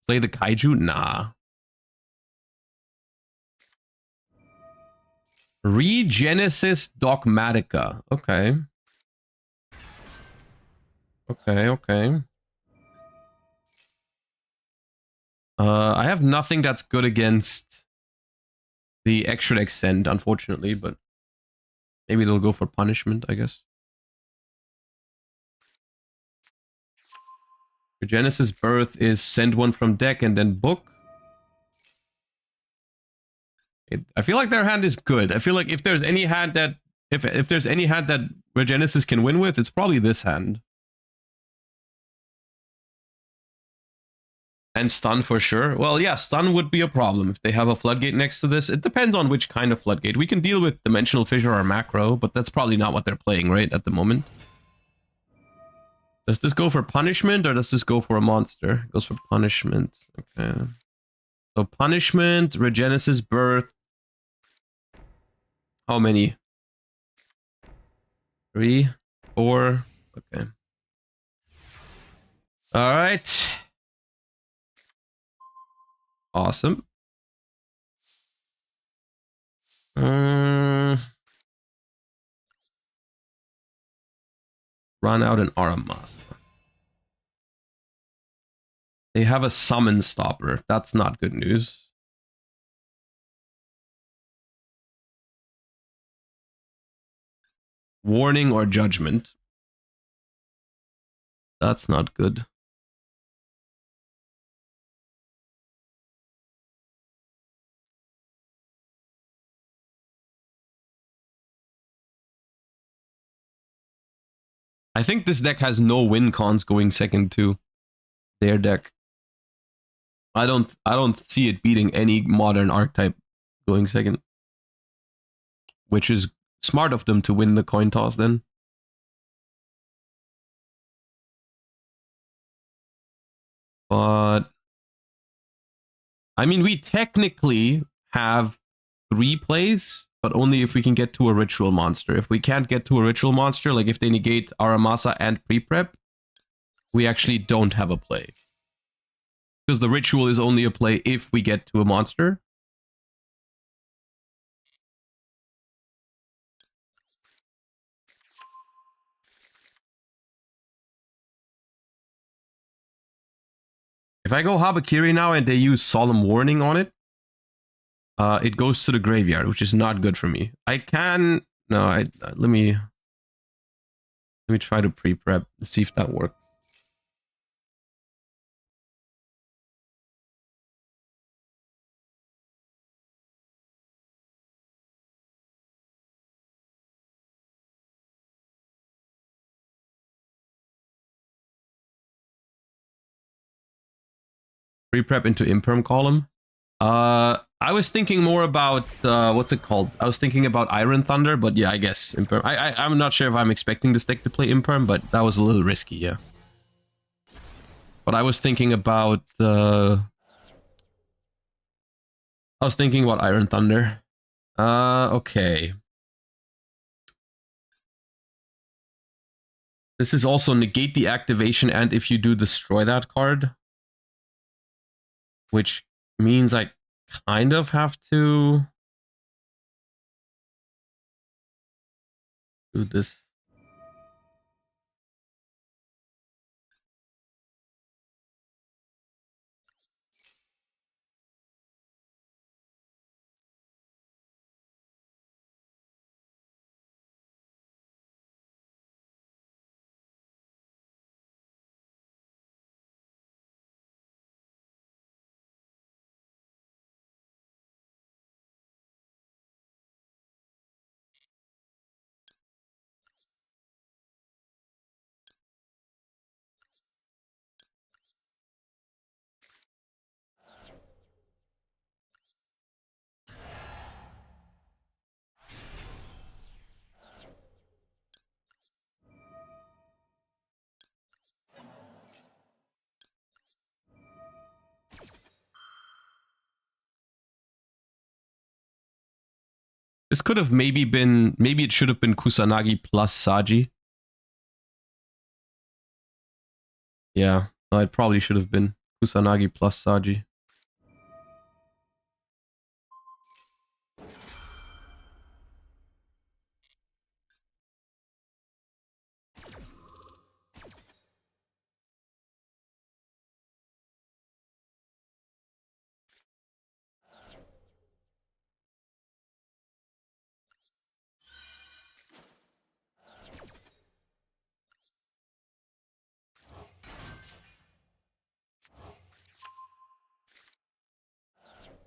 S1: Play the Kaiju? Nah. Regenesis Dogmatica. Okay. Okay. I have nothing that's good against the extra extend, unfortunately, but maybe they'll go for punishment, I guess. Regenesis Birth is send one from deck and then book. I feel like their hand is good. I feel like if there's any hand that if there's any hand that Regenesis can win with, it's probably this hand. And stun for sure. Well, yeah, stun would be a problem if they have a floodgate next to this. It depends on which kind of floodgate. We can deal with Dimensional Fissure or Macro, but that's probably not what they're playing, right, at the moment. Does this go for punishment or does this go for a monster? It goes for punishment. Okay. So punishment, Regenesis Birth. How many? 3, 4. Okay. All right. Awesome. Run out an Aramasa. They have a summon stopper. That's not good news. Warning or judgment. That's not good. I think this deck has no win cons going second to their deck. I don't see it beating any modern archetype going second. Which is smart of them to win the coin toss then. But I mean, we technically have 3 plays, but only if we can get to a ritual monster. If we can't get to a ritual monster, like if they negate Aramasa and pre-prep, we actually don't have a play. Because the ritual is only a play if we get to a monster. If I go Habakiri now and they use Solemn Warning on it, it goes to the graveyard, which is not good for me. I can... No, let me try to pre-prep, see if that works. Pre-prep into Imperm column. I was thinking more about what's it called? I was thinking about Iron Thunder, but yeah, I guess Imperm. I'm not sure if I'm expecting this deck to play Imperm, but that was a little risky, yeah. But I was thinking about Iron Thunder. Okay. This is also negate the activation, and if you do, destroy that card. which means I kind of have to do this. This could have maybe it should have been Kusanagi plus Saji. Yeah, it probably should have been Kusanagi plus Saji.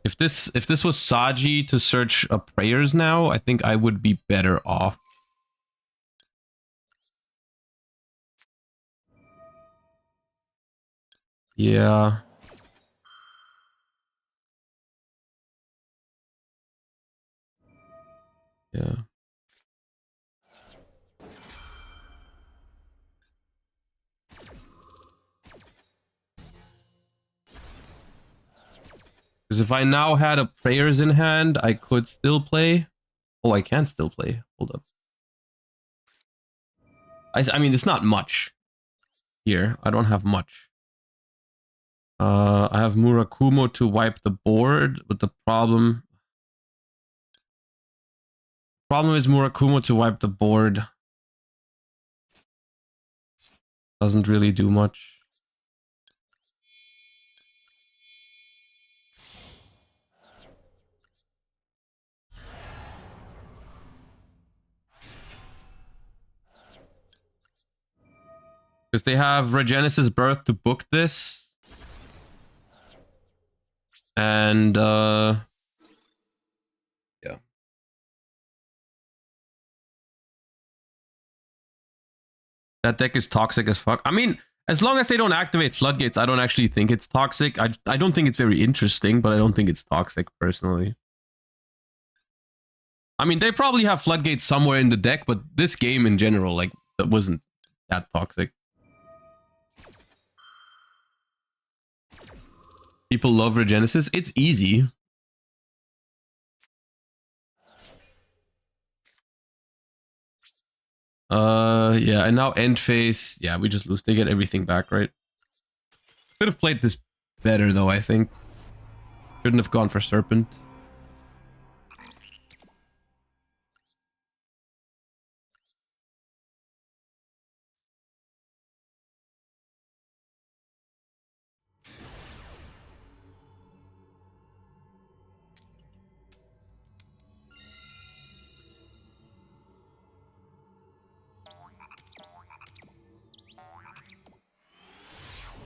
S1: If this was Saji to search prayers now, I think I would be better off. Yeah. Yeah. Because if I now had a prayers in hand, I could still play. Oh, I can still play. Hold up. I mean, it's not much here. I don't have much. I have Murakumo to wipe the board, but the problem is Murakumo to wipe the board doesn't really do much. Because they have Regenesis Birth to book this. And yeah. That deck is toxic as fuck. I mean, as long as they don't activate floodgates, I don't actually think it's toxic. I don't think it's very interesting, but I don't think it's toxic personally. I mean, they probably have floodgates somewhere in the deck, but this game in general, like, that wasn't that toxic. People love Regenesis. It's easy. Yeah, and now end phase. Yeah, we just lose. They get everything back, right? Could have played this better, though, I think. Shouldn't have gone for Serpent.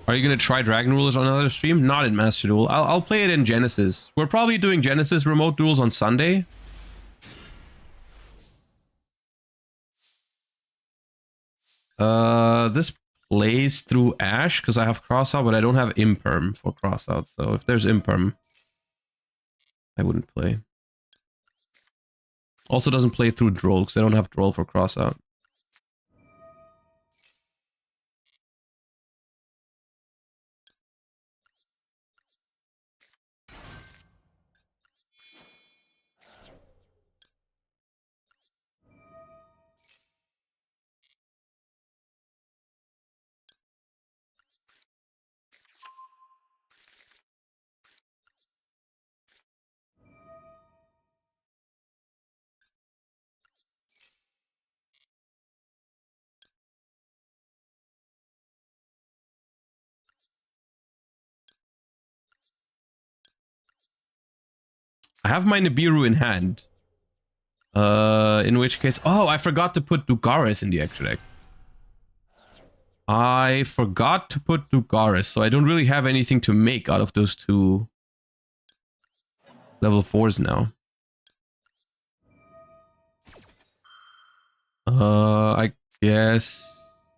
S1: Are you gonna try Dragon Rulers on another stream? Not in Master Duel. I'll play it in Genesis. We're probably doing Genesis remote duels on Sunday. This plays through Ash because I have crossout, but I don't have imperm for crossout. So if there's imperm, I wouldn't play. Also doesn't play through Droll because I don't have Droll for crossout. I have my Nibiru in hand. In which case... Oh, I forgot to put Dugaris in the extra deck. I forgot to put Dugaris, so I don't really have anything to make out of those two level 4s now. I guess...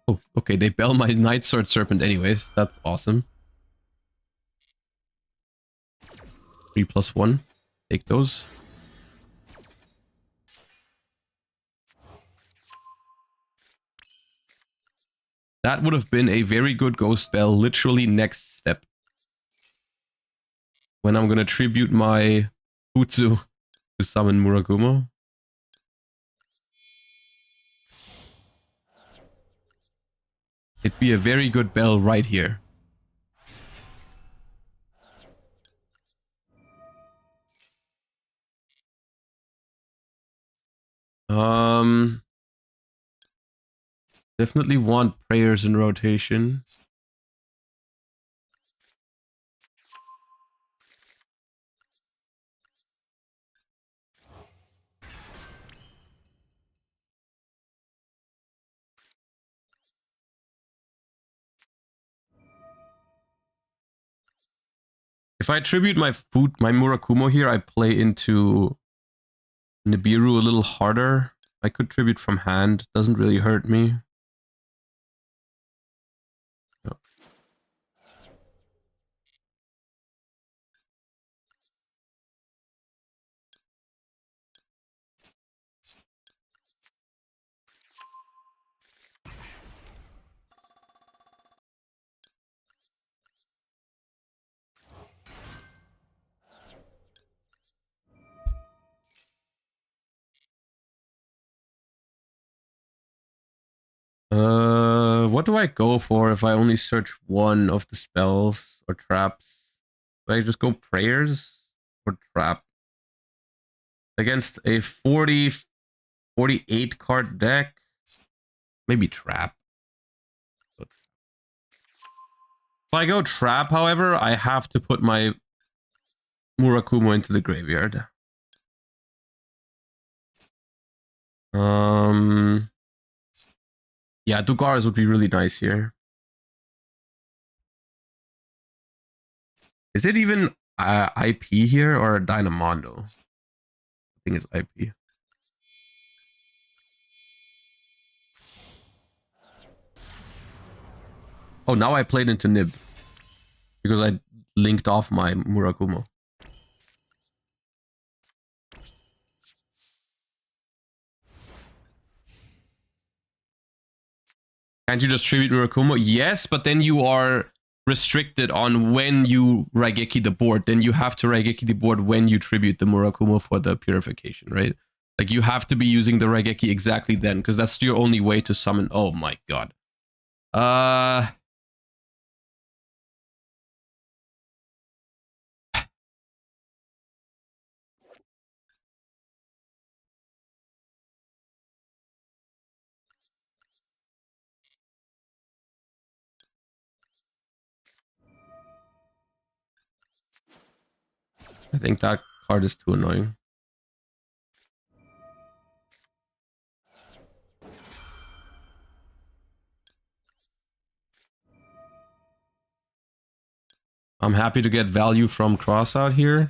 S1: Oh, okay, they bell my Night Sword Serpent anyways. That's awesome. 3+1. Take those. That would have been a very good ghost spell, literally next step. When I'm gonna tribute my Futsu to summon Murakumo. It'd be a very good bell right here. Definitely want prayers in rotation. If I tribute my Murakumo here, I play into Nibiru a little harder. I could tribute from hand. Doesn't really hurt me. What do I go for if I only search one of the spells or traps? Do I just go prayers or trap? Against a 48 card deck? Maybe trap. If I go trap, however, I have to put my Murakumo into the graveyard. Yeah, Dugaris would be really nice here. Is it even IP here or Dynamondo? I think it's IP. Oh, now I played into Nib. Because I linked off my Murakumo. Can't you just tribute Murakumo? Yes, but then you are restricted on when you Raigeki the board. Then you have to Raigeki the board when you tribute the Murakumo for the purification, right? Like you have to be using the Raigeki exactly then, because that's your only way to summon. Oh my god. I think that card is too annoying. I'm happy to get value from cross out here.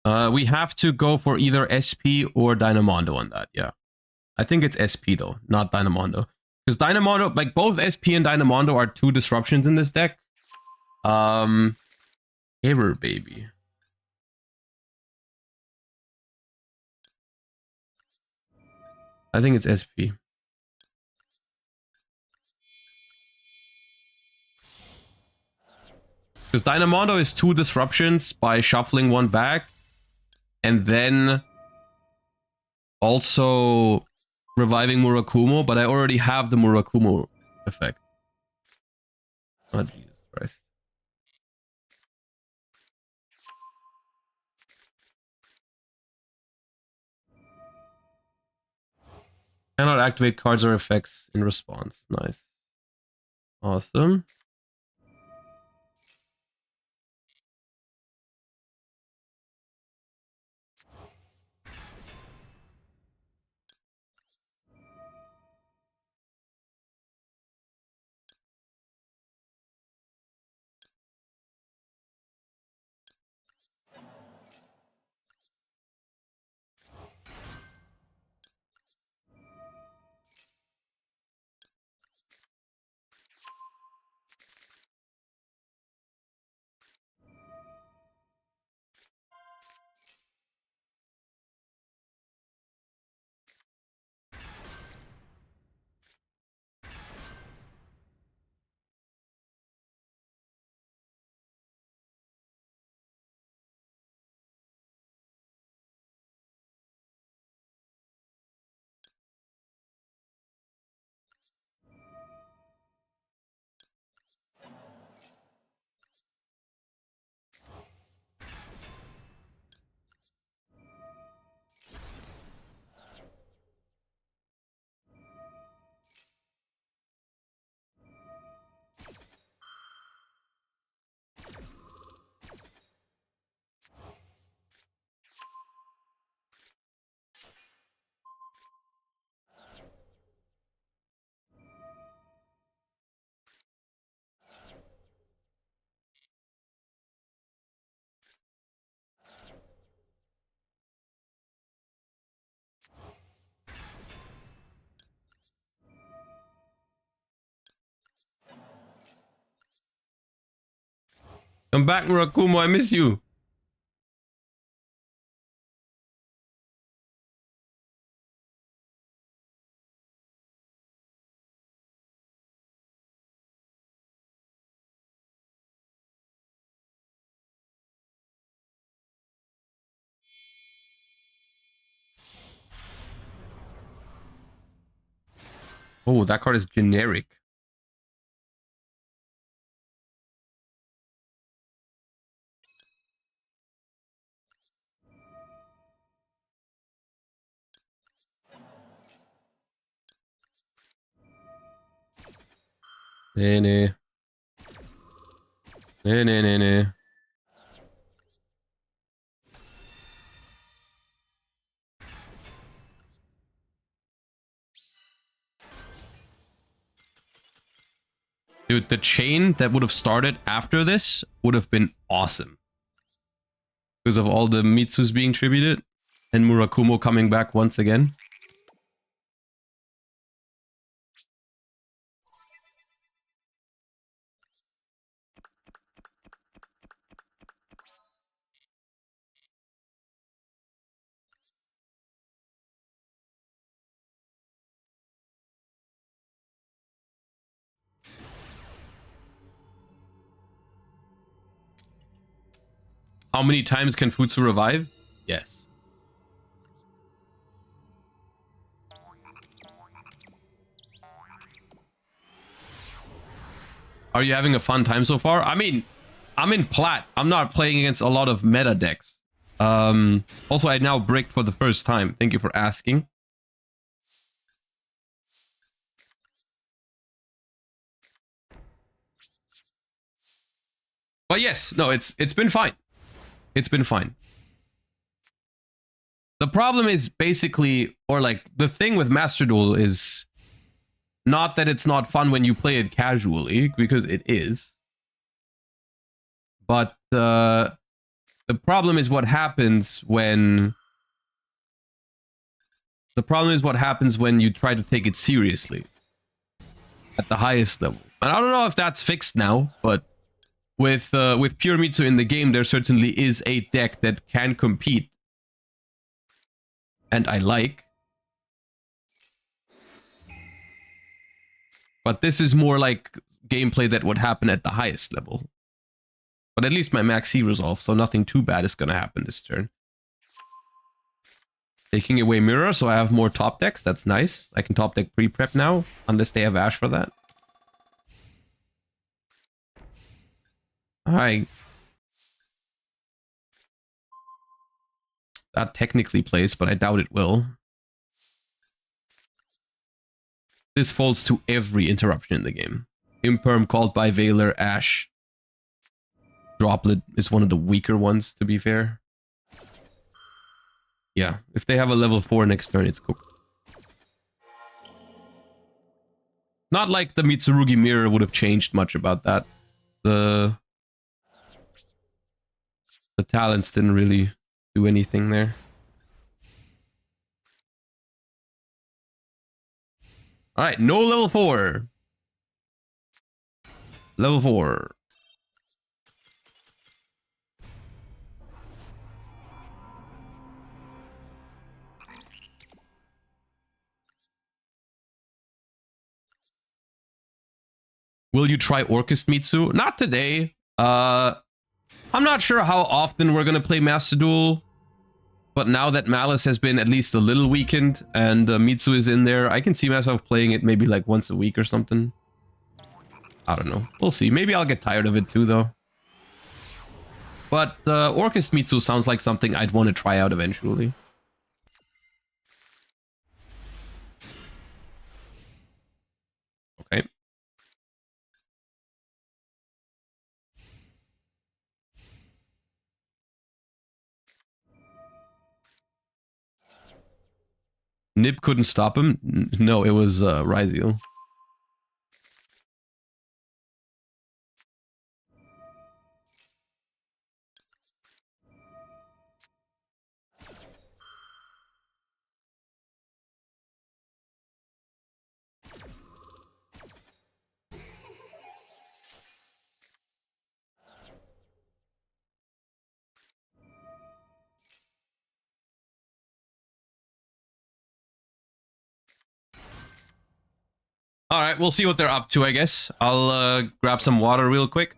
S1: We have to go for either SP or Dynamondo on that, yeah. I think it's SP though, not Dynamondo. Because Dynamondo, like both SP and Dynamondo are 2 disruptions in this deck. Error baby. I think it's SP. Because Dynamondo is 2 disruptions by shuffling 1 back. And then also reviving Murakumo, but I already have the Murakumo effect. Oh, Jesus Christ. Cannot activate cards or effects in response. Nice. Awesome. Come back, Murakumo, I miss you. Oh, that card is generic. Nee. Dude, the chain that would have started after this would have been awesome. Because of all the Mitsus being tributed and Murakumo coming back once again. How many times can Futsu revive? Yes. Are you having a fun time so far? I mean, I'm in plat. I'm not playing against a lot of meta decks. Also, I now bricked for the first time. Thank you for asking. But yes, no, it's been fine. It's been fine. The problem is basically, or like the thing with Master Duel is not that it's not fun when you play it casually, because it is. But The problem is what happens when... The problem is what happens when you try to take it seriously. At the highest level. And I don't know if that's fixed now, but with pure Mitsu in the game, there certainly is a deck that can compete. And I like. But this is more like gameplay that would happen at the highest level. But at least my max C resolve, so nothing too bad is gonna happen this turn. Taking away Mirror, so I have more top decks. That's nice. I can top deck pre-prep now, unless they have Ash for that. Alright. That technically plays, but I doubt it will. This falls to every interruption in the game. Imperm called by Veiler, Ash. Droplet is one of the weaker ones, to be fair. Yeah, if they have a level 4 next turn, it's cool. Not like the Mitsurugi mirror would have changed much about that. The talents didn't really do anything there. Alright, no level 4. Level 4. Will you try Orchest Mitsu? Not today. I'm not sure how often we're gonna play Master Duel. But now that Malice has been at least a little weakened and Mitsu is in there, I can see myself playing it maybe like once a week or something. I don't know. We'll see. Maybe I'll get tired of it too, though. But Orchest Mitsu sounds like something I'd want to try out eventually. Okay. Nib couldn't stop him? No, it was Ryziel. Alright, we'll see what they're up to, I guess. I'll grab some water real quick.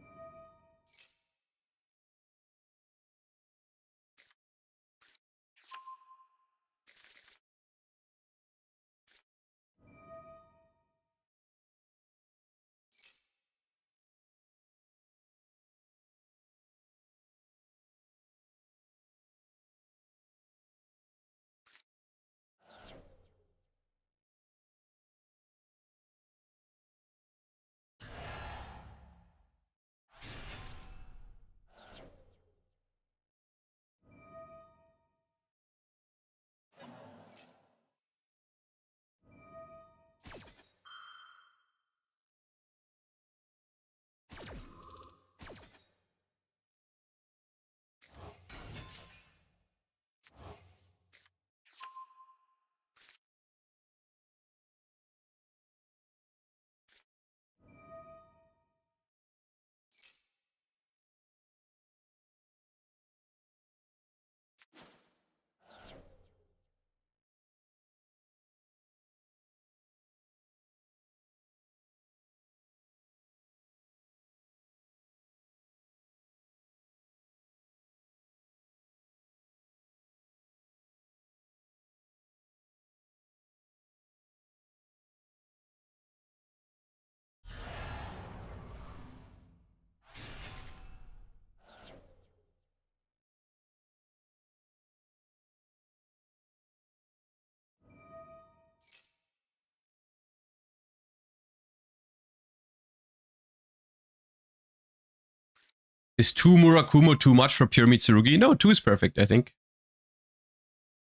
S1: Is 2 Murakumo too much for pure Mitsurugi? No, 2 is perfect, I think.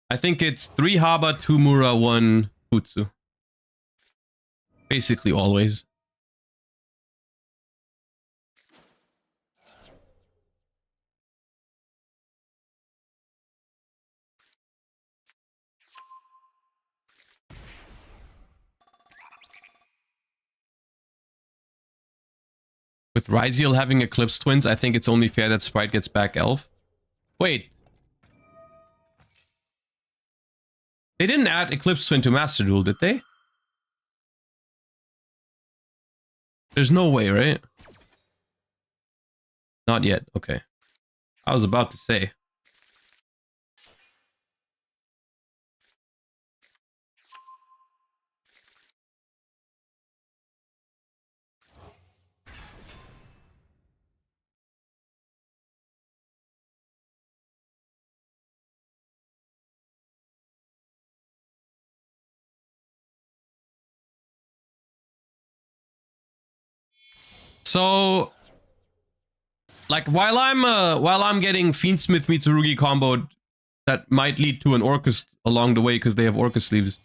S1: I think it's 3 Haba, 2 Mura, 1 Futsu. Basically always. With Ryziel having Eclipse Twins, I think it's only fair that Sprite gets back Elf. Wait. They didn't add Eclipse Twin to Master Duel, did they? There's no way, right? Not yet. Okay. I was about to say. So, like, while I'm getting Fiendsmith Mitsurugi comboed, that might lead to an Orcus along the way because they have Orcus sleeves.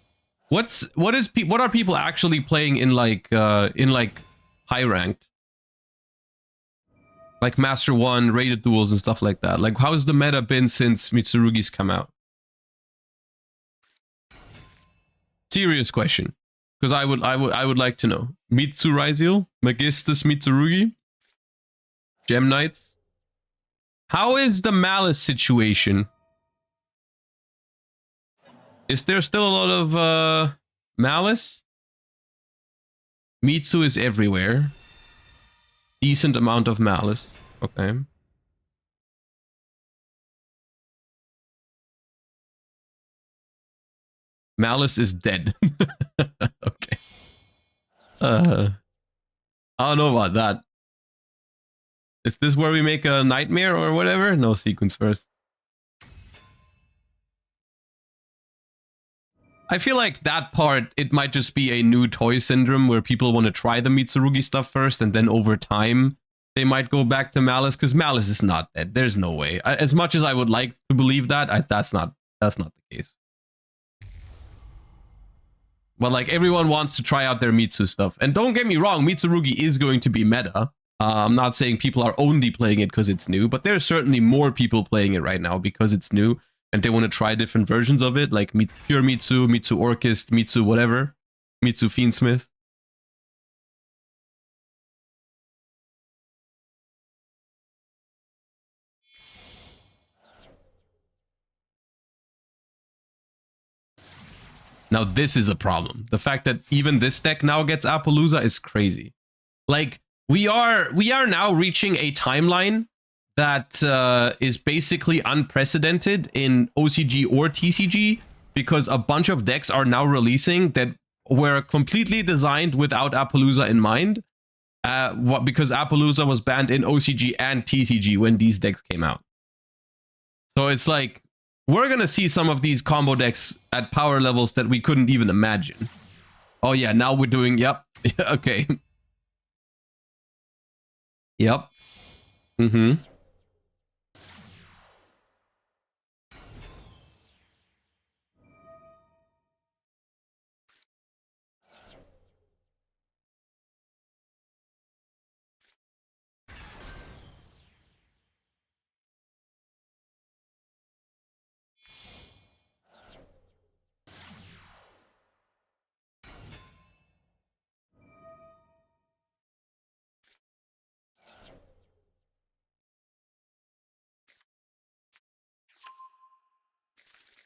S1: What are people actually playing in like high ranked, like Master 1, rated duels and stuff like that? Like, how's the meta been since Mitsurugi's come out? Serious question, because I would like to know. Mitsuryziel, Magistus Mitsurugi, Gem Knights. How is the Malice situation? Is there still a lot of Malice? Mitsu is everywhere. Decent amount of Malice. Okay. Malice is dead. Okay. I don't know about that. Is this where we make a nightmare or whatever? No, sequence first. I feel like that part, it might just be a new toy syndrome where people want to try the Mitsurugi stuff first and then over time they might go back to Malice, because Malice is not dead. There's no way. As much as I would like to believe that, that's not the case. But like, everyone wants to try out their Mitsu stuff. And don't get me wrong, Mitsurugi is going to be meta. I'm not saying people are only playing it because it's new, but there's certainly more people playing it right now because it's new and they want to try different versions of it, like Pure Mitsu, Mitsu Orchist, Mitsu whatever, Mitsu Fiendsmith. Now this is a problem. The fact that even this deck now gets Appaloosa is crazy. Like, we are now reaching a timeline that is basically unprecedented in OCG or TCG, because a bunch of decks are now releasing that were completely designed without Appaloosa in mind, because Appaloosa was banned in OCG and TCG when these decks came out. So it's like, we're gonna see some of these combo decks at power levels that we couldn't even imagine. Oh yeah, now we're doing, yep, okay. Yep. Mm-hmm.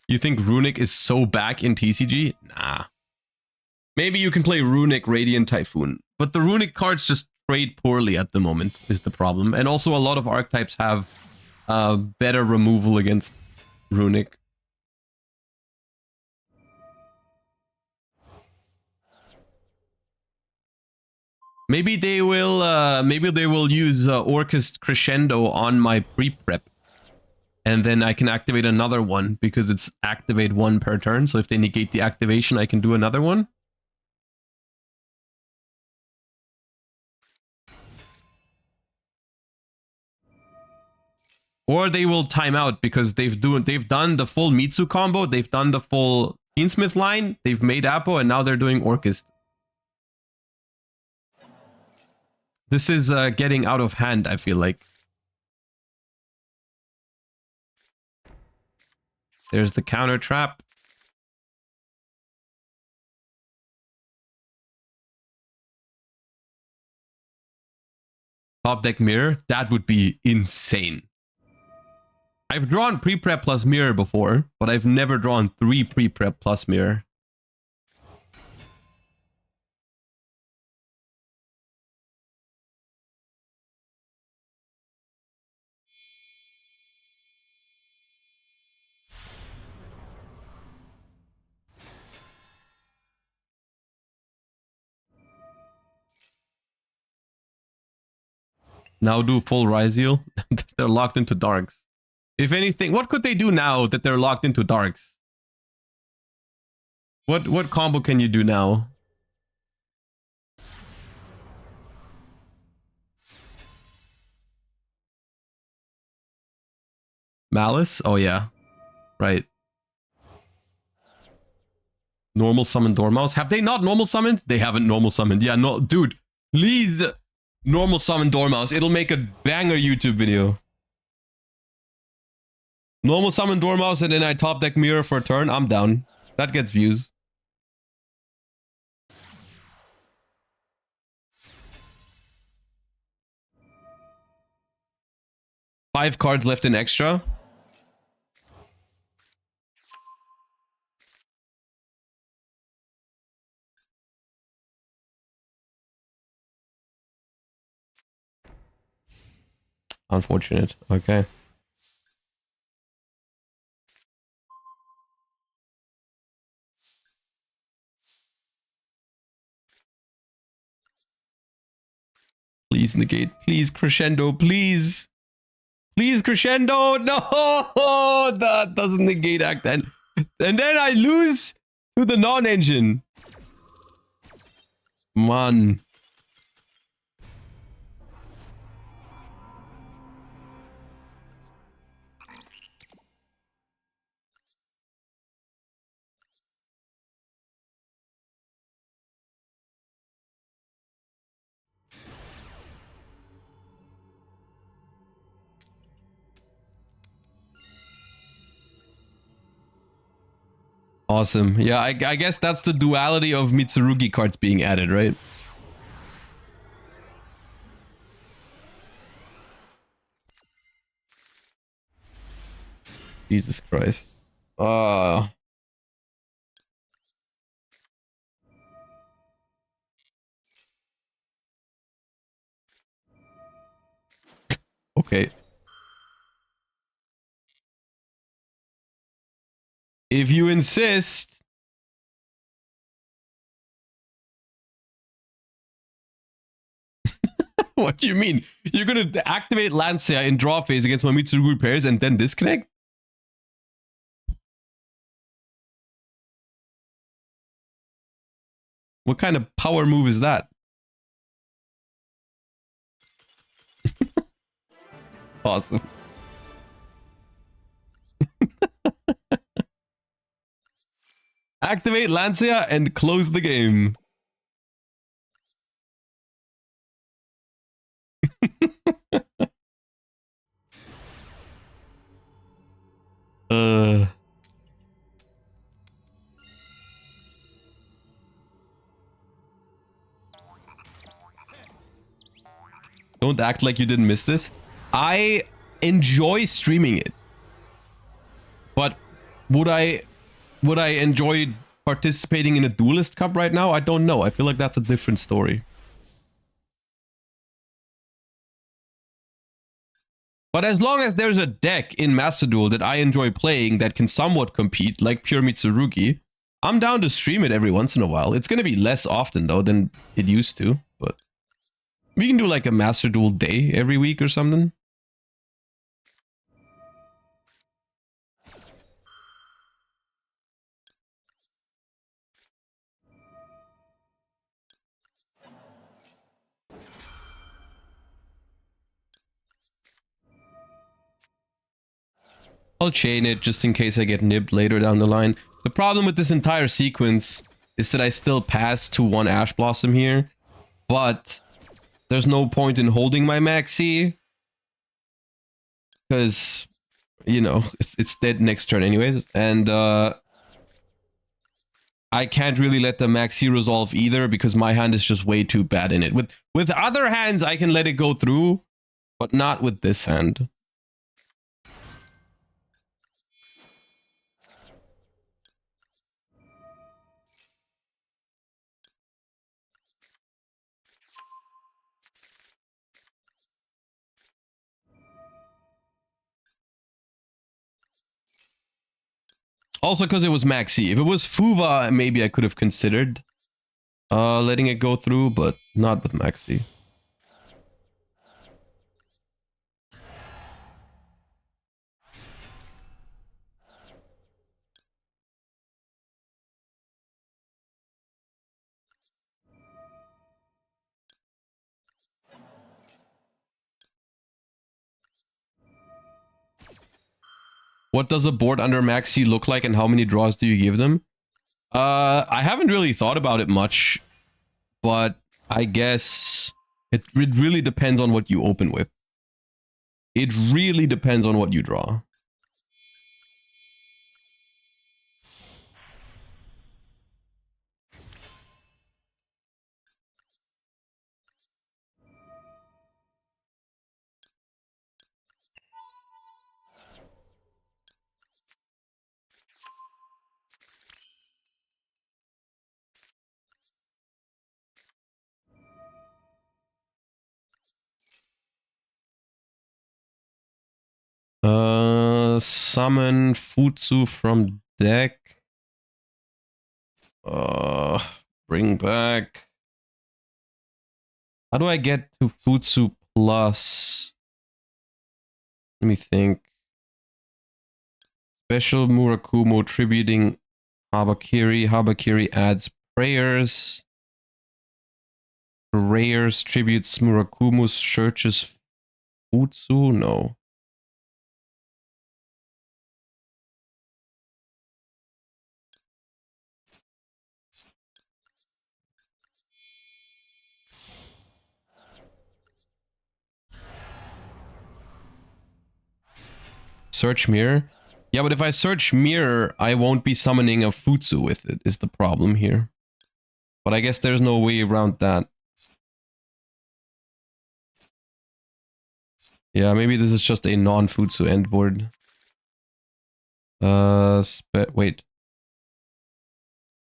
S1: You think Runic is so back in TCG? Nah. Maybe you can play Runic Radiant Typhoon, but the Runic cards just trade poorly at the moment is the problem. And also a lot of archetypes have better removal against Runic. Maybe they will use Orcus Crescendo on my pre-prep. And then I can activate another one because it's activate one per turn. So if they negate the activation, I can do another one. Or they will time out because they've done the full Mitsu combo, they've done the full Fiendsmith line, they've made Appo, and now they're doing Orcust. This is getting out of hand, I feel like. There's the counter trap. Top deck mirror, that would be insane. I've drawn pre-prep plus mirror before, but I've never drawn 3 pre-prep plus mirror. Now do full Ryzeal. They're locked into darks. If anything, what could they do now that they're locked into darks? What combo can you do now? Malice? Oh yeah. Right. Normal summon Dormouse. Have they not normal summoned? They haven't normal summoned. Yeah, no, dude. Please normal summon Dormouse. It'll make a banger YouTube video. Normal summon Dormouse and then I top deck mirror for a turn. I'm down. That gets views. Five cards left in extra. Unfortunate. Okay. Please negate. Please crescendo. Please. Please crescendo. No, that doesn't negate act. And then I lose to the non-engine. Man. Awesome. Yeah, I guess that's the duality of Mitsurugi cards being added, right? Jesus Christ. Okay. If you insist. What do you mean? You're gonna activate Lancia in draw phase against my Mitsurugi pairs and then disconnect? What kind of power move is that? Awesome. Activate Lancia and close the game. Don't act like you didn't miss this. I enjoy streaming it. But would I enjoy participating in a Duelist Cup right now? I don't know. I feel like that's a different story. But as long as there's a deck in Master Duel that I enjoy playing that can somewhat compete, like pure Mitsurugi, I'm down to stream it every once in a while. It's going to be less often, though, than it used to. But we can do like a Master Duel day every week or something. I'll chain it just in case I get nibbed later down the line. The problem with this entire sequence is that I still pass to 1 Ash Blossom here, but there's no point in holding my maxi because, you know, it's dead next turn anyways. And I can't really let the maxi resolve either because my hand is just way too bad in it. With other hands, I can let it go through, but not with this hand. Also because it was maxi. If it was Fuva, maybe I could have considered letting it go through, but not with maxi. What does a board under maxi look like and how many draws do you give them? I haven't really thought about it much, but I guess it really depends on what you open with. It really depends on what you draw. Summon Futsu from deck. Bring back. How do I get to Futsu plus? Let me think. Special Murakumo tributing Habakiri. Habakiri adds prayers. Prayers tributes Murakumo, searches Futsu? No. Search mirror? Yeah, but if I search mirror, I won't be summoning a Futsu with it, is the problem here. But I guess there's no way around that. Yeah, maybe this is just a non-Futsu end board. Wait.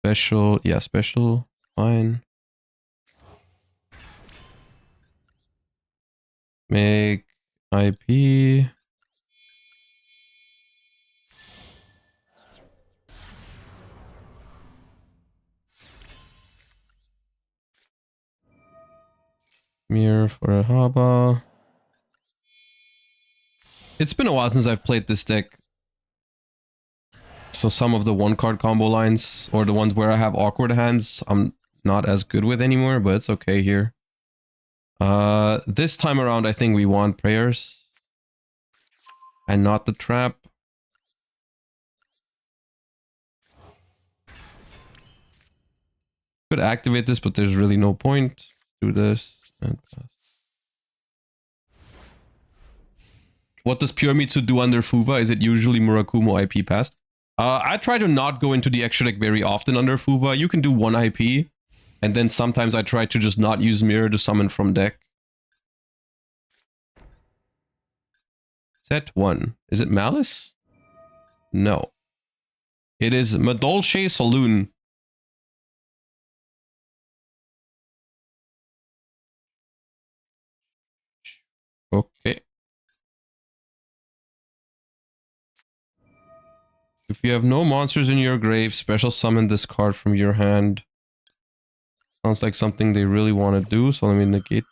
S1: Special, yeah, special, fine. Make IP. Mirror for a Haba. It's been a while since I've played this deck. So some of the one card combo lines, or the ones where I have awkward hands, I'm not as good with anymore, but it's okay here. This time around, I think we want prayers. And not the trap. Could activate this, but there's really no point. Do this and pass. What does Pure Mitsu do under Fuva? Is it usually Murakumo IP pass? I try to not go into the extra deck very often under Fuva. You can do one IP, and then sometimes I try to just not use Mirror to summon from deck. Set 1. Is it Malice? No. It is Madolche Saloon. Okay. If you have no monsters in your grave, special summon this card from your hand. Sounds like something they really want to do, so let me negate.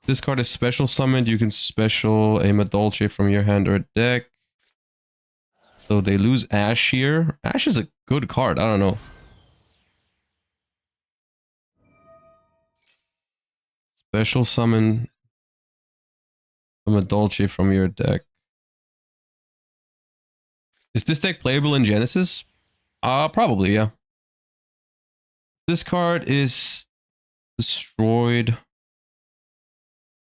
S1: This card is special summoned. You can special a Madolche from your hand or deck. So they lose Ash here. Ash is a good card. I don't know. Special summon a Madolche from your deck. Is this deck playable in Genesis? Probably, yeah. This card is destroyed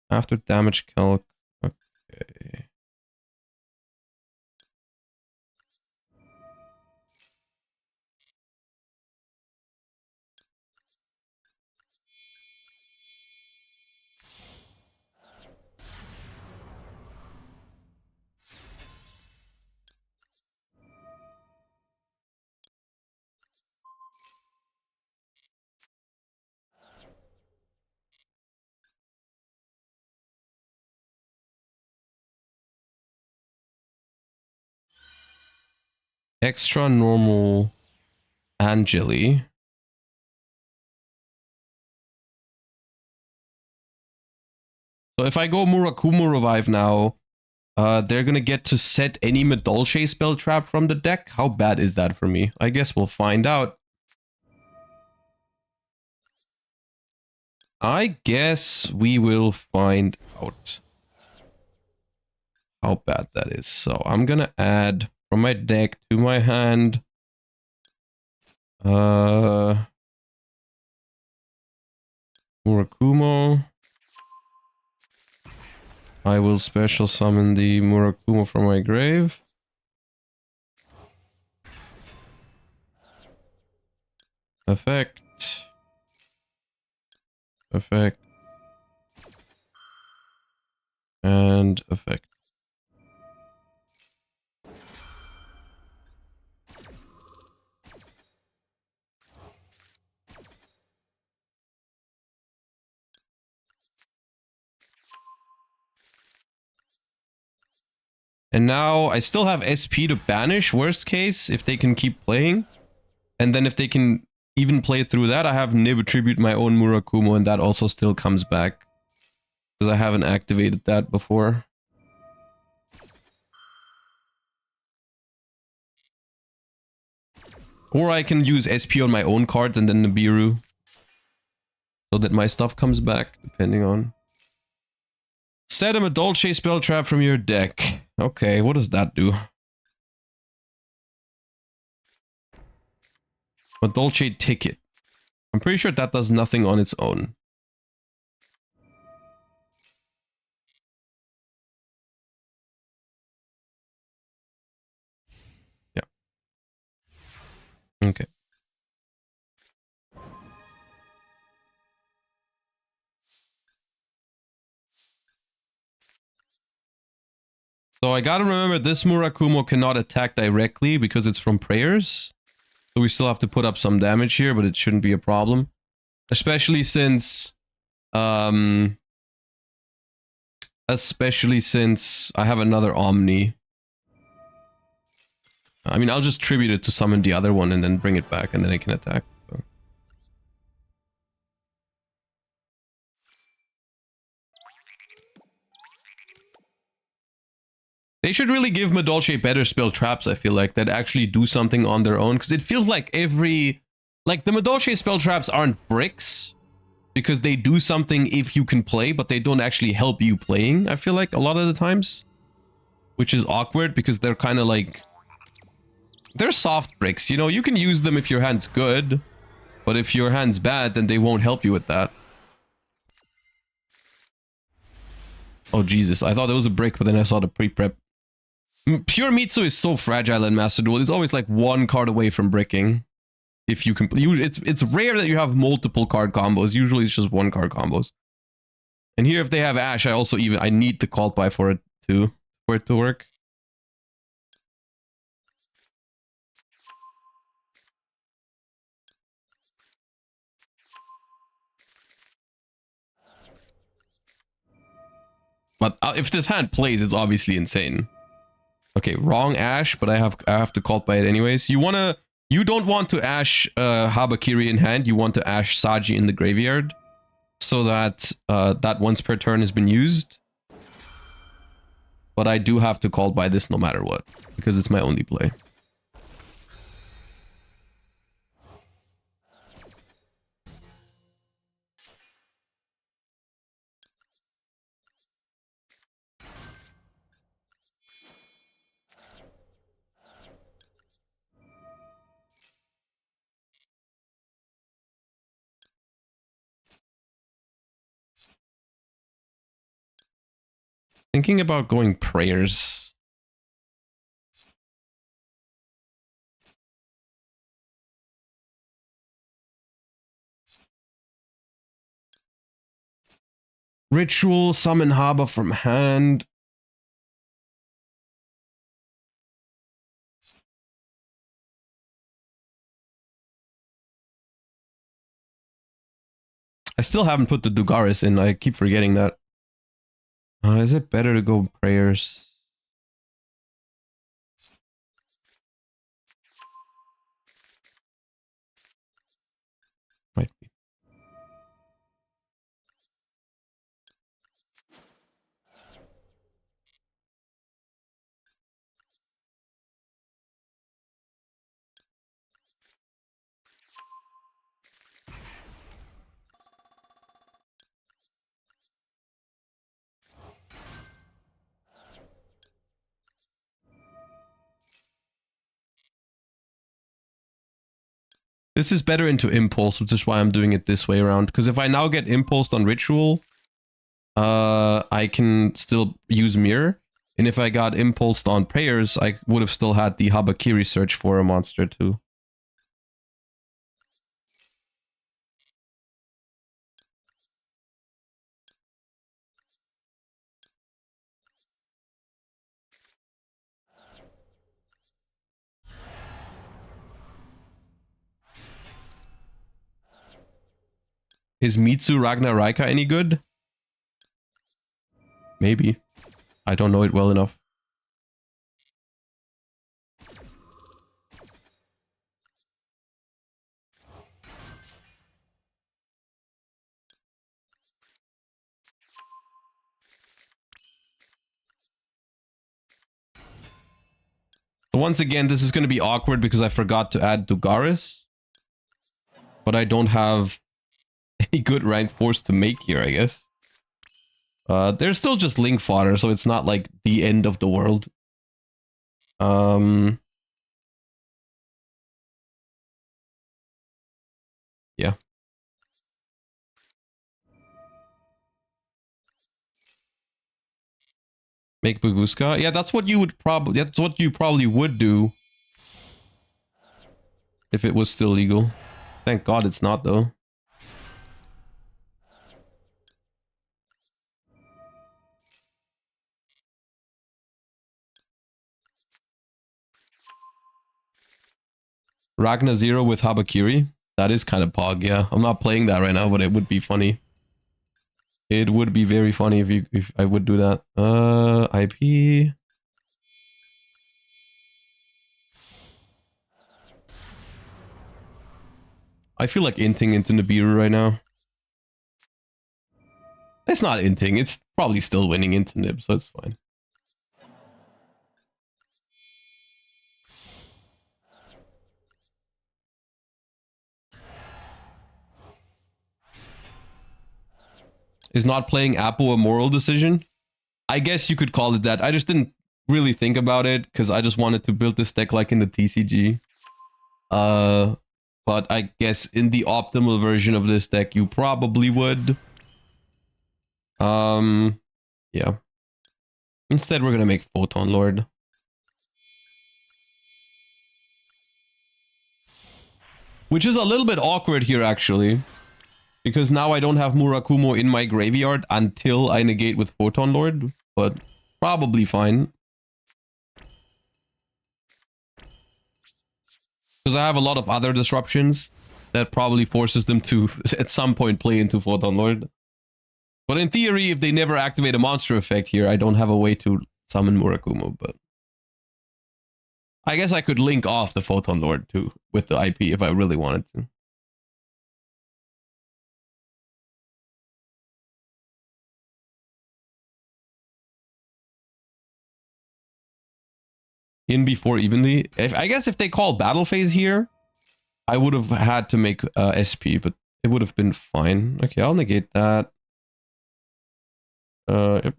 S1: after damage calc. Okay. extra normal Angeli. So if I go Murakumo Revive now, they're gonna get to set any Medolce spell trap from the deck. How bad is that for me? I guess we'll find out. I guess we will find out how bad that is. So I'm gonna add from my deck to my hand. Murakumo. I will special summon the Murakumo from my grave. Effect. Effect. And effect. And now I still have SP to banish, worst case, if they can keep playing. And then if they can even play through that, I have Nib tribute my own Murakumo, and that also still comes back. Because I haven't activated that before. Or I can use SP on my own cards and then Nibiru. So that my stuff comes back, depending on... Set a Medolce spell trap from your deck. Okay, what does that do? Medolce ticket. I'm pretty sure that does nothing on its own. Yeah. Okay. So I gotta remember this Murakumo cannot attack directly because it's from prayers. So we still have to put up some damage here, but it shouldn't be a problem. Especially since... I have another Omni. I mean, I'll just tribute it to summon the other one and then bring it back and then it can attack. So. They should really give Medolce better spell traps, I feel like, that actually do something on their own. Because it feels like every... Like, the Medolce spell traps aren't bricks. Because they do something if you can play, but they don't actually help you playing, I feel like, a lot of the times. Which is awkward, because they're kind of like... They're soft bricks, you know? You can use them if your hand's good. But if your hand's bad, then they won't help you with that. Oh, Jesus. I thought it was a brick, but then I saw the pre-prep. Pure Mitsu is so fragile in Master Duel. It's always like one card away from bricking. If you can... It's rare that you have multiple card combos. Usually it's just one card combos. And here if they have Ash, I need the Cult Buy for it too. For it to work. But if this hand plays, it's obviously insane. Okay, wrong Ash, but I have to Cult Buy it anyways. You don't want to Ash Habakiri in hand, you want to Ash Saji in the graveyard. So that that once per turn has been used. But I do have to Cult Buy this no matter what, because it's my only play. Thinking about going prayers. Ritual, summon Haba from hand. I still haven't put the Dugaris in, I keep forgetting that. Is it better to go prayers? This is better into Impulse, which is why I'm doing it this way around. Because if I now get Impulsed on Ritual, I can still use Mirror. And if I got Impulsed on Prayers, I would have still had the Habakiri search for a monster too. Is Mitsu Ragnar Raika any good? Maybe. I don't know it well enough. So once again, this is going to be awkward because I forgot to add Dugaris. But I don't have any good rank force to make here, I guess. They're still just link fodder, so it's not like the end of the world. Yeah. Make Baguska. Yeah, that's what you would probably would do if it was still legal. Thank God it's not though. Ragnar Zero with Habakiri. That is kind of pog, yeah. I'm not playing that right now, but it would be funny. It would be very funny if I would do that. IP. I feel like inting into Nibiru right now. It's not inting, it's probably still winning into Nib, so it's fine. Is not playing Apple a moral decision? I guess you could call it that. I just didn't really think about it because I just wanted to build this deck like in the TCG. But I guess in the optimal version of this deck, you probably would. Yeah. Instead, we're gonna make Photon Lord. Which is a little bit awkward here, actually. Because now I don't have Murakumo in my graveyard until I negate with Photon Lord. But probably fine. Because I have a lot of other disruptions that probably forces them to, at some point, play into Photon Lord. But in theory, if they never activate a monster effect here, I don't have a way to summon Murakumo, but... I guess I could link off the Photon Lord, too, with the IP if I really wanted to. In before evenly. I guess if they call Battle Phase here, I would have had to make SP, but it would have been fine. Okay, I'll negate that. Yep.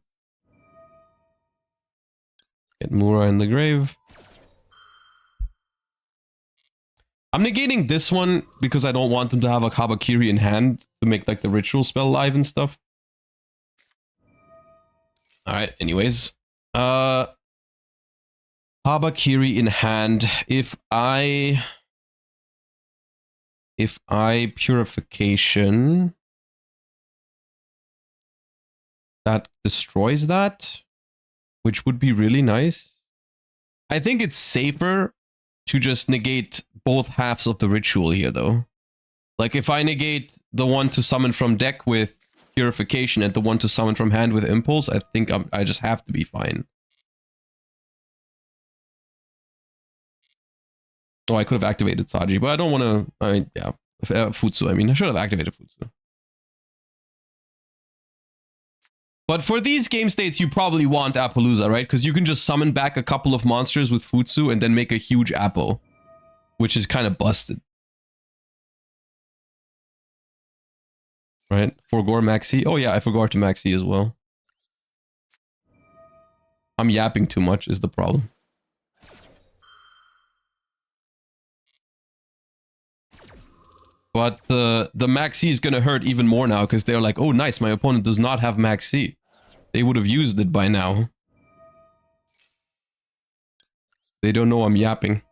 S1: Get Mura in the grave. I'm negating this one because I don't want them to have a Kabakiri in hand to make like the ritual spell live and stuff. Alright, anyways. Habakiri in hand. If I purification, that destroys that, which would be really nice. I think it's safer to just negate both halves of the ritual here, though. Like, if I negate the one to summon from deck with purification and the one to summon from hand with impulse, I think I just have to be fine. Oh, I could have activated Saji, but I don't want to... I mean, yeah. Futsu, I mean. I should have activated Futsu. But for these game states, you probably want Appaloosa, right? Because you can just summon back a couple of monsters with Futsu and then make a huge Appo. Which is kind of busted. Right? Forgore Maxi. Oh yeah, I forgot to Maxi as well. I'm yapping too much is the problem. But the Max C is gonna hurt even more now because they're like, oh nice, my opponent does not have Max C. They would have used it by now. They don't know I'm yapping.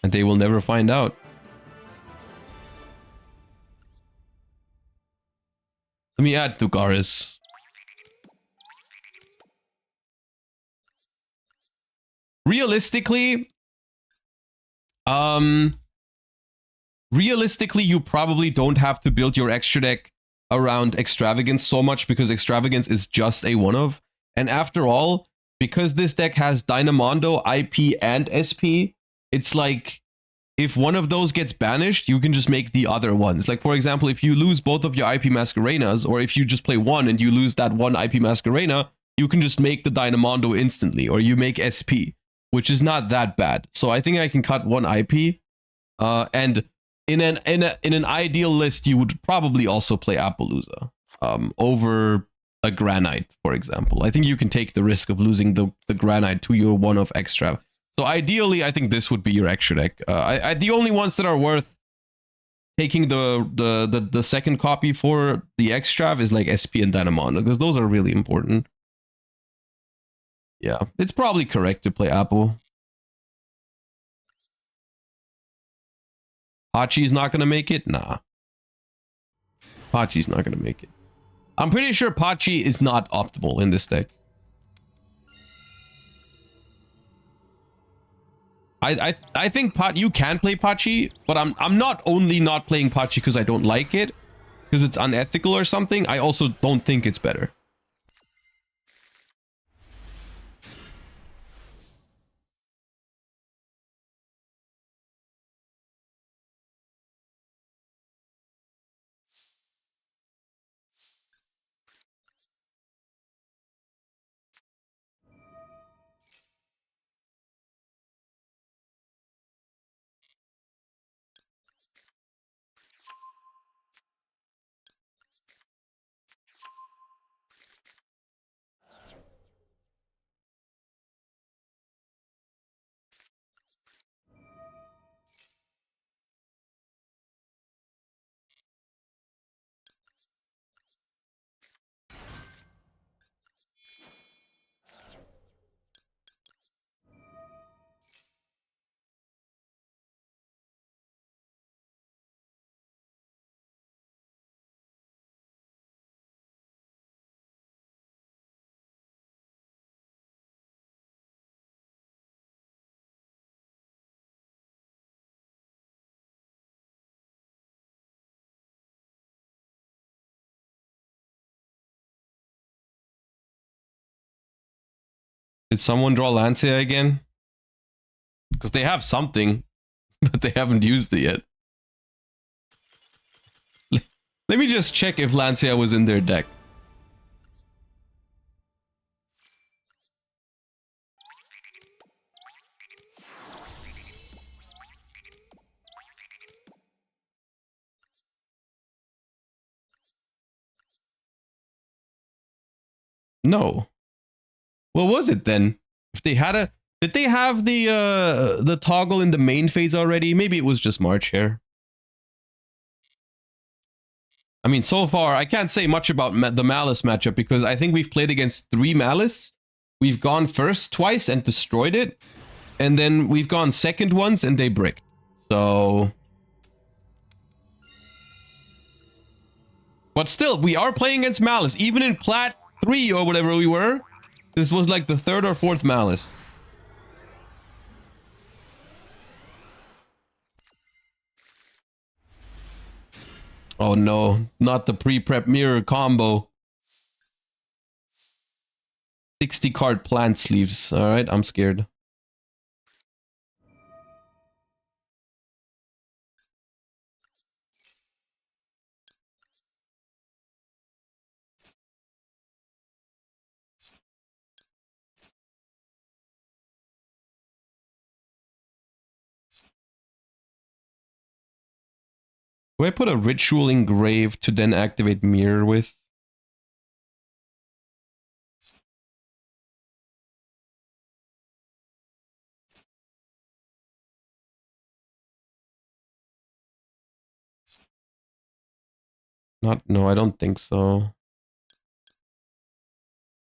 S1: And they will never find out. Let me add Thugaris. Realistically, you probably don't have to build your extra deck around Extravagance so much because Extravagance is just a one-of. And after all, because this deck has Dynamondo, IP, and SP, it's like, if one of those gets banished, you can just make the other ones. Like, for example, if you lose both of your IP Masqueranas, or if you just play one and you lose that one IP Masquerana, you can just make the Dynamondo instantly, or you make SP, which is not that bad. So I think I can cut one IP, and in an ideal list, you would probably also play Appaloosa over a Granite, for example. I think you can take the risk of losing the Granite to your one of extra. So ideally, I think this would be your extra deck. The only ones that are worth taking the second copy for the Extrav is like SP and Dynamondo, because those are really important. Yeah, it's probably correct to play Apple. Hachi's not gonna make it? Nah. Pachi's not gonna make it. I'm pretty sure Pachi is not optimal in this deck. I think you can play Pachi, but I'm not only not playing Pachi because I don't like it, because it's unethical or something. I also don't think it's better. Did someone draw Lancia again? Because they have something, but they haven't used it yet. Let me just check if Lancia was in their deck. No. What was it then? If they had a... Did they have the toggle in the main phase already? Maybe it was just March here. I mean, so far, I can't say much about the Malice matchup because I think we've played against 3 Malice. We've gone first twice and destroyed it. And then we've gone second once and they bricked. So... But still, we are playing against Malice. Even in Plat 3 or whatever we were, this was like the 3rd or 4th Malice. Oh no, not the pre-prep mirror combo. 60 card plant sleeves. Alright, I'm scared. Do I put a ritual engrave to then activate mirror with? Not, no, I don't think so.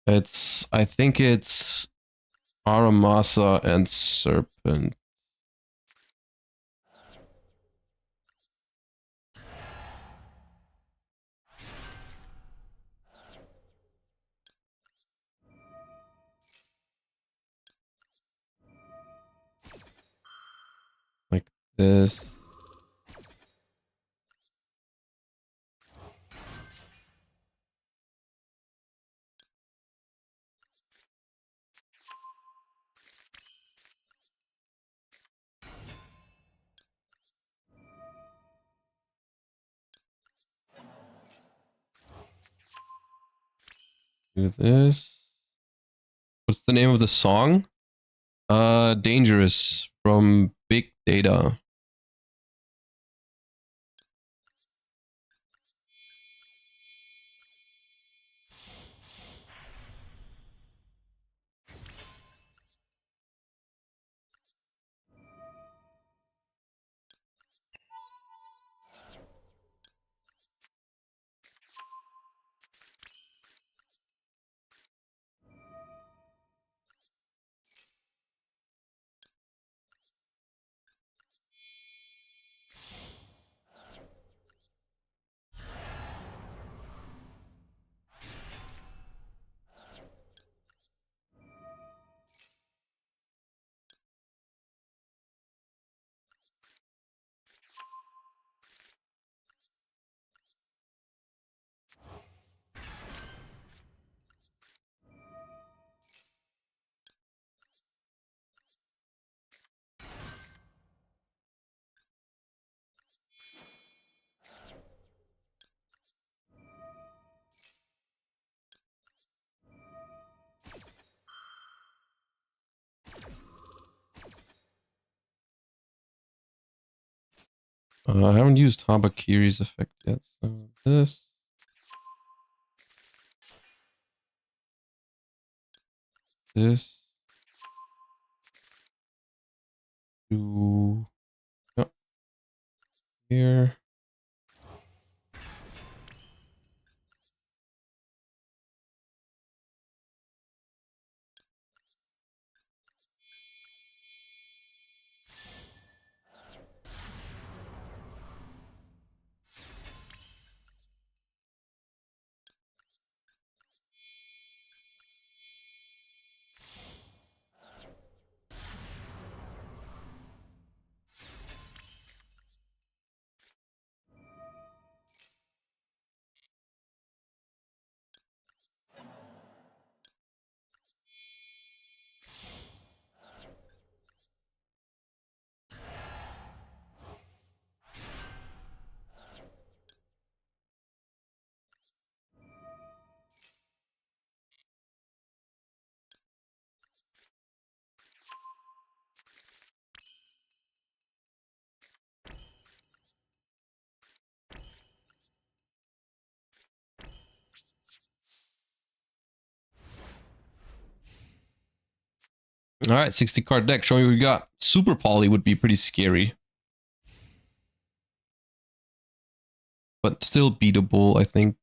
S1: I think it's Aramasa and Serpent. Like this. Do this. What's the name of the song? Dangerous from Big Data. I haven't used Habakiri's effect yet, so this. This. To here. All right, 60 card deck. Show me what we got. Super Poly would be pretty scary, but still beatable, I think.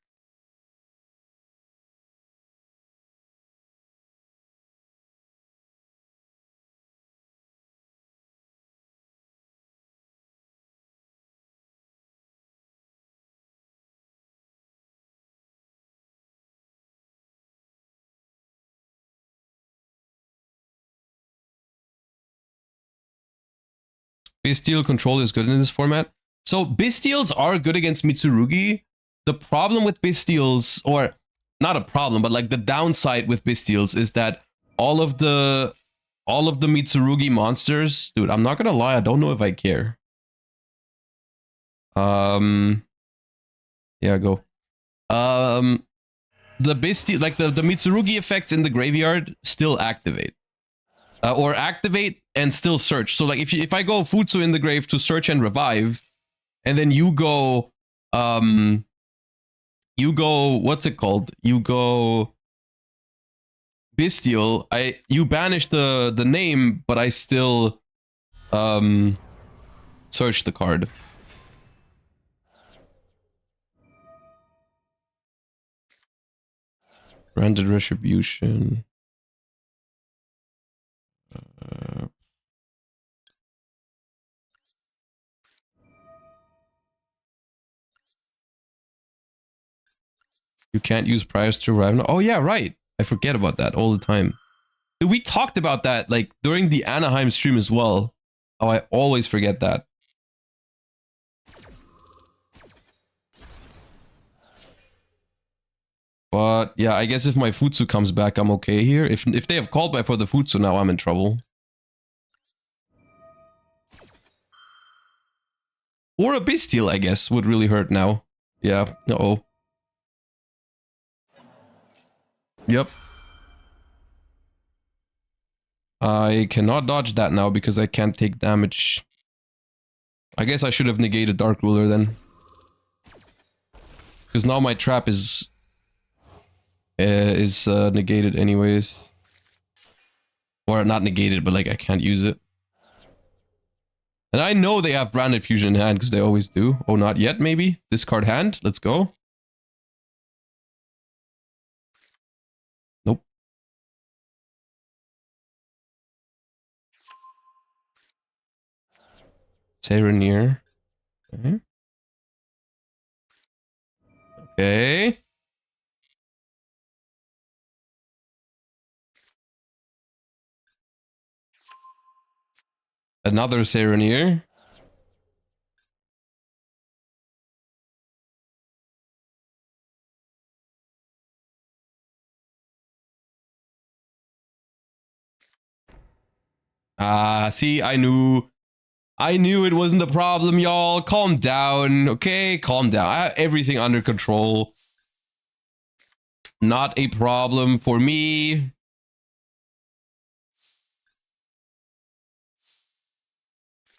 S1: Bestial control is good in this format. So Bestials are good against Mitsurugi. The problem with Bestials, or not a problem, but like the downside with Bestials is that all of the Mitsurugi monsters, dude, I'm not gonna lie, I don't know if I care. Yeah, go. The Bestial, like the Mitsurugi effects in the graveyard still activate. Or activate and still search. So like if I go Futsu in the grave to search and revive, and then you go what's it called? You go Bestial, you banish the name, but I still search the card. Branded Retribution. You can't use priors to arrive. Oh yeah, right. I forget about that all the time. Dude, we talked about that like during the Anaheim stream as well. Oh, I always forget that. But yeah, I guess if my Futsu comes back, I'm okay here. If they have called back for the Futsu now, I'm in trouble. Or a Bestial, I guess, would really hurt now. Yeah, uh-oh. Yep. I cannot dodge that now because I can't take damage. I guess I should have negated Dark Ruler then. Because now my trap is negated anyways. Or not negated, but like I can't use it. And I know they have Branded Fusion in hand because they always do. Oh, not yet maybe? Discard hand. Let's go. Nope. Serenir. Okay. Okay. Another Serenir. Ah, see, I knew it wasn't a problem, y'all. Calm down, okay? Calm down. I have everything under control. Not a problem for me.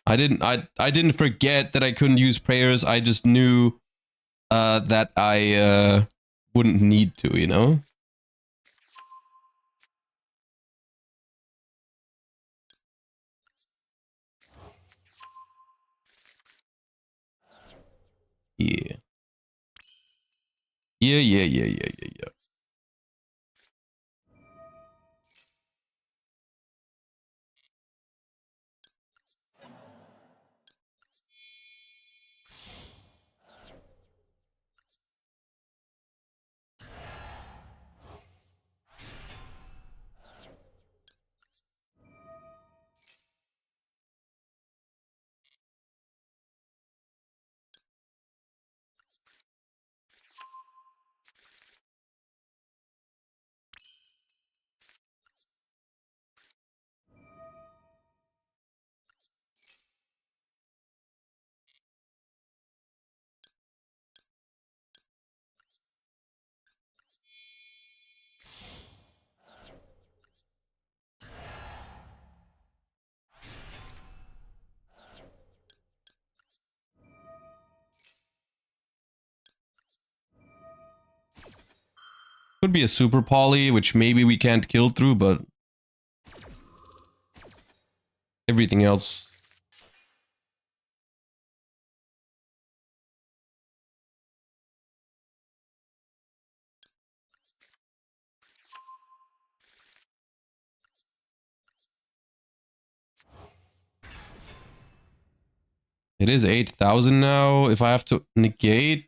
S1: I didn't forget that I couldn't use prayers. I just knew that I wouldn't need to, you know? Yeah. Yeah. Could be a super poly, which maybe we can't kill through, but everything else. It is 8,000 now. If I have to negate,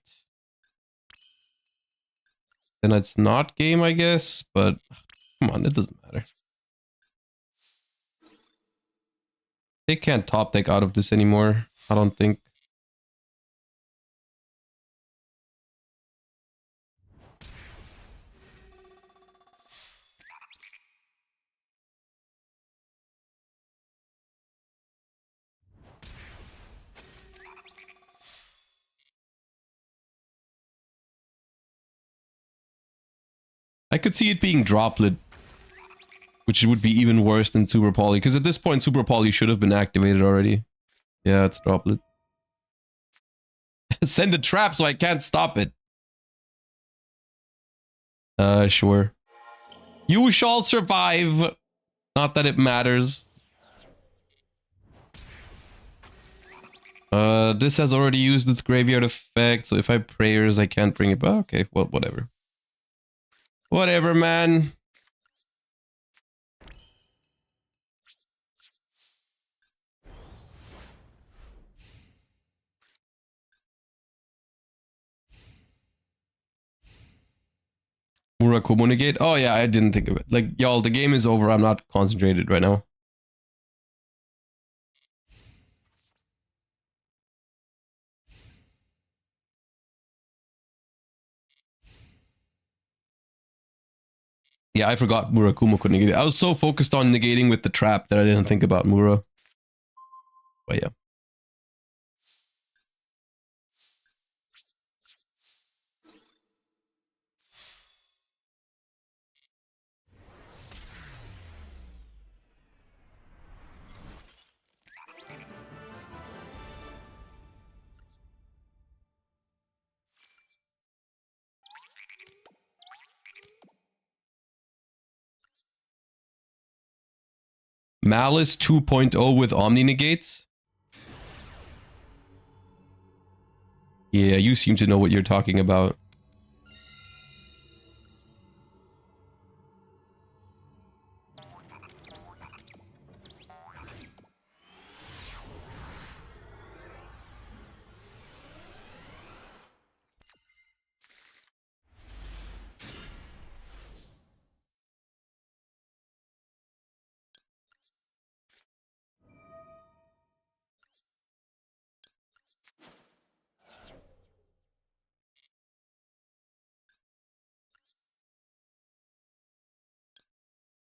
S1: then it's not game, I guess. But come on, it doesn't matter. They can't top deck out of this anymore, I don't think. I could see it being droplet, which would be even worse than super poly, because at this point super poly should have been activated already. Yeah, it's droplet. Send a trap so I can't stop it. Sure. You shall survive. Not that it matters. This has already used its graveyard effect, so if I prayers, I can't bring it back. Okay, well, whatever. Whatever, man. Murakumo negate? Oh yeah, I didn't think of it. Like, y'all, the game is over. I'm not concentrated right now. Yeah, I forgot Murakumo could negate it. I was so focused on negating with the trap that I didn't think about Mura. But yeah. Malice 2.0 with Omni negates? Yeah, you seem to know what you're talking about.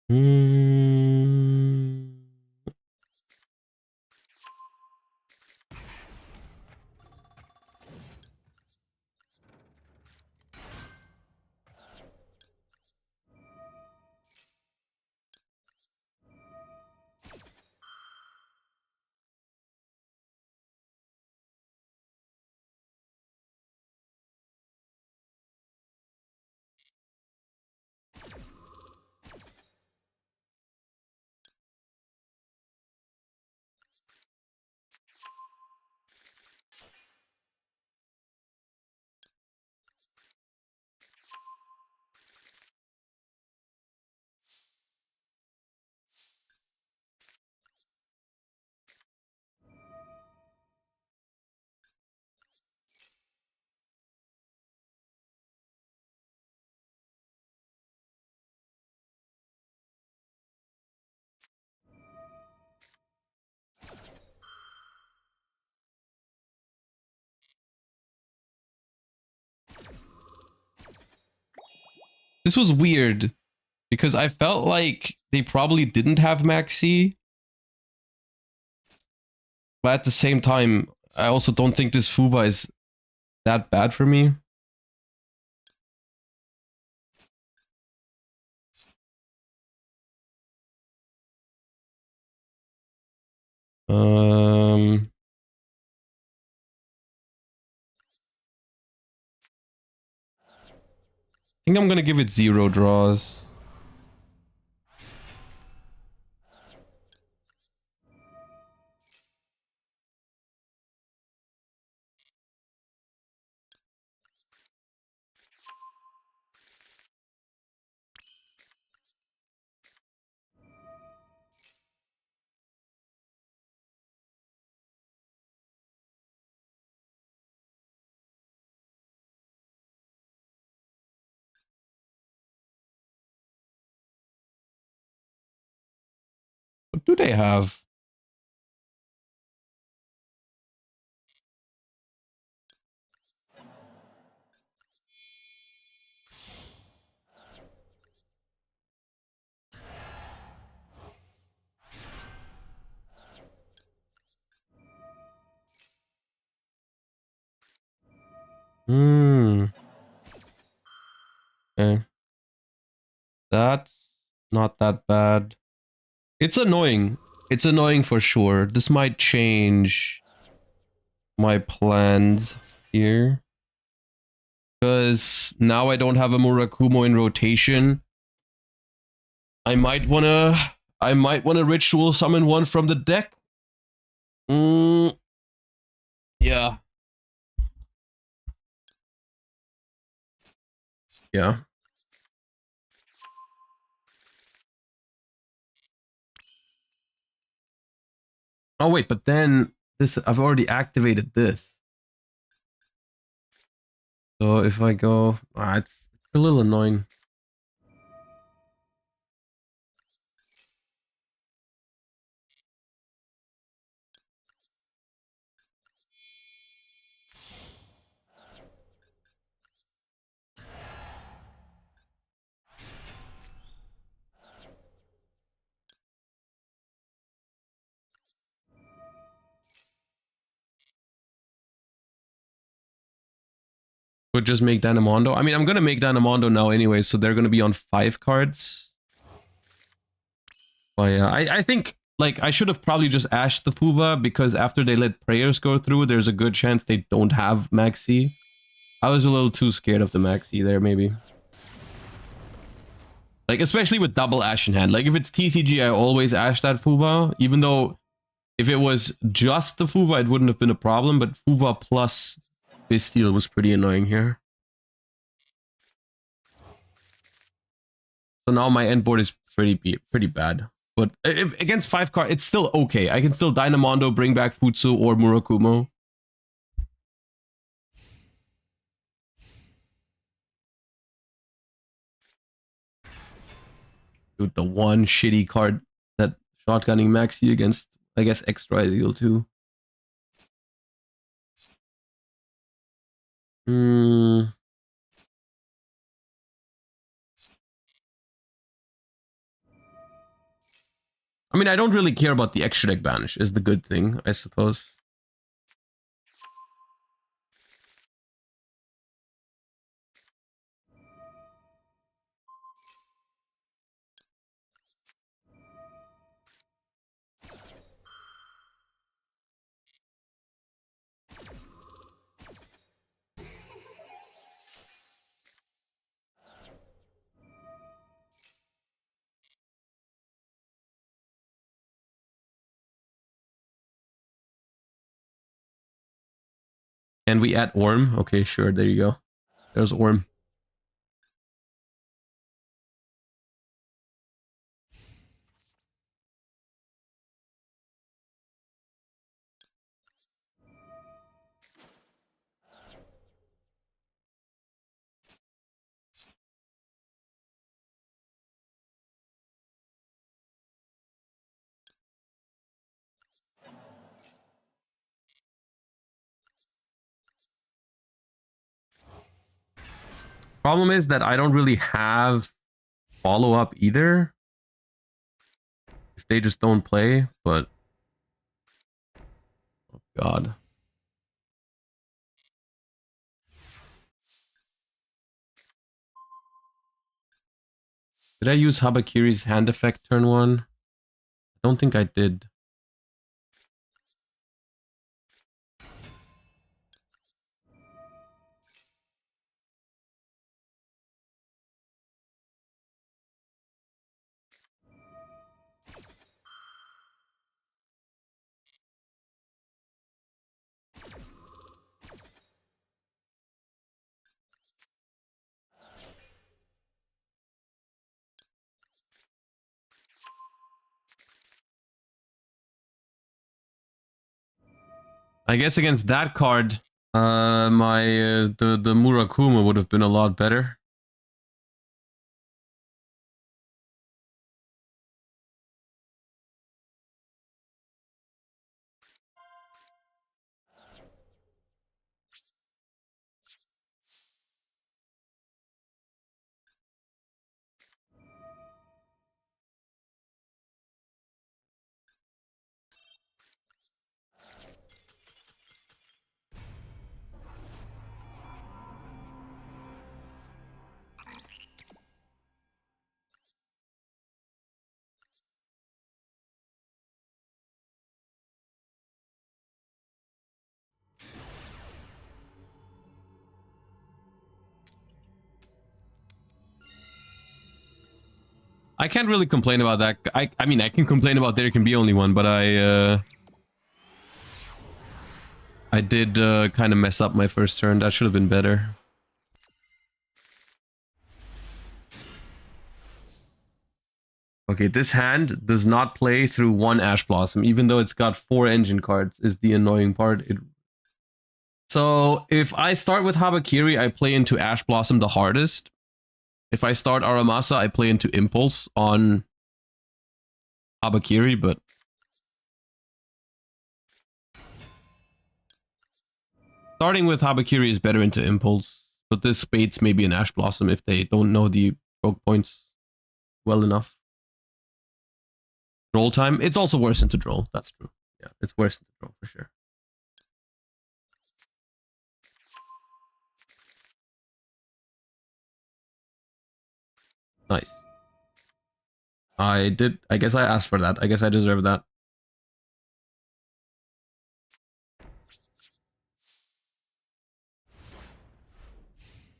S1: Hmm. This was weird because I felt like they probably didn't have Maxi, but at the same time, I also don't think this Fuba is that bad for me. I think I'm gonna give it 0 draws. What do they have? Hmm. Okay. That's not that bad. It's annoying. It's annoying for sure. This might change my plans here. Because now I don't have a Murakumo in rotation. I might wanna ritual summon one from the deck. Yeah. Yeah. Oh wait, but then this I've already activated this. So if I go, it's a little annoying. Would just make Dynamondo. I mean, I'm gonna make Dynamondo now anyway, so they're gonna be on 5 cards. But yeah, I think like I should have probably just ashed the Puva because after they let prayers go through, there's a good chance they don't have Maxi. I was a little too scared of the Maxi there, maybe. Like, especially with double Ash in hand. Like, if it's TCG, I always Ash that Fuva. Even though, if it was just the Fuva, it wouldn't have been a problem. But Fuva plus Bestial was pretty annoying here. So now my end board is pretty bad. But if, against 5 cards, it's still okay. I can still Dynamondo, bring back Futsu or Murakumo. Dude, the one shitty card that shotgunning Maxi against, I guess, extra ideal too. I mean, I don't really care about the extra deck banish, is the good thing, I suppose. And we add Orm. Okay, sure, there you go. There's Orm. Problem is that I don't really have follow-up either. If they just don't play, but... Oh, God. Did I use Habakiri's hand effect turn 1? I don't think I did. I guess against that card, the Murakuma would have been a lot better. I can't really complain about that. I mean, I can complain about there can be only one, but I did kind of mess up my first turn. That should have been better. Okay, this hand does not play through one Ash Blossom, even though it's got 4 engine cards, is the annoying part. So if I start with Habakiri, I play into Ash Blossom the hardest. If I start Aramasa, I play into Impulse on Habakiri, but starting with Habakiri is better into Impulse, but this baits maybe an Ash Blossom if they don't know the broke points well enough. Droll time, it's also worse into Droll, that's true. Yeah, it's worse into Droll for sure. Nice. I guess I asked for that. I guess I deserve that.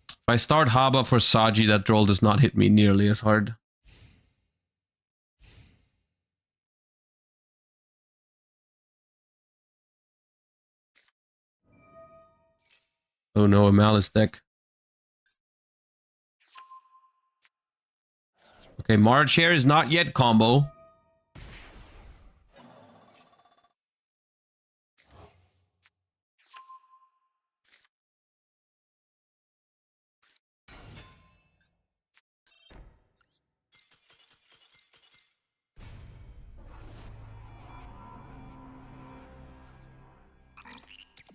S1: If I start Haba for Saji, that Droll does not hit me nearly as hard. Oh no, a Malice deck. Okay, March here is not yet combo.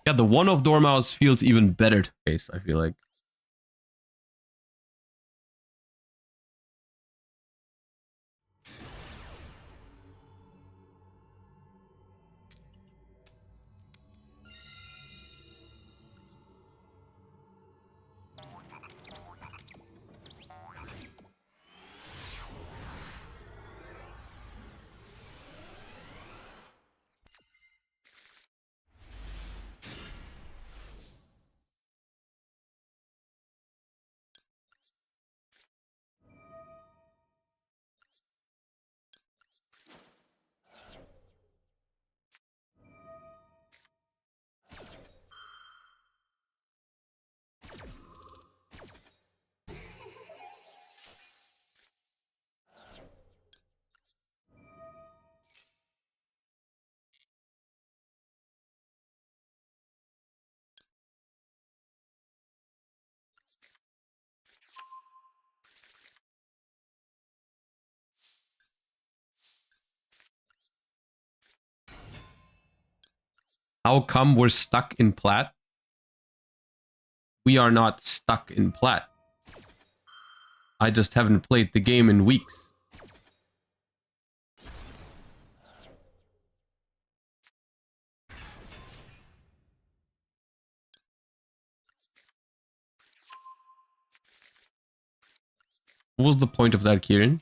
S1: Yeah, the one of Dormouse feels even better to face, I feel like. How come we're stuck in plat? We are not stuck in plat. I just haven't played the game in weeks. What was the point of that, Kieran?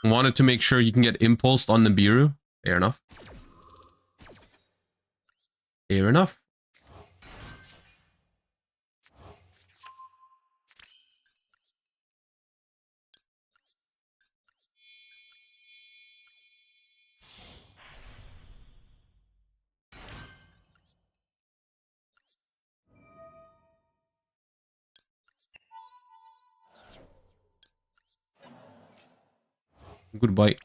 S1: Wanted to make sure you can get impulsed on Nibiru. Fair enough. Fair enough. Goodbye.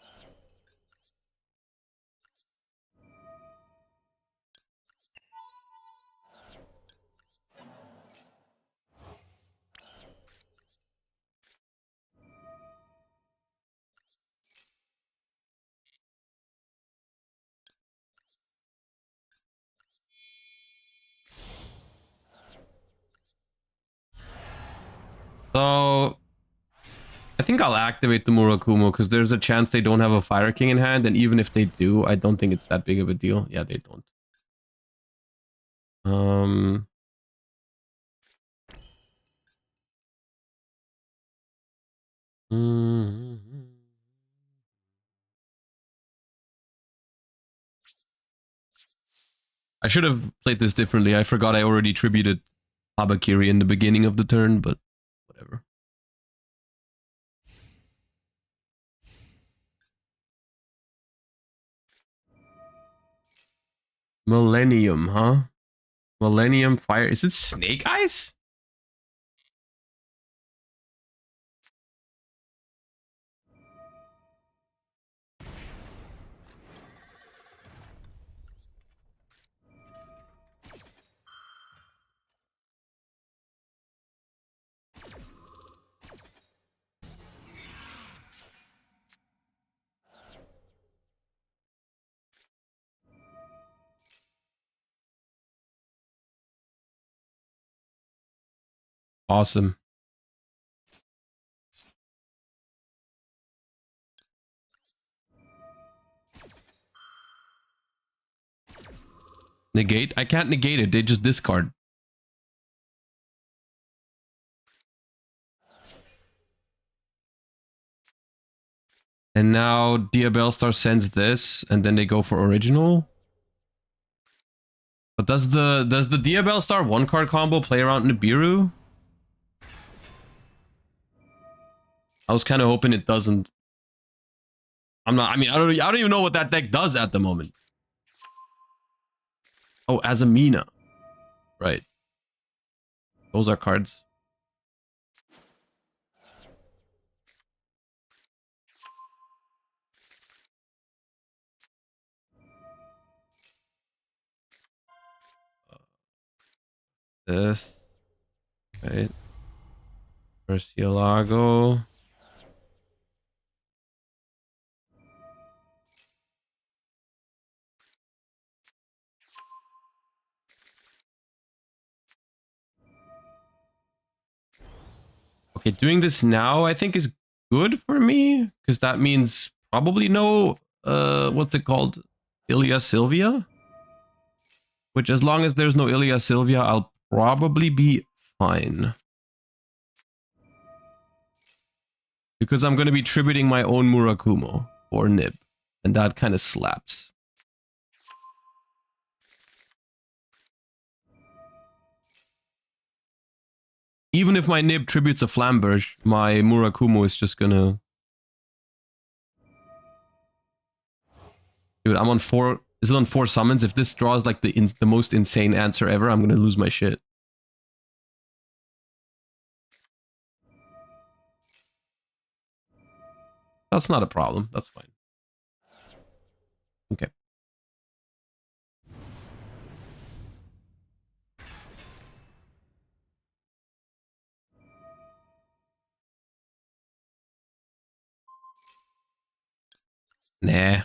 S1: So I think I'll activate the Murakumo because there's a chance they don't have a Fire King in hand, and even if they do, I don't think it's that big of a deal. Yeah, they don't. I should have played this differently. I forgot I already tributed Habakiri in the beginning of the turn, but whatever. Millennium, huh? Millennium Fire. Is it Snake Eyes? Awesome. Negate? I can't negate it. They just discard. And now Diabellstar sends this, and then they go for original. But does the Diabellstar 1-card combo play around Nibiru? I was kind of hoping it doesn't. I don't even know what that deck does at the moment. Oh, Azamina. Right. Those are cards. This. Right. Murcielago. Okay, doing this now I think is good for me, because that means probably no, what's it called? Ilya Sylvia? Which, as long as there's no Ilya Sylvia, I'll probably be fine. Because I'm going to be tributing my own Murakumo or Nib, and that kind of slaps. Even if my Nib tributes a Flamberge, my Murakumo is just gonna... Dude, I'm on 4... Is it on 4 summons? If this draws like the most insane answer ever, I'm gonna lose my shit. That's not a problem. That's fine. Okay. Nah.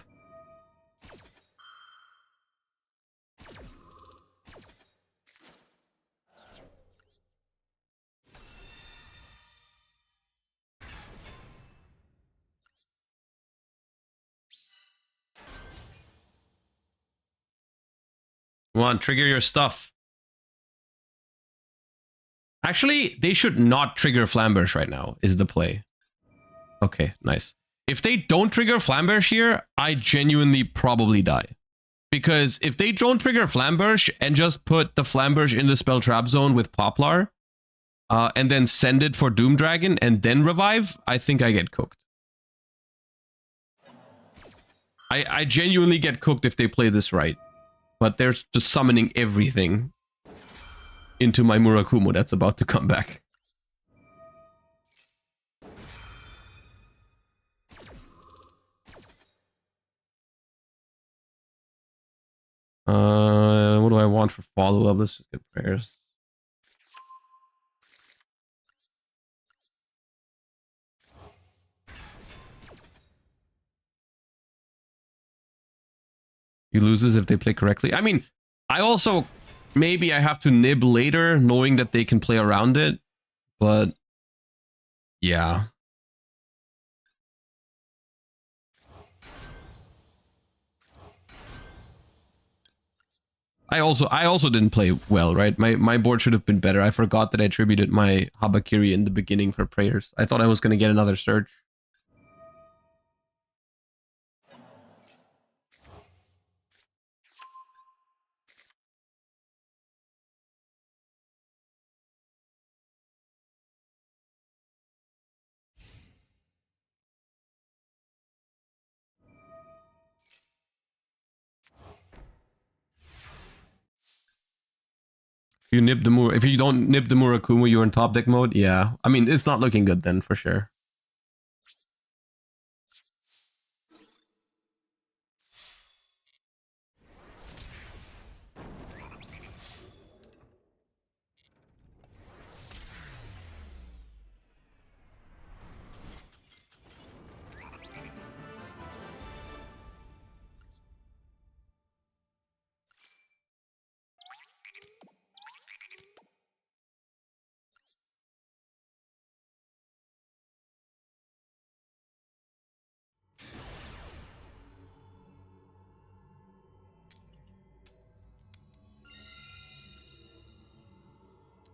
S1: Come on, trigger your stuff. Actually, they should not trigger Flamberge right now, is the play. Okay, nice. If they don't trigger Flamberge here, I genuinely probably die. Because if they don't trigger Flamberge and just put the Flamberge in the spell trap zone with Poplar, and then send it for Doom Dragon and then revive, I think I get cooked. I genuinely get cooked if they play this right. But they're just summoning everything into my Murakumo that's about to come back. What do I want for follow-up? Let's just get prayers. He loses if they play correctly. I mean, I also... Maybe I have to nib later, knowing that they can play around it. But... Yeah. I also didn't play well, right? My board should have been better. I forgot that I attributed my Habakiri in the beginning for prayers. I thought I was going to get another surge. If you nib the if you don't nib the Murakumo, you're in top deck mode. Yeah, I mean it's not looking good then for sure.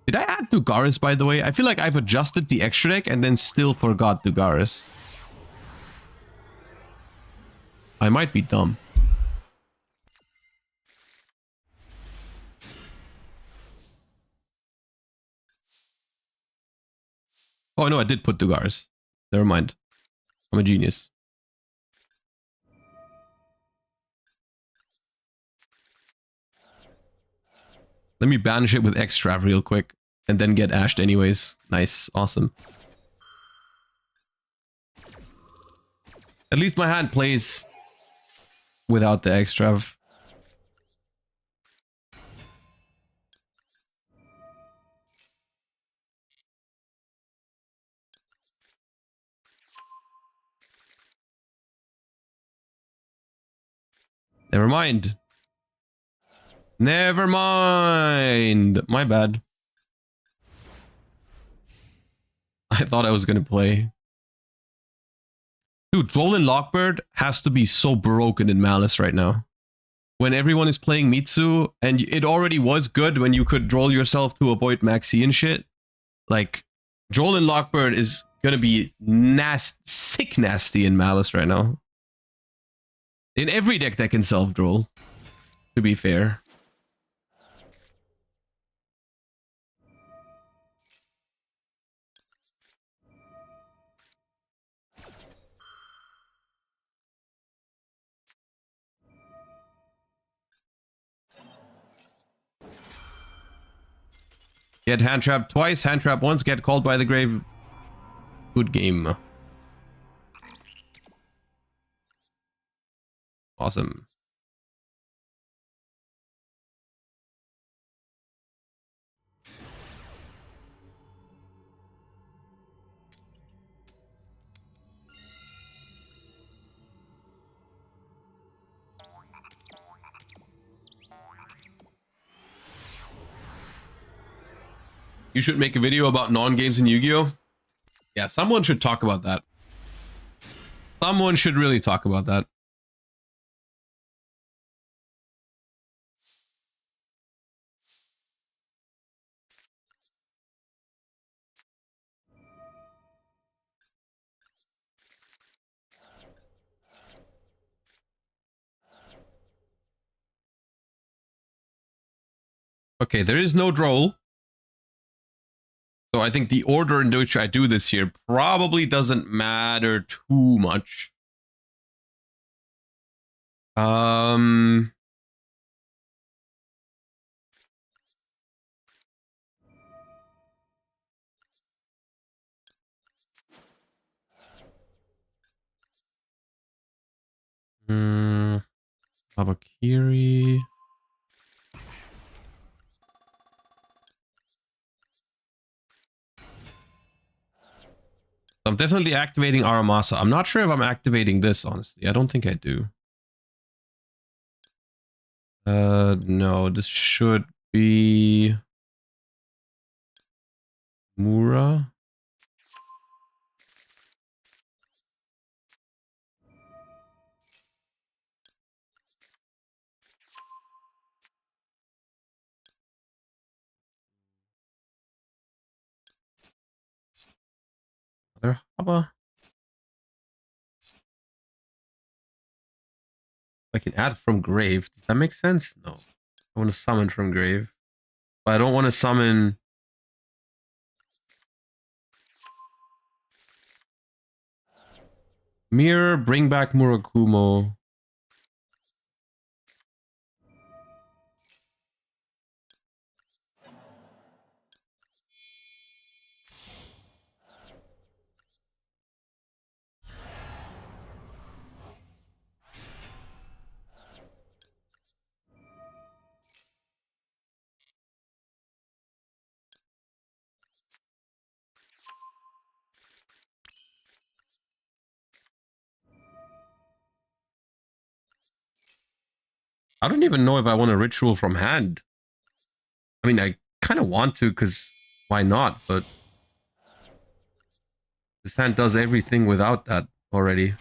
S1: Did I add Dugaris, by the way? I feel like I've adjusted the extra deck and then still forgot Dugaris. I might be dumb. Oh no, I did put Dugaris. Never mind. I'm a genius. Let me banish it with Extrav real quick. And then get ashed anyways. Nice. Awesome. At least my hand plays without the Extrav. Never mind. Never mind. My bad. I thought I was going to play. Dude, Droll Lockbird has to be so broken in Malice right now. When everyone is playing Mitsu, and it already was good when you could Droll yourself to avoid Maxi and shit. Like, Droll Lockbird is going to be sick nasty in Malice right now. In every deck that can self-Droll, to be fair. Get hand trapped twice, hand trap once, get called by the grave. Good game. Awesome. You should make a video about non-games in Yu-Gi-Oh! Yeah, someone should talk about that. Someone should really talk about that. Okay, there is no Droll. So I think the order in which I do this here probably doesn't matter too much. Habakiri. I'm definitely activating Aramasa. I'm not sure if I'm activating this, honestly. I don't think I do. No, this should be Mura. Other Haba. I can add from grave. Does that make sense? No. I want to summon from grave. But I don't want to summon... Mirror, bring back Murakumo. I don't even know if I want a ritual from hand. I mean, I kind of want to, because why not? But this hand does everything without that already.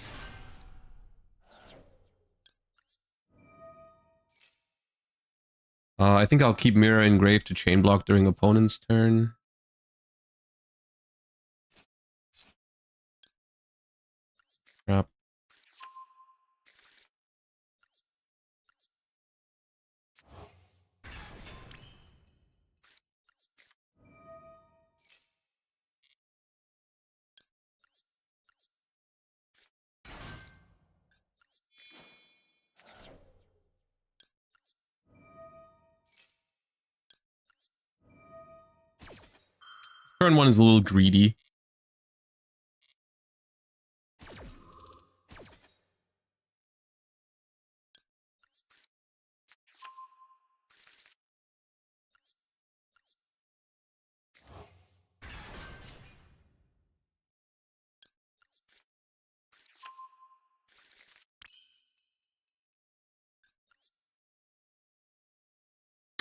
S1: I think I'll keep Mirror engraved to chain block during opponent's turn. Crap. Turn one is a little greedy.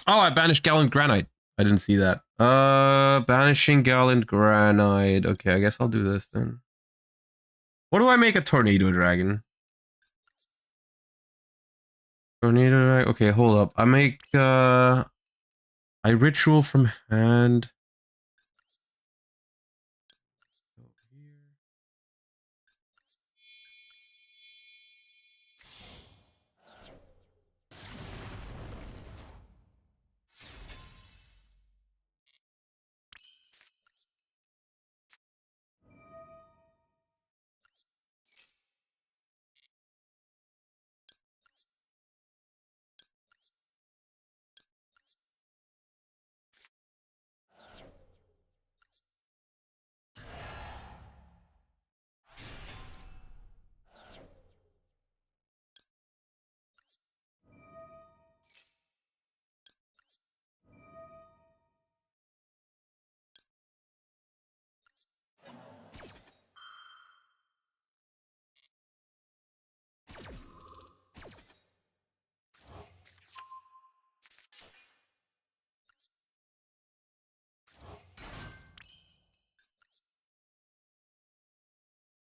S1: Oh, I banished Gallant Granite. I didn't see that. Banishing Gallant Granite. Okay, I guess I'll do this then. What do I make a Tornado Dragon? Tornado Dragon. Okay, hold up. I make, I ritual from hand.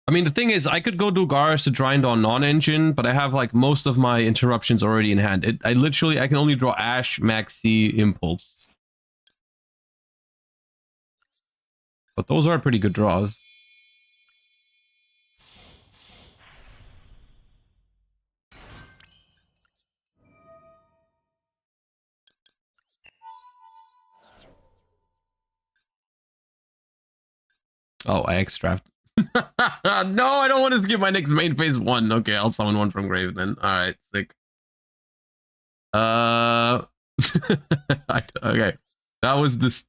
S1: I mean, the thing is, I could go do Garrus to grind on non-engine, but I have like most of my interruptions already in hand. I can only draw Ash, Maxi, Impulse. But those are pretty good draws. Oh, I extract. No, I don't want to skip my next main phase one. Okay, I'll summon one from grave then. All right, sick. Okay, that was this.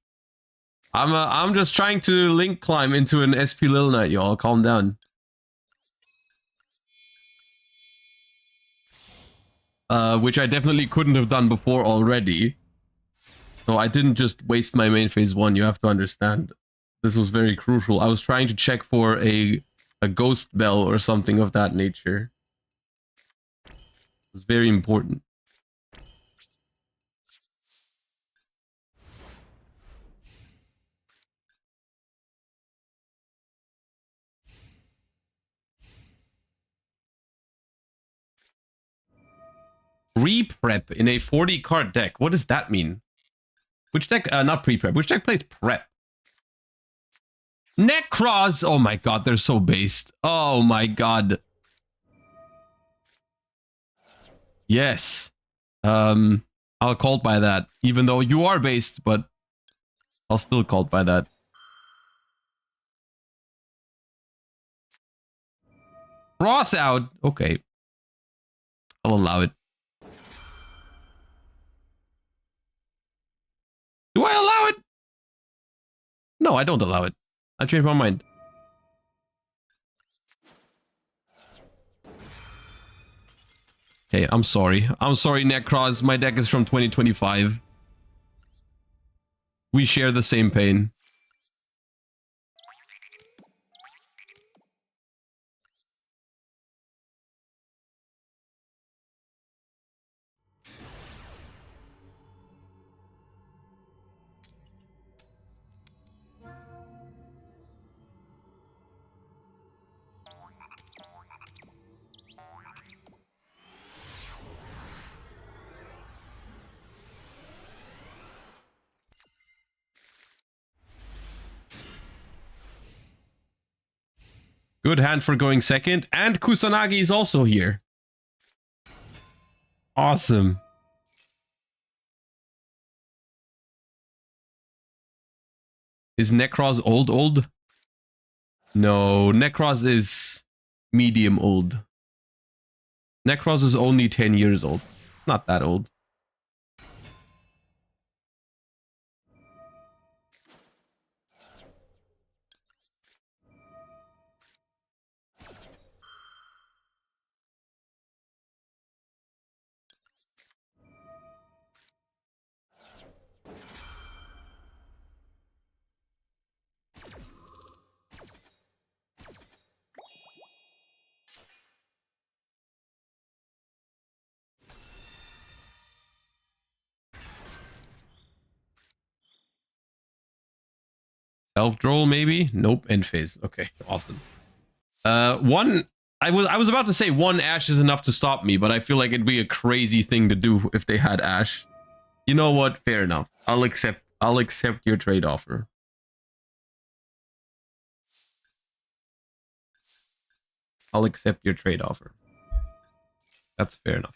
S1: I'm just trying to link climb into an SP Lil Knight, y'all. Calm down. Which I definitely couldn't have done before already. So I didn't just waste my main phase one. You have to understand. This was very crucial. I was trying to check for a ghost bell or something of that nature. It's very important. Pre-prep in a 40 card deck. What does that mean? Which deck? Not pre-prep. Which deck plays prep? Necros! Oh my god, they're so based. Oh my god. Yes. I'll call by that. Even though you are based, but I'll still call by that. Cross out. Okay. I'll allow it. Do I allow it? No, I don't allow it. I changed my mind. Hey, I'm sorry. I'm sorry, Necros. My deck is from 2025. We share the same pain. Good hand for going second. And Kusanagi is also here. Awesome. Is Necros old? No, Necros is medium old. Necros is only 10 years old. Not that old. Self-droll, maybe? Nope, end phase. Okay, awesome. One... I was about to say one Ash is enough to stop me, but I feel like it'd be a crazy thing to do if they had Ash. You know what? Fair enough. I'll accept your trade offer. I'll accept your trade offer. That's fair enough.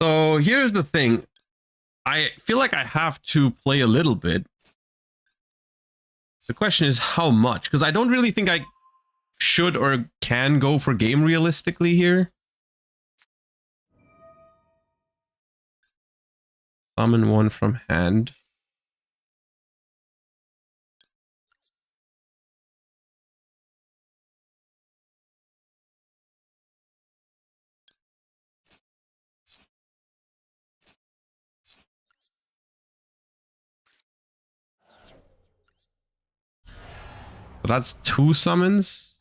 S1: So here's the thing. I feel like I have to play a little bit. The question is how much? Because I don't really think I should or can go for game realistically here. Summon one from hand. So that's 2 summons.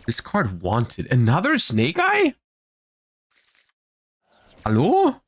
S1: This card wanted. Another Snake Eye? Hello?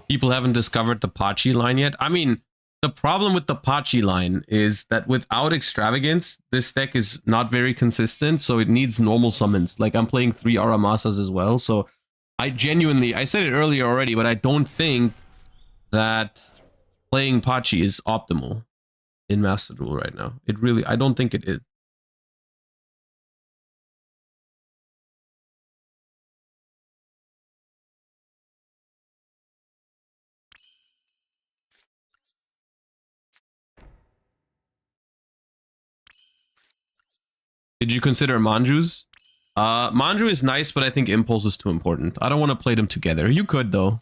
S1: People haven't discovered the Pachi line yet. I mean, the problem with the Pachi line is that without extravagance, this deck is not very consistent, so it needs normal summons. Like, I'm playing 3 Aramasas as well, so I said it earlier already, but I don't think that playing Pachi is optimal in Master Duel right now. I don't think it is. Did you consider Manjus? Manju is nice, but I think Impulse is too important. I don't want to play them together. You could, though.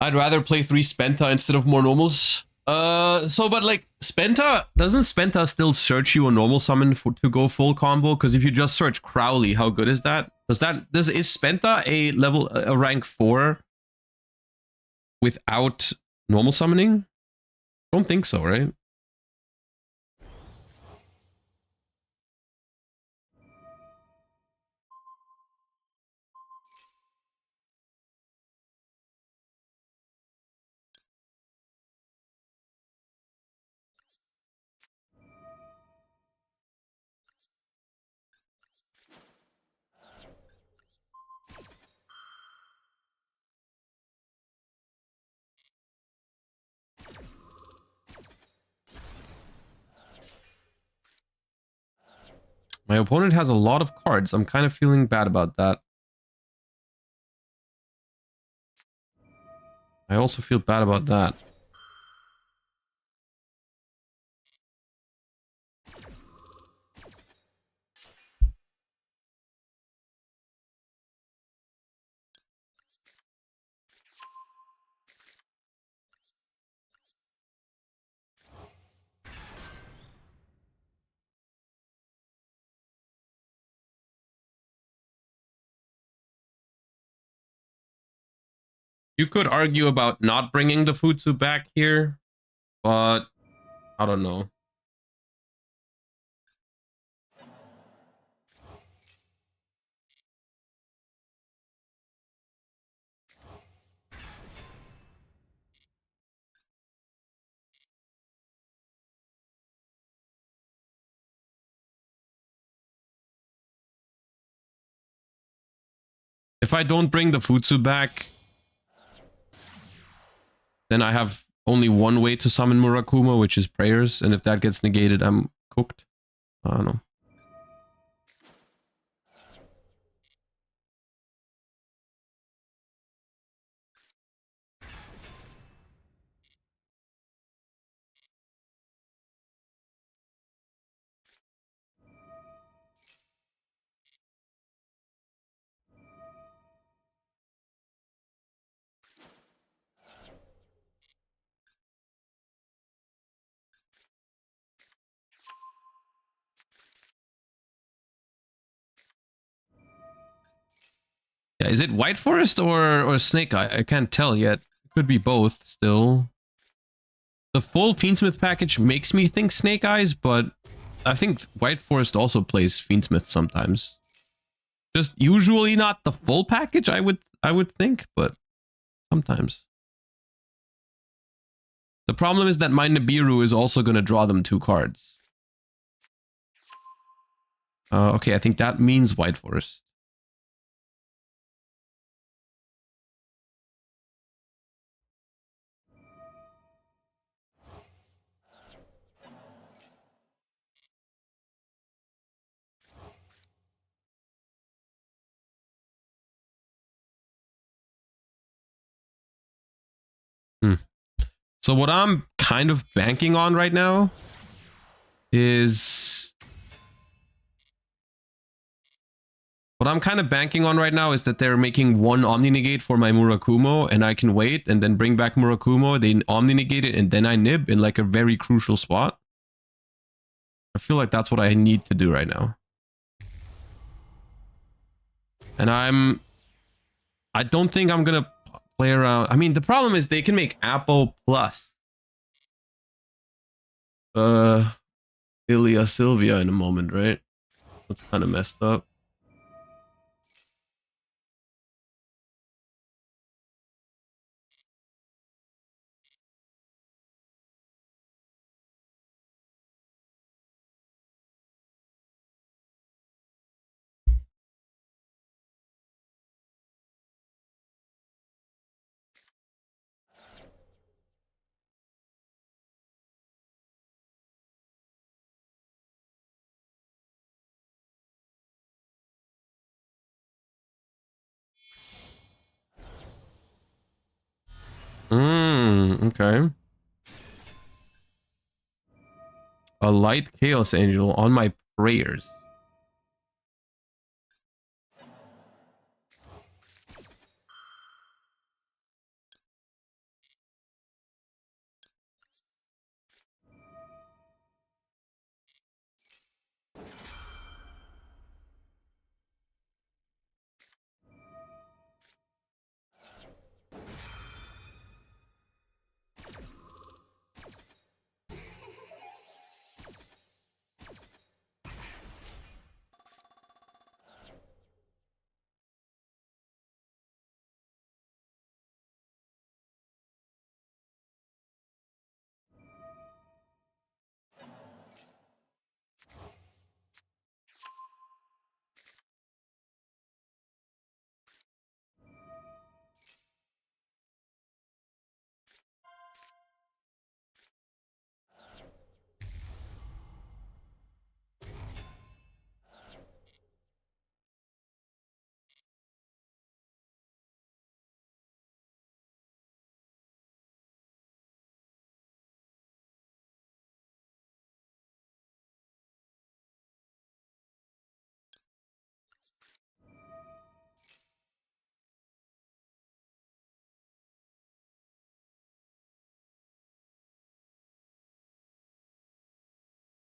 S1: I'd rather play 3 Spenta instead of more normals. But like Spenta, doesn't Spenta still search you a normal summon to go full combo? Because if you just search Crowley, how good is that? Is Spenta a rank 4 without normal summoning? Don't think so, right? My opponent has a lot of cards. I'm kind of feeling bad about that. I also feel bad about that. You could argue about not bringing the Futsu back here, but I don't know. If I don't bring the Futsu back, then I have only one way to summon Murakumo, which is prayers, and if that gets negated, I'm cooked. I don't know. Yeah, is it White Forest or Snake Eye? I can't tell yet. It could be both still. The full Fiendsmith package makes me think Snake Eyes, but I think White Forest also plays Fiendsmith sometimes. Just usually not the full package, I would think, but sometimes. The problem is that my Nibiru is also going to draw them 2 cards. Okay, I think that means White Forest. So what I'm kind of banking on right now is... What I'm kind of banking on right now is that they're making 1 Omni-Negate for my Murakumo, and I can wait and then bring back Murakumo, they Omni-Negate it, and then I nib in like a very crucial spot. I feel like that's what I need to do right now. And I don't think I'm gonna play around. I mean, the problem is they can make Apple plus Ilya Sylvia in a moment, right? That's kind of messed up. Okay. A light Chaos Angel on my prayers.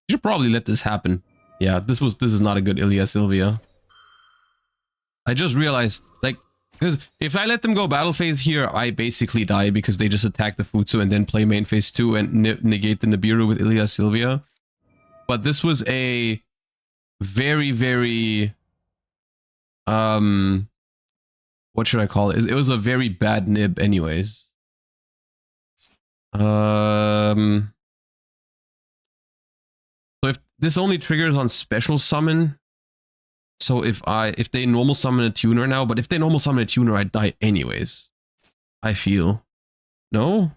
S1: You should probably let this happen. Yeah, this is not a good Ilya Sylvia. I just realized, like, because if I let them go battle phase here, I basically die because they just attack the Futsu and then play main phase 2 and negate the Nibiru with Ilya Sylvia. But this was a very, very... what should I call it? It was a very bad nib anyways. So if this only triggers on special summon, so if they normal summon a tuner now, but if they normal summon a tuner, I die anyways. I feel. No?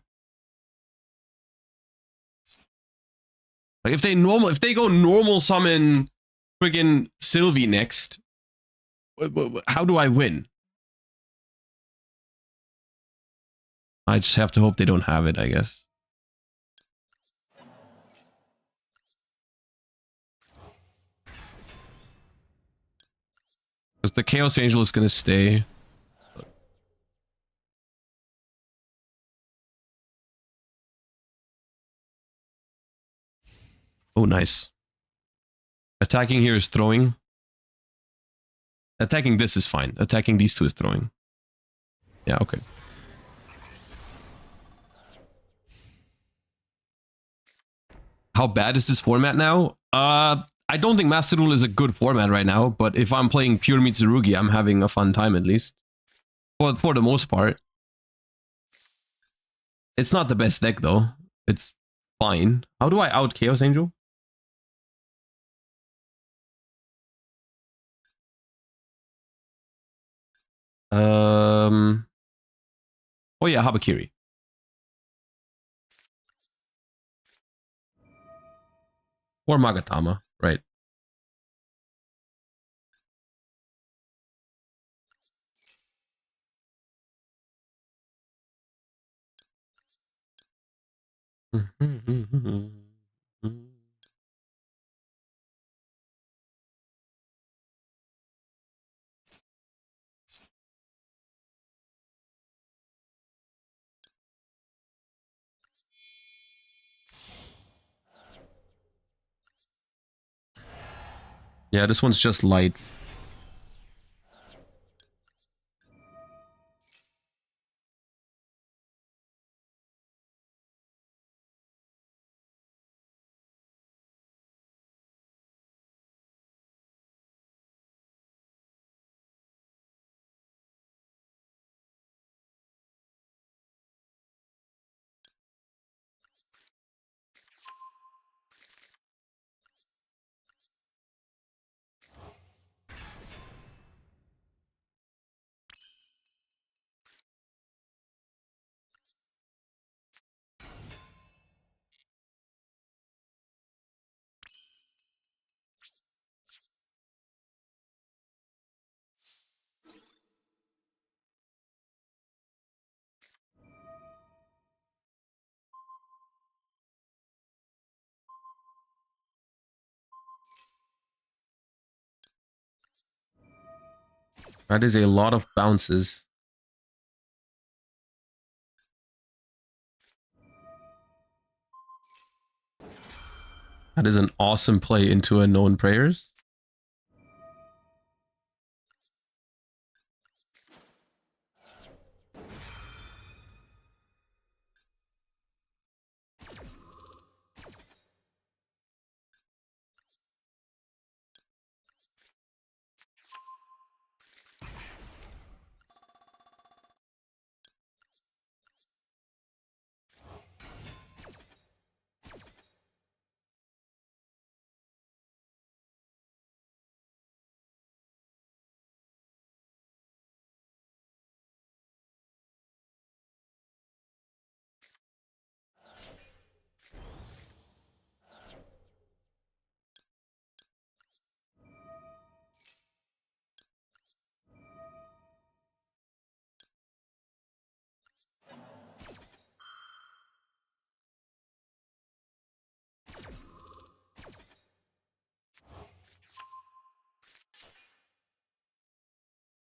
S1: Like if they go normal summon friggin' Sylvie next, how do I win? I just have to hope they don't have it, I guess. Because the Chaos Angel is going to stay. Oh, nice. Attacking here is throwing. Attacking this is fine. Attacking these two is throwing. Yeah, okay. How bad is this format now? I don't think Master Duel is a good format right now, but if I'm playing pure Mitsurugi, I'm having a fun time at least. For the most part. It's not the best deck though. It's fine. How do I out Chaos Angel? Oh yeah, Habakiri. Or Magatama, right. Yeah, this one's just light. That is a lot of bounces. That is an awesome play into unknown prayers.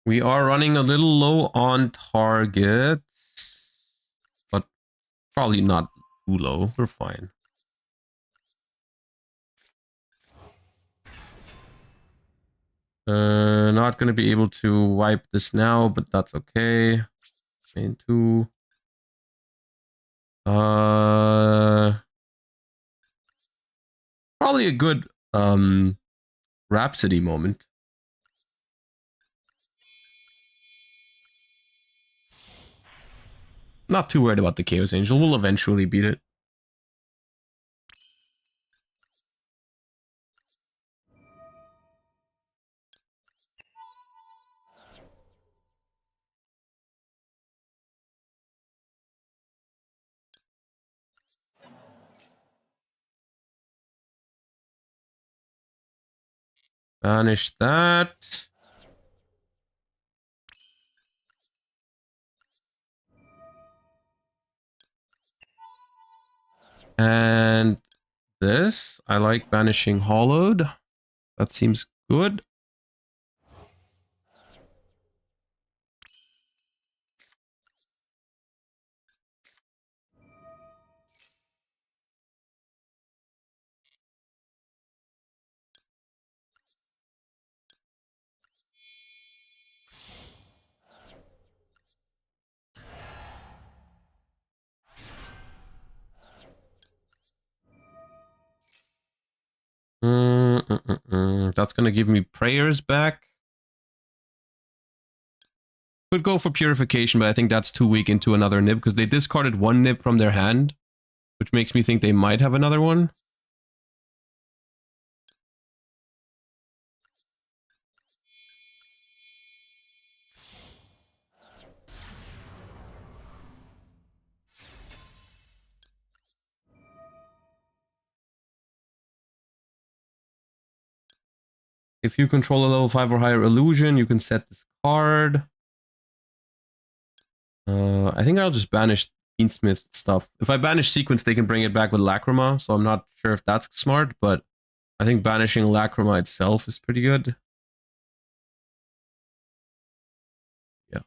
S1: We are running a little low on targets, but probably not too low. We're fine. Not going to be able to wipe this now, but that's okay. Main 2. Probably a good Rhapsody moment. Not too worried about the Chaos Angel. We'll eventually beat it. Banish that. And this, I like banishing Hollowed. That seems good. That's going to give me prayers back. Could go for purification, but I think that's too weak into another nib because they discarded one nib from their hand, which makes me think they might have another one. If you control a level 5 or higher illusion, you can set this card. I think I'll just banish Fiendsmith stuff. If I banish Sequence, they can bring it back with Lacrima, so I'm not sure if that's smart, but I think banishing Lacrima itself is pretty good. Yeah.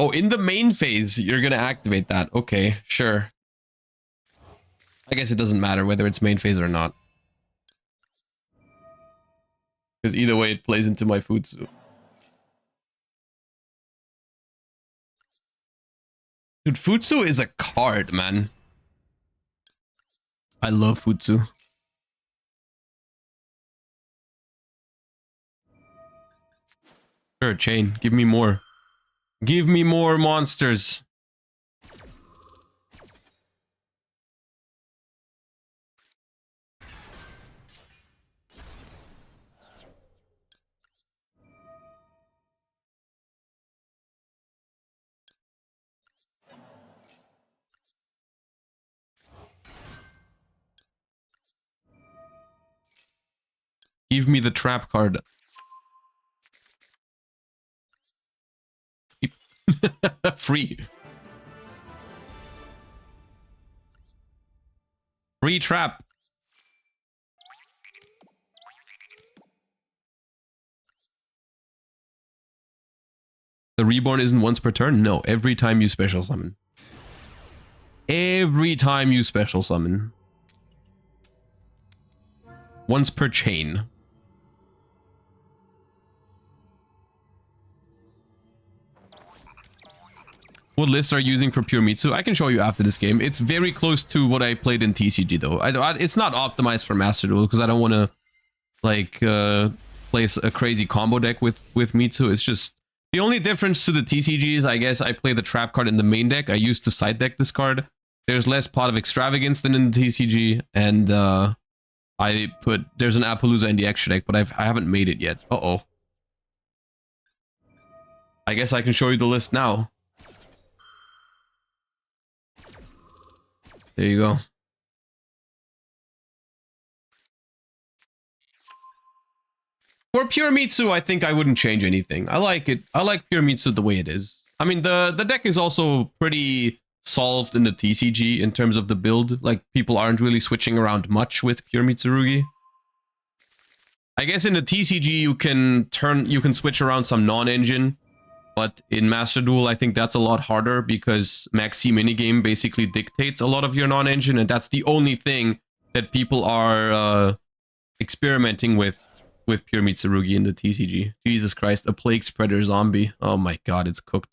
S1: Oh, in the main phase, you're going to activate that. Okay, sure. I guess it doesn't matter whether it's main phase or not. Because either way, it plays into my Futsu. Dude, Futsu is a card, man. I love Futsu. Sure, Chain. Give me more. Give me more monsters. Give me the trap card. Free. Free trap. The reborn isn't once per turn? No, every time you special summon. Every time you special summon. Once per chain. What lists are you using for Pure Mitsu? I can show you after this game. It's very close to what I played in TCG though. It's not optimized for Master Duel because I don't want to like place a crazy combo deck with Mitsu. It's just the only difference to the TCGs. I guess I play the trap card in the main deck. I used to side deck this card. There's less Pot of Extravagance than in the TCG, and there's an Appaloosa in the extra deck, but I haven't made it yet. Uh-oh. I guess I can show you the list now. There you go. For Pure Mitsu, I think I wouldn't change anything. I like it. I like Pure Mitsu the way it is. I mean, the deck is also pretty solved in the TCG in terms of the build. Like, people aren't really switching around much with Pure Mitsurugi. I guess in the TCG you can switch around some non-engine, but in Master Duel I think that's a lot harder because Maxi minigame basically dictates a lot of your non-engine, and that's the only thing that people are experimenting with Pure Mitsurugi in the TCG. Jesus Christ, a Plague Spreader zombie. Oh my god, it's cooked.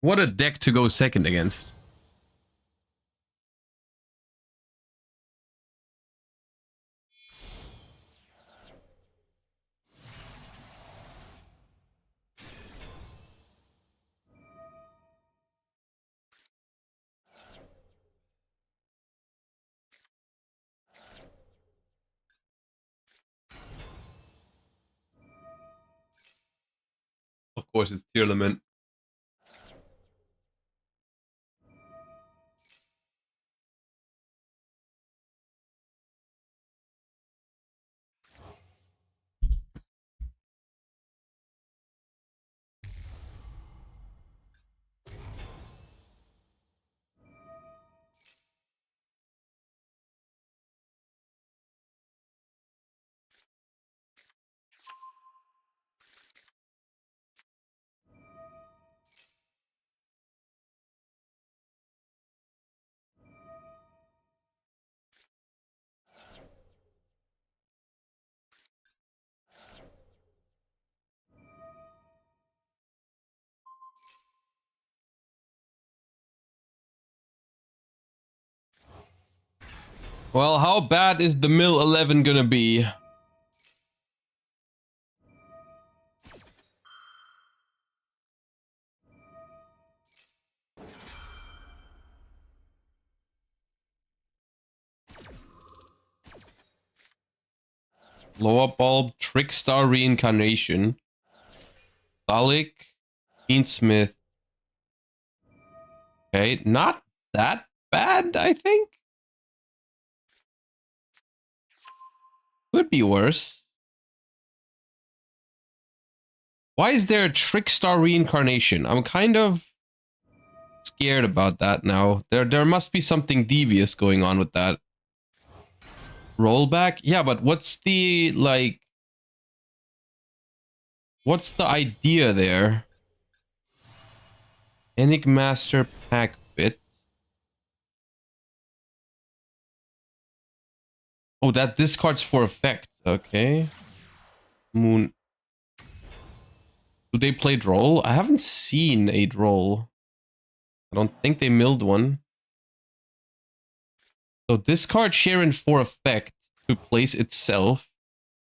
S1: What a deck to go second against. Of course, it's Tier Lament. Well, how bad is the Mill 11 gonna be? Lower Bulb, Trickstar Reincarnation, Dalek, Smith. Okay, not that bad, I think. Could be worse. Why is there a Trickstar Reincarnation? I'm kind of scared about that now. There must be something devious going on with that. Rollback? Yeah, but what's the, like... What's the idea there? Enigmaster Pack Bit. Oh, that discards for effect. Okay. Moon. Do they play Droll? I haven't seen a Droll. I don't think they milled one. So discard Sharon for effect to place itself.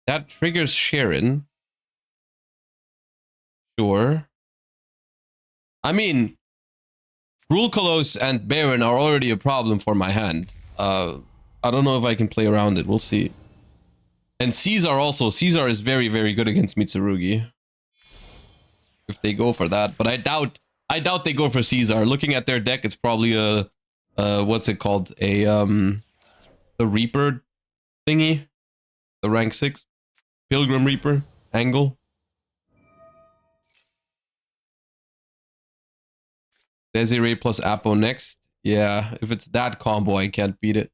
S1: That triggers Sharon. Sure. I mean, Rule Colossus and Baron are already a problem for my hand. I don't know if I can play around it. We'll see. And Caesar also. Caesar is very, very good against Mitsurugi. if they go for that. But I doubt they go for Caesar. Looking at their deck, it's probably a what's it called? The Reaper thingy, the rank 6 Pilgrim Reaper angle. Desiree plus Apo next. Yeah, if it's that combo, I can't beat it.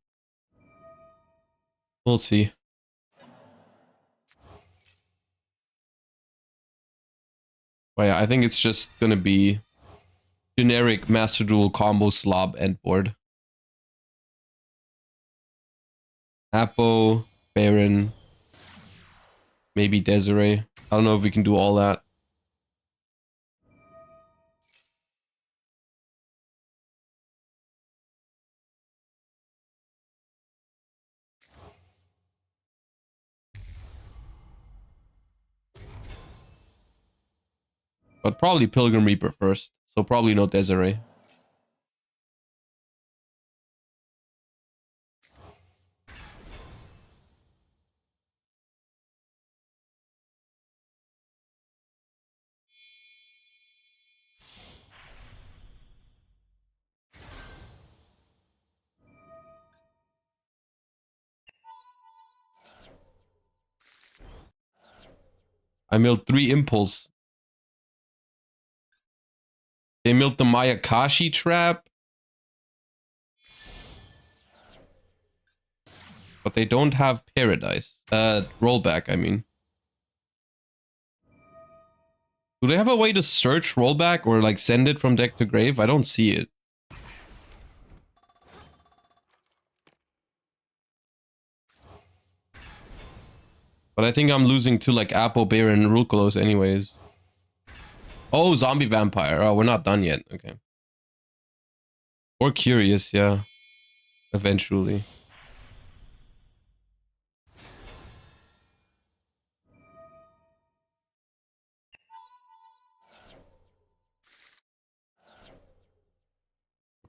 S1: We'll see. But yeah, I think it's just gonna be generic Master Duel combo slob end board. Apo, Baron, maybe Desiree. I don't know if we can do all that. But probably Pilgrim Reaper first. So probably no Desiree. I milled 3 Impulse. They milled the Mayakashi trap. But they don't have Paradise. Rollback, I mean. Do they have a way to search rollback or like send it from deck to grave? I don't see it. But I think I'm losing to like Apo, Baron, and Rukulos anyways. Oh, Zombie Vampire. Oh, we're not done yet. Okay. Or Curious, yeah. Eventually.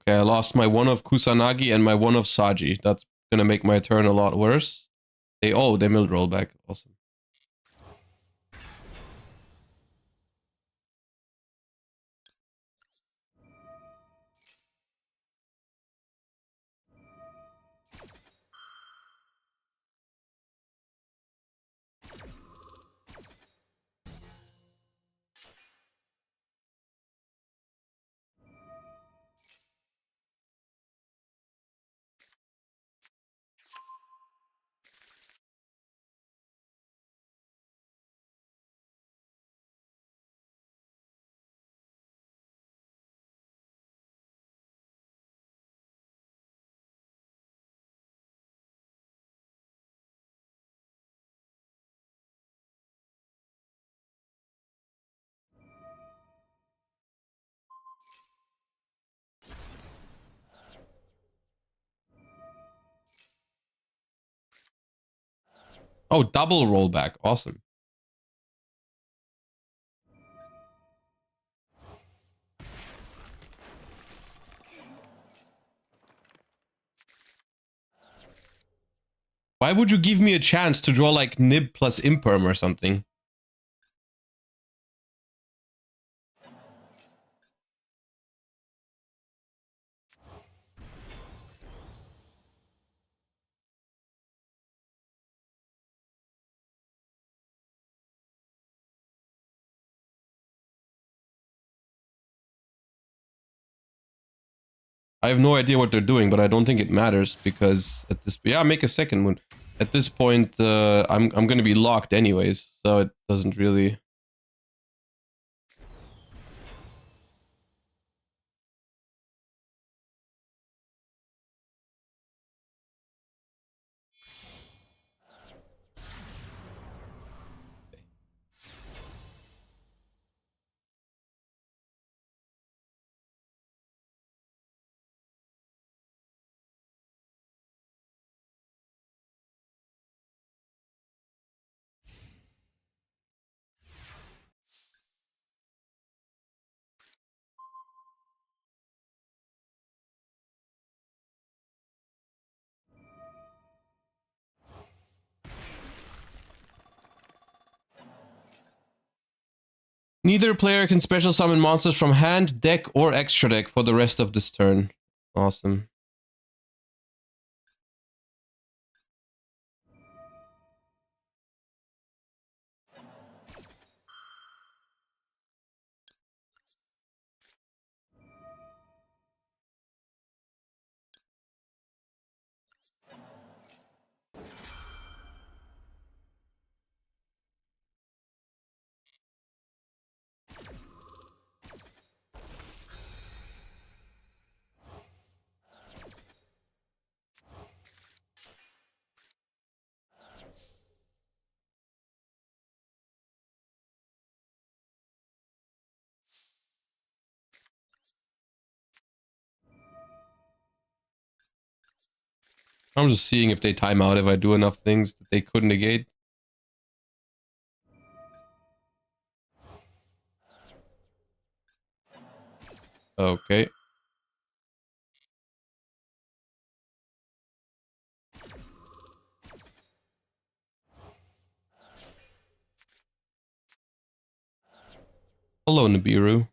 S1: Okay, I lost my one of Kusanagi and my one of Saji. That's gonna make my turn a lot worse. They milled rollback. Awesome. Oh, double rollback. Awesome. Why would you give me a chance to draw like Nib plus Imperm or something? I have no idea what they're doing, but I don't think it matters because at this, yeah, make a second one. At this point, I'm gonna be locked anyways, so it doesn't really. Neither player can special summon monsters from hand, deck, or extra deck for the rest of this turn. Awesome. I'm just seeing if they time out if I do enough things that they could negate. Okay. Hello, Nibiru.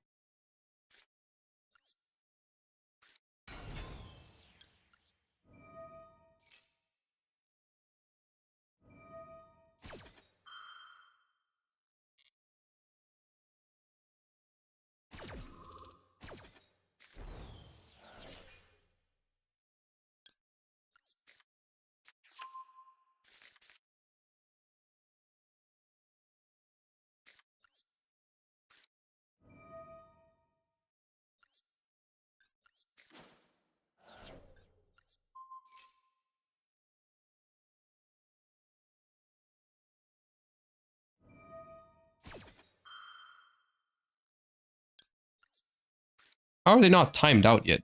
S1: How are they not timed out yet?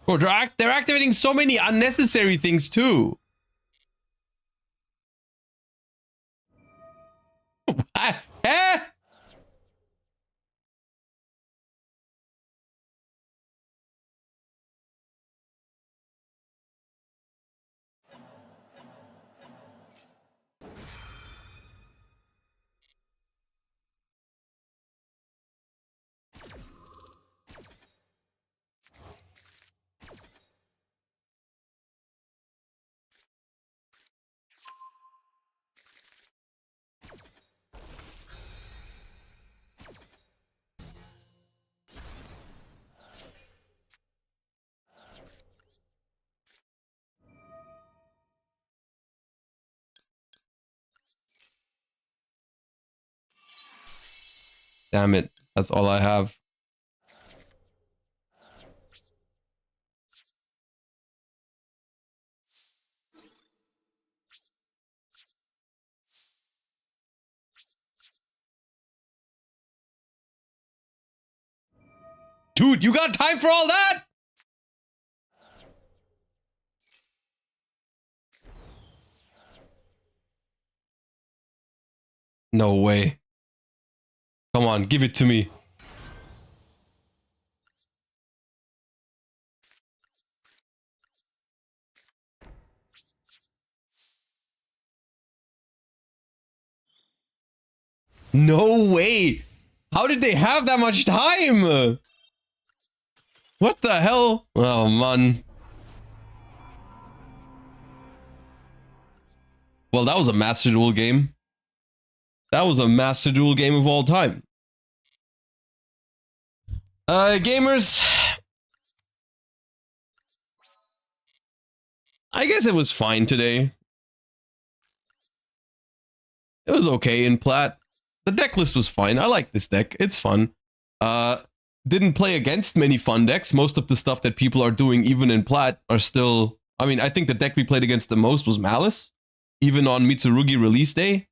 S1: Bro, they're activating so many unnecessary things too. Eh? Damn it. That's all I have. Dude, you got time for all that? No way. Come on, give it to me. No way. How did they have that much time? What the hell? Oh, man. Well, that was a Master Duel game. That was a Master Duel game of all time. Gamers. I guess it was fine today. It was okay in plat. The deck list was fine. I like this deck. It's fun. Didn't play against many fun decks. Most of the stuff that people are doing, even in plat, are still... I mean, I think the deck we played against the most was Malice, even on Mitsurugi release day.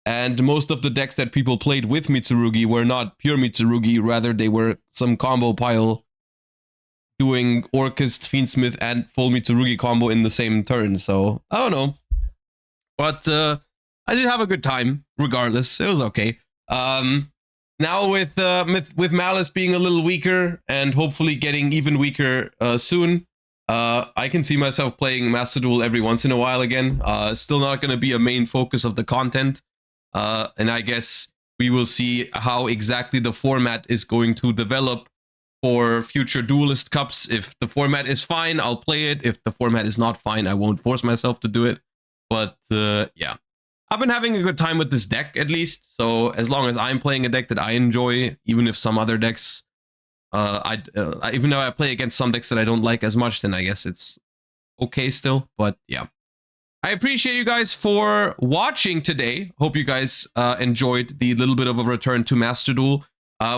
S1: And most of the decks that people played with Mitsurugi were not pure Mitsurugi, rather they were some combo pile doing Orchist, Fiendsmith, and full Mitsurugi combo in the same turn. So, I don't know. But I did have a good time, regardless. It was okay. Now with Malice being a little weaker and hopefully getting even weaker soon, I can see myself playing Master Duel every once in a while again. Still not going to be a main focus of the content. And I guess we will see how exactly the format is going to develop for future Duelist Cups. If the format is fine, I'll play it. If the format is not fine, I won't force myself to do it. But yeah, I've been having a good time with this deck, at least. So as long as I'm playing a deck that I enjoy, even if some other decks, even though I play against some decks that I don't like as much, then I guess it's okay still. But yeah, I appreciate you guys for watching today. Hope you guys enjoyed the little bit of a return to Master Duel.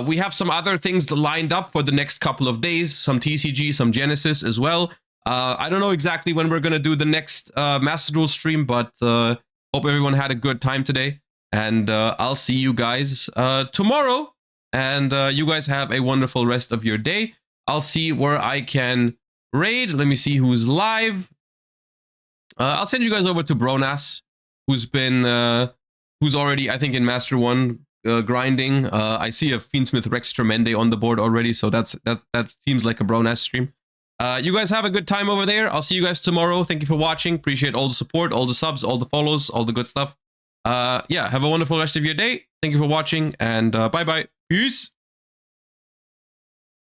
S1: We have some other things lined up for the next couple of days, some TCG, some Genesis as well. I don't know exactly when we're going to do the next Master Duel stream, but hope everyone had a good time today. And I'll see you guys tomorrow. And you guys have a wonderful rest of your day. I'll see where I can raid. Let me see who's live. I'll send you guys over to Bronas, who's already, I think, in Master 1 grinding. I see a Fiendsmith Rex Tremende on the board already, so that seems like a Bronas stream. You guys have a good time over there. I'll see you guys tomorrow. Thank you for watching. Appreciate all the support, all the subs, all the follows, all the good stuff. Yeah, have a wonderful rest of your day. Thank you for watching, and bye-bye. Peace.